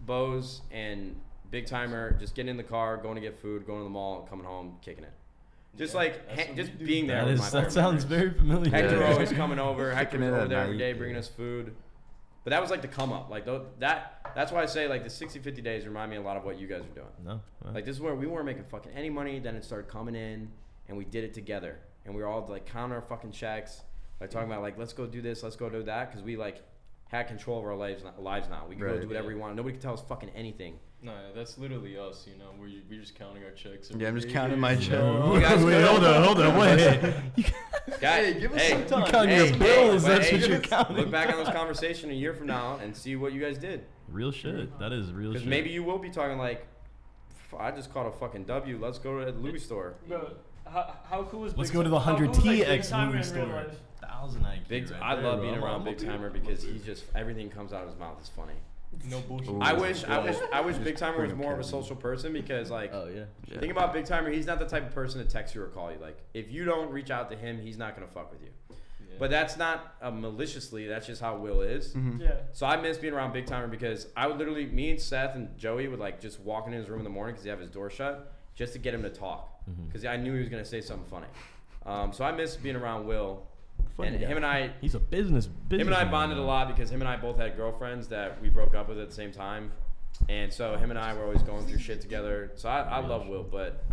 Bose, and Big Timer just getting in the car, going to get food, going to the mall, coming home, kicking it. Just, just being there with my
That
favorite
sounds
memories.
very familiar.
Hector
Yeah.
always coming over. Hector was
Kicking it
over
at
there every
night,
day bringing us food. But that was like the come up. Like that's why I say like the 60-50 days remind me a lot of what you guys are doing.
No.
Like this is where we weren't making fucking any money. Then it started coming in, and we did it together. And we were all like counting our fucking checks, like talking about like let's go do this, let's go do that, because we like had control of our lives now. We could go
Right.
do whatever we want. Nobody could tell us fucking anything.
No, that's literally us, you know. We're just counting our checks.
Yeah, I'm
every
just
day.
counting my check.
You guys
Wait,
could-
hold on, wait.
Guys,
Hey, give us some time.
You're counting your bills. That's what you're counting.
Look back on this conversation a year from now and see what you guys did.
Real shit. That is real
Because
shit.
maybe you will be talking like, I just caught a fucking W. Let's go to the Louis store.
Bro, how cool is
Let's
Big
go to the
Time- how
100
cool is, like, Big
TX
Timer
Louis
in real
store.
life?
1,000 IQ.
Big,
right
I
there,
love
bro.
being around
I'm
Big
okay.
Timer because he's just everything comes out of his mouth is funny.
No bullshit.
Ooh.
I wish Big Timer was
bring
more of a
up
social person because like
Oh yeah.
think about Big Timer, he's not the type of person to text you or call you. Like if you don't reach out to him, he's not gonna fuck with you.
Yeah.
But that's not maliciously. That's just how Will is.
Yeah.
So I miss being around Big Timer because I would literally, me and Seth and Joey would like just walk in his room in the morning because he have his door shut just to get him to talk because I knew he was gonna say something funny. So I miss being around Will.
Funny
And
guy.
him and I
He's a business.
him and I bonded a lot because him and I both had girlfriends that we broke up with at the same time, and so him and I were always going through shit together. So I love Will, but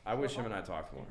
I wish him and I talked more.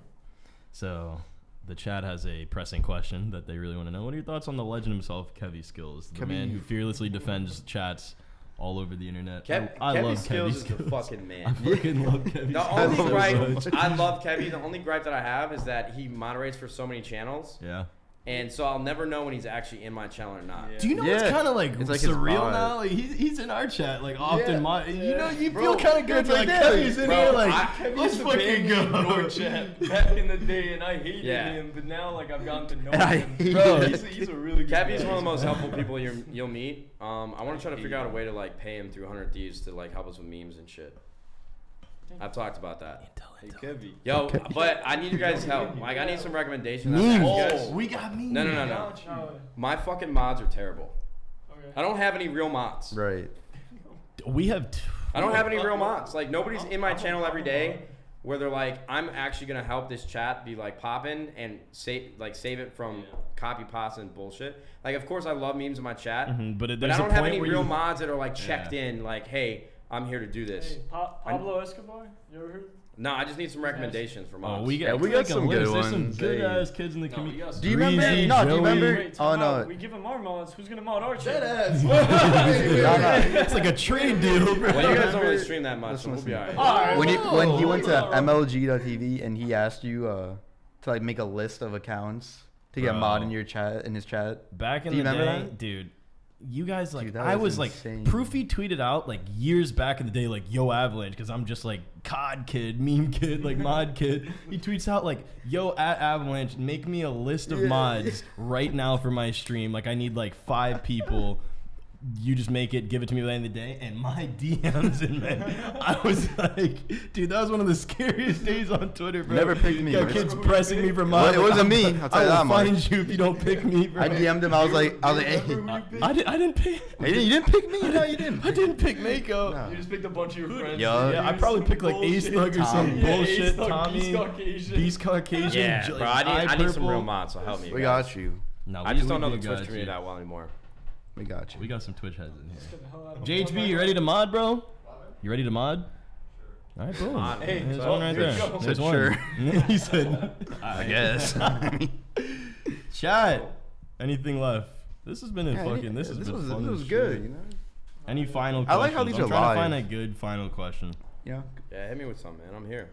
So, the chat has a pressing question that they really want to know. What are your thoughts on the legend himself, Kevy Skills, the
Kevy-
man who fearlessly defends chats all over the internet?
Kev,
I
Kevy
love
Skills
Kevy
is
Skills.
the fucking
I
man.
fucking love Kevy.
The
Skills
only
so
gripe,
much.
I love Kevy. The only gripe that I have is that he moderates for so many channels,
Yeah.
and so I'll never know when he's actually in my channel or not.
Yeah.
Do you know
Yeah.
it's kind of like
It's like his
surreal
vibe.
now? Like he's in our chat like often.
Yeah.
You know, you
Bro,
feel kind of good.
it's
Like
like that.
Kevy's in
Bro,
here like
Kevin
let's
used to
fucking
ban me in your
go.
chat back in the day, and I hated
Yeah.
him. But now, like, I've gotten to know
I
him.
hate
Bro,
him.
he's a really good
Kevy's
guy.
one of the most helpful people you'll meet. I want to try to figure out a way to like pay him through 100 Thieves to like help us with memes and shit. I've talked about that.
Hey, Kevy.
Yo, but I need you guys' help. Like, I need some recommendations.
Memes.
You guys-
We got memes.
No.
No.
My fucking mods are terrible.
Okay.
I don't have any real mods.
Right.
We have.
I don't have any real mods. Like, nobody's in my channel every day where they're like, I'm actually gonna help this chat be like popping and save it from copy pasta and bullshit. Like, of course, I love memes in my chat,
But
but
there's
I
a
don't have
point
any
where
real
you-
mods that are like checked in. Like, hey, I'm here to do this.
Hey, Pablo Escobar, you ever heard?
No, I just need some recommendations for mods.
Oh, we got
we got
like a
some good
list. There's some
ones.
good
Hey.
ass kids in the
No,
community.
we got some-
Do you remember?
Breezy,
No, do you
Joey.
remember?
Wait,
Oh
time out.
no.
We give him our mods. Who's gonna mod our shit?
Dead ass.
It's like a trade deal, bro.
Well, you guys don't really stream that much, so we'll be
Listen.
alright.
When he went to
Oh.
MLG.tv and he asked you to like make a list of accounts to get
Bro.
mod in his chat.
Back in
Do you
the
remember
day,
that?
dude, you guys like
Dude, that
I
was
was like
insane.
Proofy tweeted out like years back in the day like yo Avalanche because I'm just like COD kid, meme kid, like mod kid. He tweets out like yo at Avalanche, make me a list of mods right now for my stream. Like I need like 5 people. You just make it, give it to me by the end of the day, and my DMs and man, I was like, dude, that was one of the scariest days on Twitter, bro.
Never picked me,
Got
right?
kids pressing me for
Well,
mods.
it wasn't me,
Like,
I'll tell
I
you
will
that much.
find you if you don't pick me, bro.
I DM'd him. I was like, hey.
I didn't pick.
Hey, you didn't pick me? No, you didn't.
I didn't pick Mako.
No.
You just picked a bunch of your friends.
Yeah.
Yeah, I probably picked like Ace Thug or some
Tommy.
bullshit. Tommy,
Beast Caucasian.
Beast Caucasian.
Yeah,
J-
bro, I need some
Purple.
real mods, so help me.
We
guys.
got you.
No,
I just don't know
we
the Twitch
got
community
you.
that well anymore.
We got you.
We got some Twitch heads in here.
Get the hell out of
JHB, you ready to mod, bro? You ready to mod? All right, boom.
Mod.
Hey,
There's
so
one right
here
there.
you go.
There's
Said
one.
sure.
He said,
I guess.
chat. Anything left? This has been a fucking. This has been fun.
This was
as
good.
shit.
You know.
Any final
I
questions?
like how these
I'm
are
trying
live.
to find a good final question.
Yeah.
Yeah, hit me with something, man. I'm here.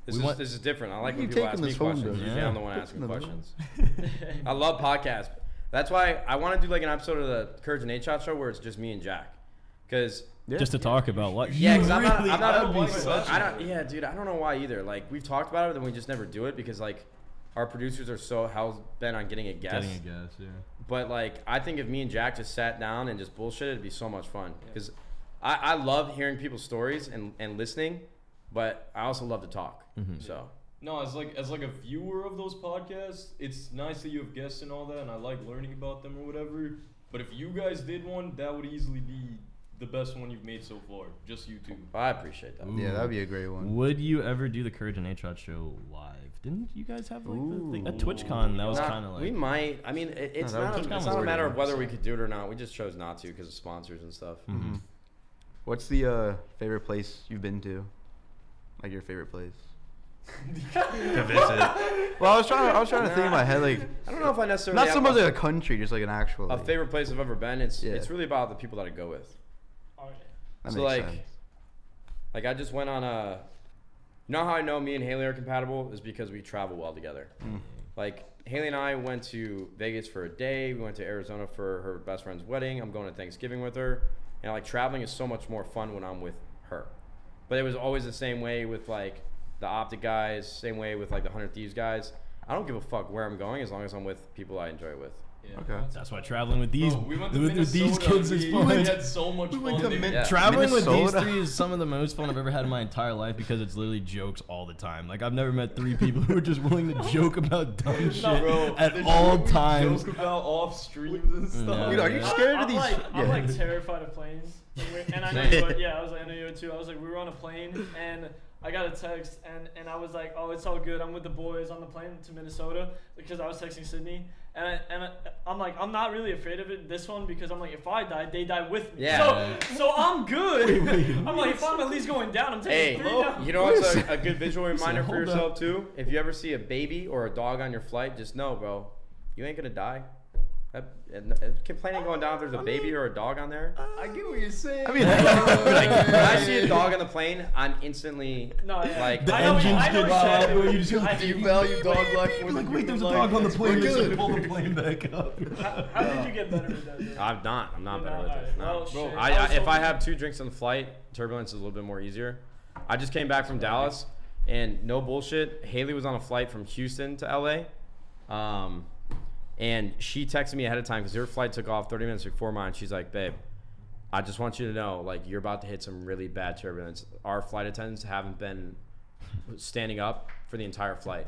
We want-
This is different. I like
You
when people
taking
ask me
this home,
questions.
though.
Usually
Yeah.
I'm the one asking
No, no.
questions. I love podcasts. That's why I want to do like an episode of the Courage and Nadeshot show where it's just me and Jack. Because
Yeah.
Just to talk about what.
yeah,
You
because I'm
really-
not
that'd be
like
such.
that.
I don't. Yeah, dude, I don't know why either. Like we've talked about it, but then we just never do it because like our producers are so hell bent on getting a guest.
Getting a guess, yeah.
But like, I think if me and Jack just sat down and just bullshit, it'd be so much fun. Because I love hearing people's stories and listening, but I also love to talk. So
No, as like a viewer of those podcasts, it's nice that you have guests and all that, and I like learning about them or whatever. But if you guys did one, that would easily be the best one you've made so far. Just you two.
I appreciate that.
Yeah, that'd be a great one.
Would you ever do the Courage and Nadeshot show live? Didn't you guys have like the thing at TwitchCon? That was
Not-
kind of like.
we might. I mean, it's
No, that
not.
was-
It's
TwitchCon
not a
was
matter of
weird.
whether we could do it or not. We just chose not to because of sponsors and stuff.
Mhm.
What's the favorite place you've been to? Like your favorite place to visit? Well, I was trying to think in my head like
I don't know if I necessarily
not so
have
much like a country, just like an actual.
a
Like,
favorite place I've ever been. It's
Yeah.
really about the people that I go with.
Okay.
that
So
makes
like,
sense.
like I just went on a. You know how I know me and Haley are compatible is because we travel well together. Like Haley and I went to Vegas for a day. We went to Arizona for her best friend's wedding. I'm going to Thanksgiving with her. And like traveling is so much more fun when I'm with her. But it was always the same way with like the OpTic guys, same way with like the Hundred Thieves guys. I don't give a fuck where I'm going as long as I'm with people I enjoy it with.
Yeah.
Okay.
That's why traveling with these
Bro, we went to
with these
Minnesota,
kids is
we
fun.
had so much
went
fun.
to
They-
Yeah.
Traveling with these
Minnesota.
three is some of the most fun I've ever had in my entire life because it's literally jokes all the time. Like I've never met three people who are just willing to joke about dumb shit
Bro,
at
the
all
shit we
times.
joke about off streams and stuff.
Yeah.
Dude, are you scared of
I'm
these?
like, I'm
Yeah.
like terrified of planes. And I know
Same.
you are, yeah, I was like, I know you are too. I was like, we were on a plane and I got a text and I was like, oh, it's all good. I'm with the boys on the plane to Minnesota because I was texting Sydney. I'm like, I'm not really afraid of it, this one, because I'm like, if I die, they die with me.
Yeah.
So I'm good. I'm like, if I'm at least going down, I'm
Hey,
taking 3 down.
you know what's a good visual reminder for
hold
yourself too? If you ever see a baby or a dog on your flight, just know, bro, you ain't gonna die. Complaining going down if there's a baby or a dog on there.
I get what you're saying.
I mean,
When I see a dog on the plane, I'm instantly
No, yeah.
like,
The
I know what you-
engines
I know
get
what you're
loud,
saying.
where you just
I-
Do you value dog life more than
Wait, there's a
human
dog
life?
on the plane.
We're
They should
good.
pull the plane back up.
How did you get better with that? Dude?
I'm not
You're
better with
not?
it. No.
Alright, well, shit.
I,
I was
if I
hoping-
have 2 drinks on the flight, turbulence is a little bit more easier. I just came back from Dallas, and no bullshit, Haley was on a flight from Houston to LA, and she texted me ahead of time because her flight took off 30 minutes before mine. She's like, babe, I just want you to know, like, you're about to hit some really bad turbulence. Our flight attendants haven't been standing up for the entire flight.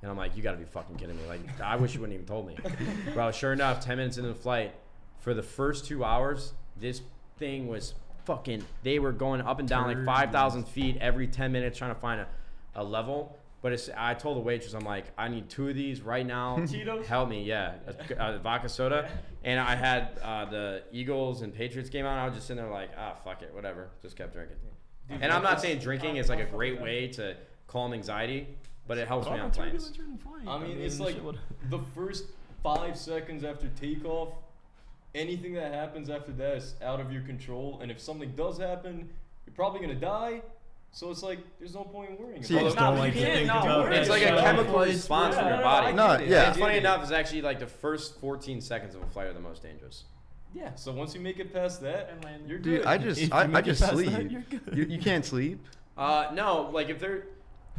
And I'm like, you gotta be fucking kidding me. Like, I wish you wouldn't even told me. Bro, sure enough, 10 minutes into the flight, for the first 2 hours, this thing was fucking, they were going up and down like 5,000 feet every 10 minutes trying to find a level. But I told the waitress, I'm like, I need 2 of these right now.
Tito's?
Help me, yeah. A vodka soda. And I had the Eagles and Patriots game on. I was just sitting there like, fuck it, whatever. Just kept drinking. And I'm not saying drinking is like a great way to calm anxiety, but it helps me on planes.
I mean, it's like the first 5 seconds after takeoff, anything that happens after that is out of your control. And if something does happen, you're probably going to die. So it's like, there's no point in worrying
See,
about
it's
it.
don't
you
like to
can't
think
not
about
worry.
it.
It's like a
Yeah.
chemical response from your body.
No, yeah.
And funny enough, it's actually like the first 14 seconds of a flight are the most dangerous.
Yeah, so once you make it past that,
And land.
you're
dude,
good.
I
If
just
you
I
make it
just
past that,
sleep.
you're good.
You can't sleep.
No, like if they're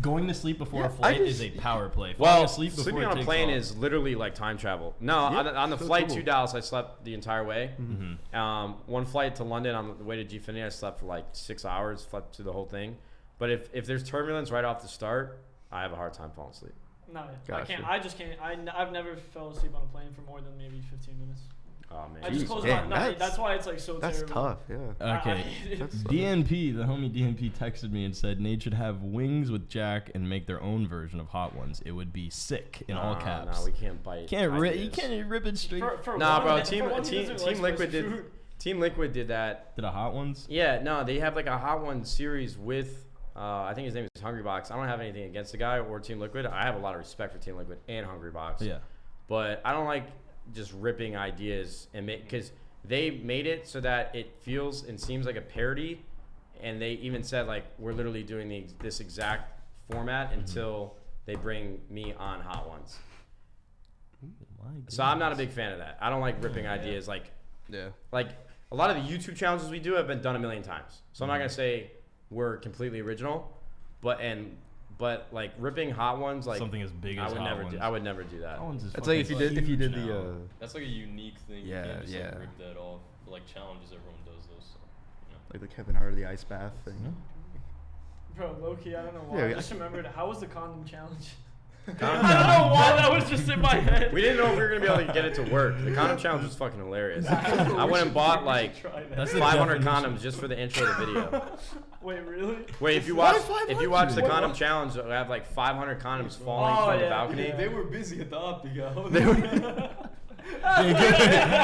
Going to sleep before
Yeah,
a flight
I
is
just-
a power play. Falling
well,
asleep before
sleeping
it
on a
takes
plane
off.
is literally like time travel. No,
Yeah,
on the
so
flight
cool.
to Dallas, I slept the entire way.
Mhm.
One flight to London on the way to Gfinity, I slept for like 6 hours, slept through the whole thing. But if there's turbulence right off the start, I have a hard time falling asleep.
No, I
Gotcha.
can't. I just can't. I've never fell asleep on a plane for more than maybe 15 minutes.
Oh man,
I just
Jeez,
close
damn,
my. No,
that's-
that's why it's like so
That's
terrible.
tough. Yeah.
Okay.
That's
DNP, the homie DNP texted me and said Nate should have wings with Jack and make their own version of Hot Ones. It would be sick in all caps.
No, we can't bite.
You
ideas.
can't rip it straight.
For
Nah,
one,
bro.
for
Team
one, he
Team
doesn't like
Team Liquid
spicy
did.
food.
Team Liquid did that.
Did a Hot Ones?
Yeah, no, they have like a Hot One series with. I think his name is Hungrybox. I don't have anything against the guy or Team Liquid. I have a lot of respect for Team Liquid and Hungrybox.
Yeah.
But I don't like just ripping ideas and make, because they made it so that it feels and seems like a parody, and they even said like we're literally doing this exact format until they bring me on Hot Ones. So I'm not a big fan of that. I don't like ripping ideas like
Yeah.
a lot of the YouTube challenges we do have been done a million times. So I'm not gonna say we're completely original, but like ripping Hot Ones like
Something as big as
I would
Hot
never
Ones.
do. I would never do that.
Hot Ones is
It's like if you
fucking
did
huge
the
now.
That's like a unique thing.
Yeah,
you can't just
yeah.
like rip that off. But, like challenges, everyone does those. So, you know.
like the Kevin Hart of the ice bath thing.
Bro, low-key, I don't know why.
Yeah,
I
we-
just remembered. How was the condom challenge?
Condom
I don't know why that was just in my head.
We didn't know if we were gonna be able to get it to work. The condom challenge was fucking hilarious. I went and bought like
Try that.
That's the
500
definition.
condoms just for the intro of the video.
Wait, really?
Wait, if you
Why
watch the
500?
condom challenge, I have like 500 condoms falling
Oh,
from the
yeah,
balcony.
yeah.
They were busy at the OpTic house.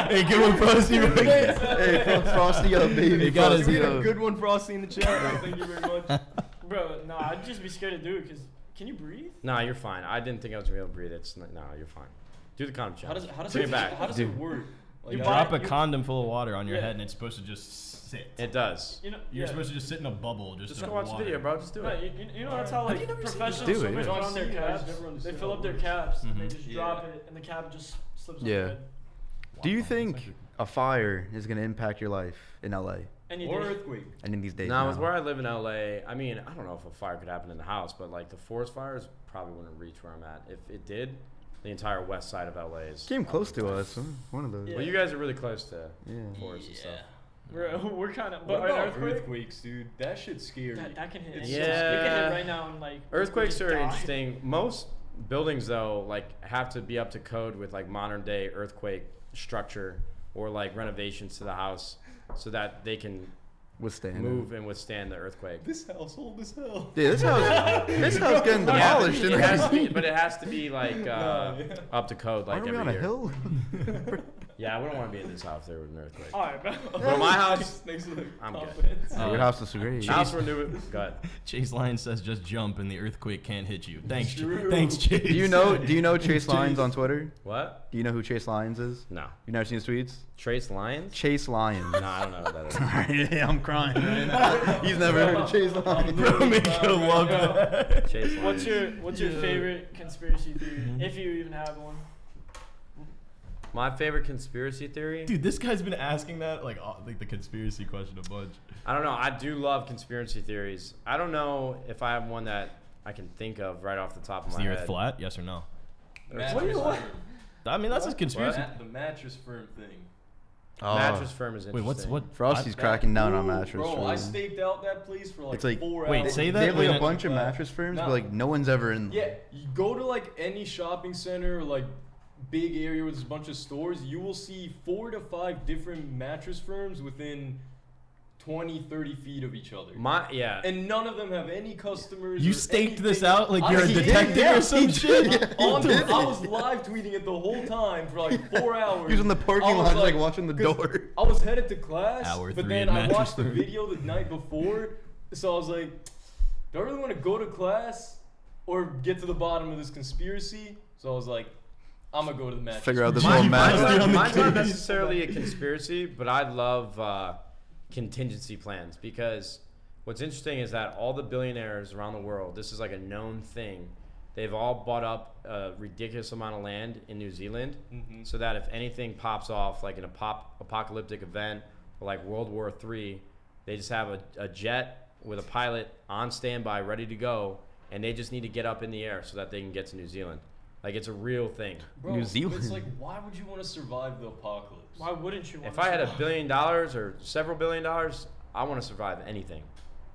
Hey, give him Frosty.
Hey, Frosty up, baby.
He got his
Frosty up.
Good one, Frosty, in the chat.
Thank you very much. Bro, no, I'd just be scared to do it because can you breathe?
Nah, you're fine. I didn't think I was gonna be able to breathe. You're fine. Do the condom
How
challenge.
does
Bring
it
it back.
How does it work?
You
You
drop
buy-
a condom full of water on your
Yeah.
head, and it's supposed to just sit.
It does.
You know,
You're
yeah.
supposed to just sit in a bubble. Just
Just
of
go watch the
water.
video, bro. Just do
Right,
it.
you know that's how
Have
like
you never seen
professional
this? Do it,
swimmers
yeah.
put on their
I've seen it, I just
caps.
never
They
understood
fill
how
up
it
their
works.
caps and they
Mhm.
just drop it, and the cap just slips on
Yeah.
their head.
Do you
Wow, that's
think
actually-
a fire is gonna impact your life in LA?
Any
Or
day.
earthquake.
And in these days?
Now,
now?
with where I live in LA, I mean, I don't know if a fire could happen in the house, but like the forest fires probably wouldn't reach where I'm at. If it did, the entire west side of LA is.
Came close to us. One of those.
Yeah.
Well, you guys are really close to
Yeah.
forests and stuff.
We're kind of.
What
But an
about
earthquake?
earthquakes, dude? That shit's scary.
That can hit.
It's
It
Yeah.
can hit right now and like.
Earthquakes
we
are
just die.
interesting. Most buildings, though, like have to be up to code with like modern day earthquake structure or like renovations to the house, so that they can
Withstand.
move and withstand the earthquake.
This house old as hell.
Yeah, this house getting
Yeah,
demolished.
but
in
it has to be,
the-
but it has to be like
yeah.
up to code, like
Aren't we
every
on a
year.
hill?
Yeah, I wouldn't want to be in this house if there was an earthquake.
All right, bro.
But my house,
Next to the
I'm good.
confidence.
Your house is great.
house renew. Go ahead.
Chase Lyons says just jump and the earthquake can't hit you. Thanks,
True.
thanks, Chase.
Do you know Chase Lyons on Twitter?
What?
Do you know who Chase Lyons is?
No.
You never seen his tweets?
Trace Lions?
Chase Lyons.
No, I don't know what that is.
Alright, yeah, I'm crying right now. He's never heard of Chase Lyons.
Bro, make a love that.
Chase Lions.
What's your favorite conspiracy theory, if you even have one?
My favorite conspiracy theory?
Dude, this guy's been asking that like the conspiracy question a bunch.
I don't know. I do love conspiracy theories. I don't know if I have one that I can think of right off the top of
Is
my
the
head.
Earth flat? Yes or no?
Mattress firm.
I mean, that's a conspiracy.
The mattress firm thing.
Mattress firm is
Wait,
interesting.
what?
For us, he's cracking down on
Bro,
mattress
Bro, I
firms.
staked out that place for like,
It's like-
4
wait,
hours.
say that
They have like
when
a
it-
bunch of mattress firms,
No.
but like no one's ever in them.
Yeah, you go to like any shopping center or like big area where there's a bunch of stores, you will see 4 to 5 different mattress firms within 20, 30 feet of each other.
Yeah.
And none of them have any customers.
You
or
staked this
anything.
out like
I
you're a
did,
detective
yeah,
or some
he
shit?
did. I
did.
was live tweeting it the whole time for like 4 hours.
He was in the parking
I was
lot, like watching the
'cause
door.
I was headed to class,
Hour
but
3
then
at
I
Mattress
watched the
Firm.
video the night before, so I was like, do I really want to go to class or get to the bottom of this conspiracy? So I was like, I'm gonna go to the mattress.
Figure out this
firm.
whole
Mine's
mattress.
not, mine's not
case.
necessarily a conspiracy, but I love contingency plans because what's interesting is that all the billionaires around the world, this is like a known thing, they've all bought up a ridiculous amount of land in New Zealand
Mhm.
so that if anything pops off, like an apocalyptic event or like World War III, they just have a jet with a pilot on standby ready to go, and they just need to get up in the air so that they can get to New Zealand. Like, it's a real thing.
Bro,
New
but
Zealand.
It's like, why would you want to survive the apocalypse?
Why wouldn't you? Want
If I had
to
$1 billion or several $1 billion, I want to survive anything.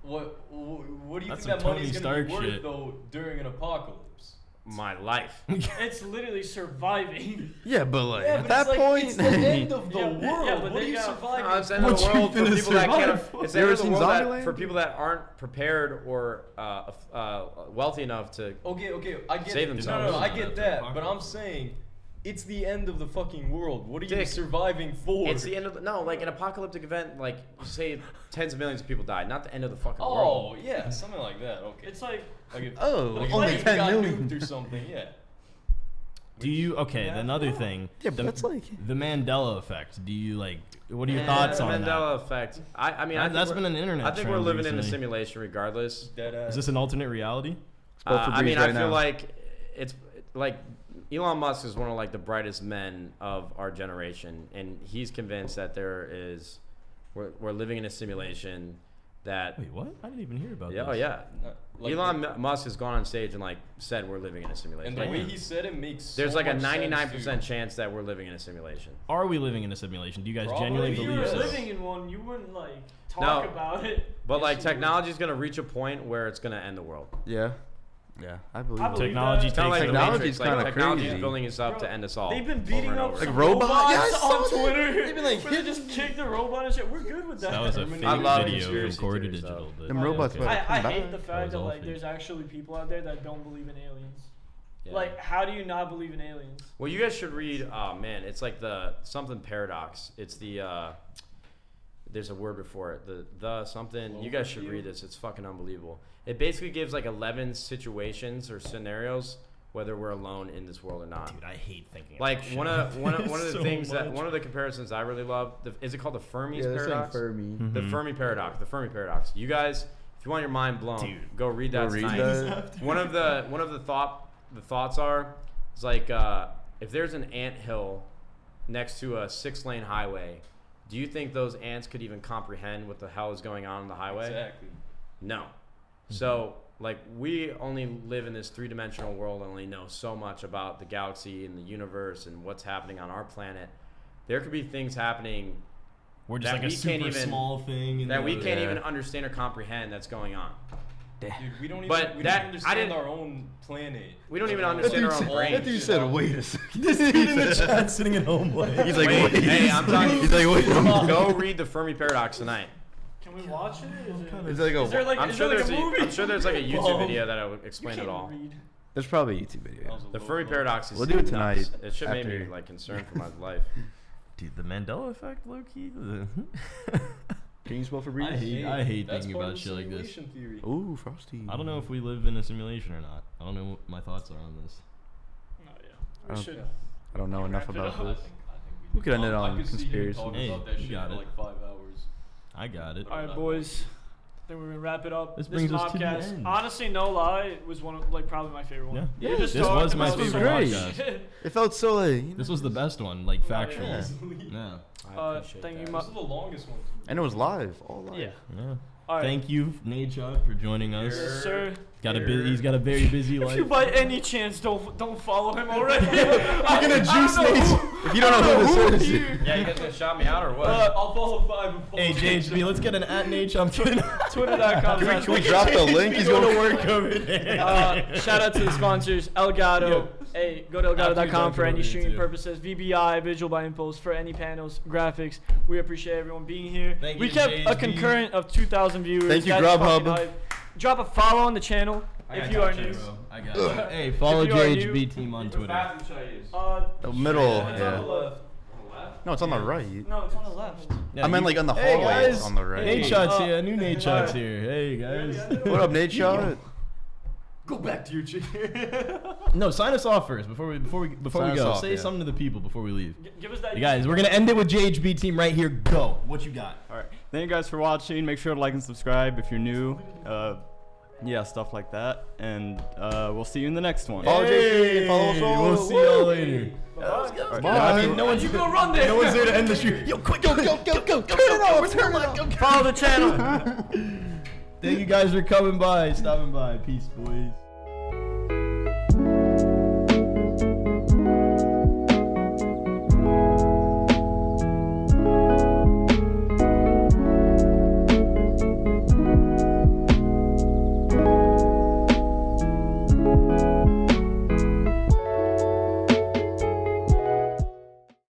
What do you
That's
think that
some
money's
Tony
gonna be
Stark
worth
shit.
though during an apocalypse?
My life.
It's literally surviving.
Yeah, but like
Yeah,
at
but
that
it's like,
point,
it's the end of the
Yeah,
world.
yeah, but
what
they
are you
got-
surviving?
No, it's the end of
What
the
you
world for
finna
people that can't.
survive?
It's the
You
end
ever
of the
seen
world that,
Zombieland?
for people that aren't prepared or wealthy enough to.
Okay, I get
Save
it.
themselves.
No, I get that,
After
but I'm saying it's the end of the fucking world. What are you
Dick,
surviving for?
It's the end of no, like an apocalyptic event. Like say, tens of millions of people died, not the end of the fucking
Oh
world.
yeah, something like that. Okay.
It's like
Like if,
Oh,
like
only
if
10
got
million.
nuked or something. Yeah.
Do you okay?
Yeah.
Another thing.
Yeah, but
the,
that's like-
the Mandela Effect. Do you like? What are your
Yeah,
thoughts
the
on
Mandela
that?
Effect. I mean, I think
That's
we're-
been an internet.
I think we're
trend
living in a
recently.
simulation, regardless.
Dead ass.
Is this an alternate reality?
both for
I mean,
Breeze
I
right
feel
now.
like it's like Elon Musk is one of like the brightest men of our generation, and he's convinced that we're living in a simulation that.
Wait, what? I didn't even hear about
Yeah,
this.
oh yeah.
Like
Elon Musk has gone on stage and like said we're living in a simulation.
And the
Like,
way he said it makes
there's
so
like a
much sense,
99%
too.
chance that we're living in a simulation.
Are we living in a simulation? Do you guys
Probably.
genuinely
if you
believe
were
so?
living in one, you wouldn't like talk
No,
about it.
But
Yes,
like
you would.
technology is gonna reach a point where it's gonna end the world.
Yeah, yeah, I believe.
I
it.
believe
Technology
that.
Kind of like the
Technology's
Matrix, like
kinda
technology is
crazy.
building us up
Bro,
to end us all.
They've been
over
beating
and
up
over.
some
Like robots?
robots
Yeah, I saw
on
that.
Twitter.
They've been, like,
where they just kick the robot and shit. We're good with that.
That was a fake
I love
video from
conspiracy
Core to
theories,
Digital.
though.
but-
Them robots
okay.
better
I
come
hate
back.
the
That
fact
was
that
all
like
fake.
there's actually people out there that don't believe in aliens.
Yeah.
Like, how do you not believe in aliens?
Well, you guys should read. Oh man, it's like the something paradox. It's the there's a word before it. The something. You guys should read this. It's fucking unbelievable. It basically gives like 11 situations or scenarios whether we're alone in this world or not.
Dude, I hate thinking.
Like
about
one
shit.
of the
So
things
much.
one of the comparisons I really love is it called the Fermi's
Yeah, they're saying
paradox?
Fermi.
The Fermi paradox. The Fermi paradox. You guys, if you want your mind blown,
Dude.
go read that
Go read
tonight.
that.
One of the thoughts are, it's like if there's an anthill next to a 6-lane highway, do you think those ants could even comprehend what the hell is going on the highway?
Exactly.
No. So like we only live in this 3-dimensional world and only know so much about the galaxy and the universe and what's happening on our planet. There could be things happening
We're just
that
like a
we can't
super
even-
small thing. in
that
the
we
other-
can't even understand or comprehend that's going on.
Dude, we don't even,
But
we
that-
don't
I
understand
didn't-
our own planet.
We don't even
Like,
understand our own
all
brain.
That dude
shit
said,
out.
wait a second.
This dude in the chat sitting at home like.
He's like,
Wait,
wait.
hey, I'm talking.
He's like, wait.
Go read the Fermi paradox tonight.
Can we watch it?
It's like
Is there
a,
like,
I'm
is
sure
there
there's
like a movie?
I'm sure there's like a YouTube
Well,
video that will
You
explain
can't
it all.
read.
there's probably a YouTube
That
video.
was a
The
low
Fermi
blow.
paradox is
We'll do it
nuts.
tonight
It should make me
after-
like concerned for my life.
Dude, the Mandela Effect, low key.
Can you spell for
I
breeze?
hate
That's
thinking
part
about
of the
shit like this.
simulation theory.
Ooh, Frosty.
I don't know if we live in a simulation or not. I don't know what my thoughts are on this.
Oh, yeah.
I
We
don't-
should.
I don't know enough
Wrap it
about
up.
I
this.
think
We could end it
I
on
could see him
conspiracy.
talking
Hey,
about that
you
shit
got
for
it.
like 5 hours.
I got it.
All right, boys. Then we're gonna wrap it up.
This brings us to the
Mobcast,
end.
honestly, no lie, it was one of like probably my favorite one.
Yeah.
We
Yeah,
just
this
talked
was my
about
favorite
so much
podcast.
shit.
It felt so like,
This was the best one, like factual.
Yeah.
Yeah.
I appreciate
thank you,
that.
Mo-
This is the longest one.
and it was live, all live.
Yeah.
Yeah.
All right.
Thank you, Nadeshot, for joining us.
Yes, sir.
He's got a very busy
If
life.
you by any chance don't follow him already,
I'm gonna juice Nate. If you don't know who this is,
Yeah, you guys gonna shout me out or what?
I'll follow 5 and follow
Hey, JHB, let's get an @Nadeshot on Twitter.
Twitter.com.
can we drop the link? He's
going
going
to work over there.
Shout out to the sponsors, Elgato.
Yo.
Hey, go to Elgato.com for
After
any
you
streaming
too.
purposes. VBI, Visual by Impulse for any panels, graphics. We appreciate everyone being here.
Thank
We
you,
kept a
JHB.
concurrent of 2,000 viewers.
Thank you,
That's
Grubhub.
fucking hype. Drop a follow on the channel if you are new.
I got you. Hey, follow
If you are
JHB
new-
team on
Which
Twitter.
bathroom should I use?
the middle.
It's on the
Yeah.
left.
No, it's on the right.
No, it's on the left.
Yeah,
I meant
you-
like on the
Hey,
hallway. It's
guys.
on the right.
Nadeshot's
Hey.
here. New Nadeshot's here. Hey, guys.
What up, Nate Shot?
Go back to your chick.
No, sign us off first before we
Sign us
go.
off,
Say
yeah.
something to the people before we leave.
Give us that.
Hey, guys, we're gonna end it with JHB team right here. Go. What you got?
All right. Thank you guys for watching. Make sure to like and subscribe if you're new. Yeah, stuff like that. And we'll see you in the next one.
Follow JP, follow us all.
We'll see y'all later.
Bye.
Bye.
I mean, no one's
You go run there.
No one's there to end the stream. Yo, quick, go.
Turn it off.
Follow the channel.
Thank you guys for coming by, stopping by. Peace, boys.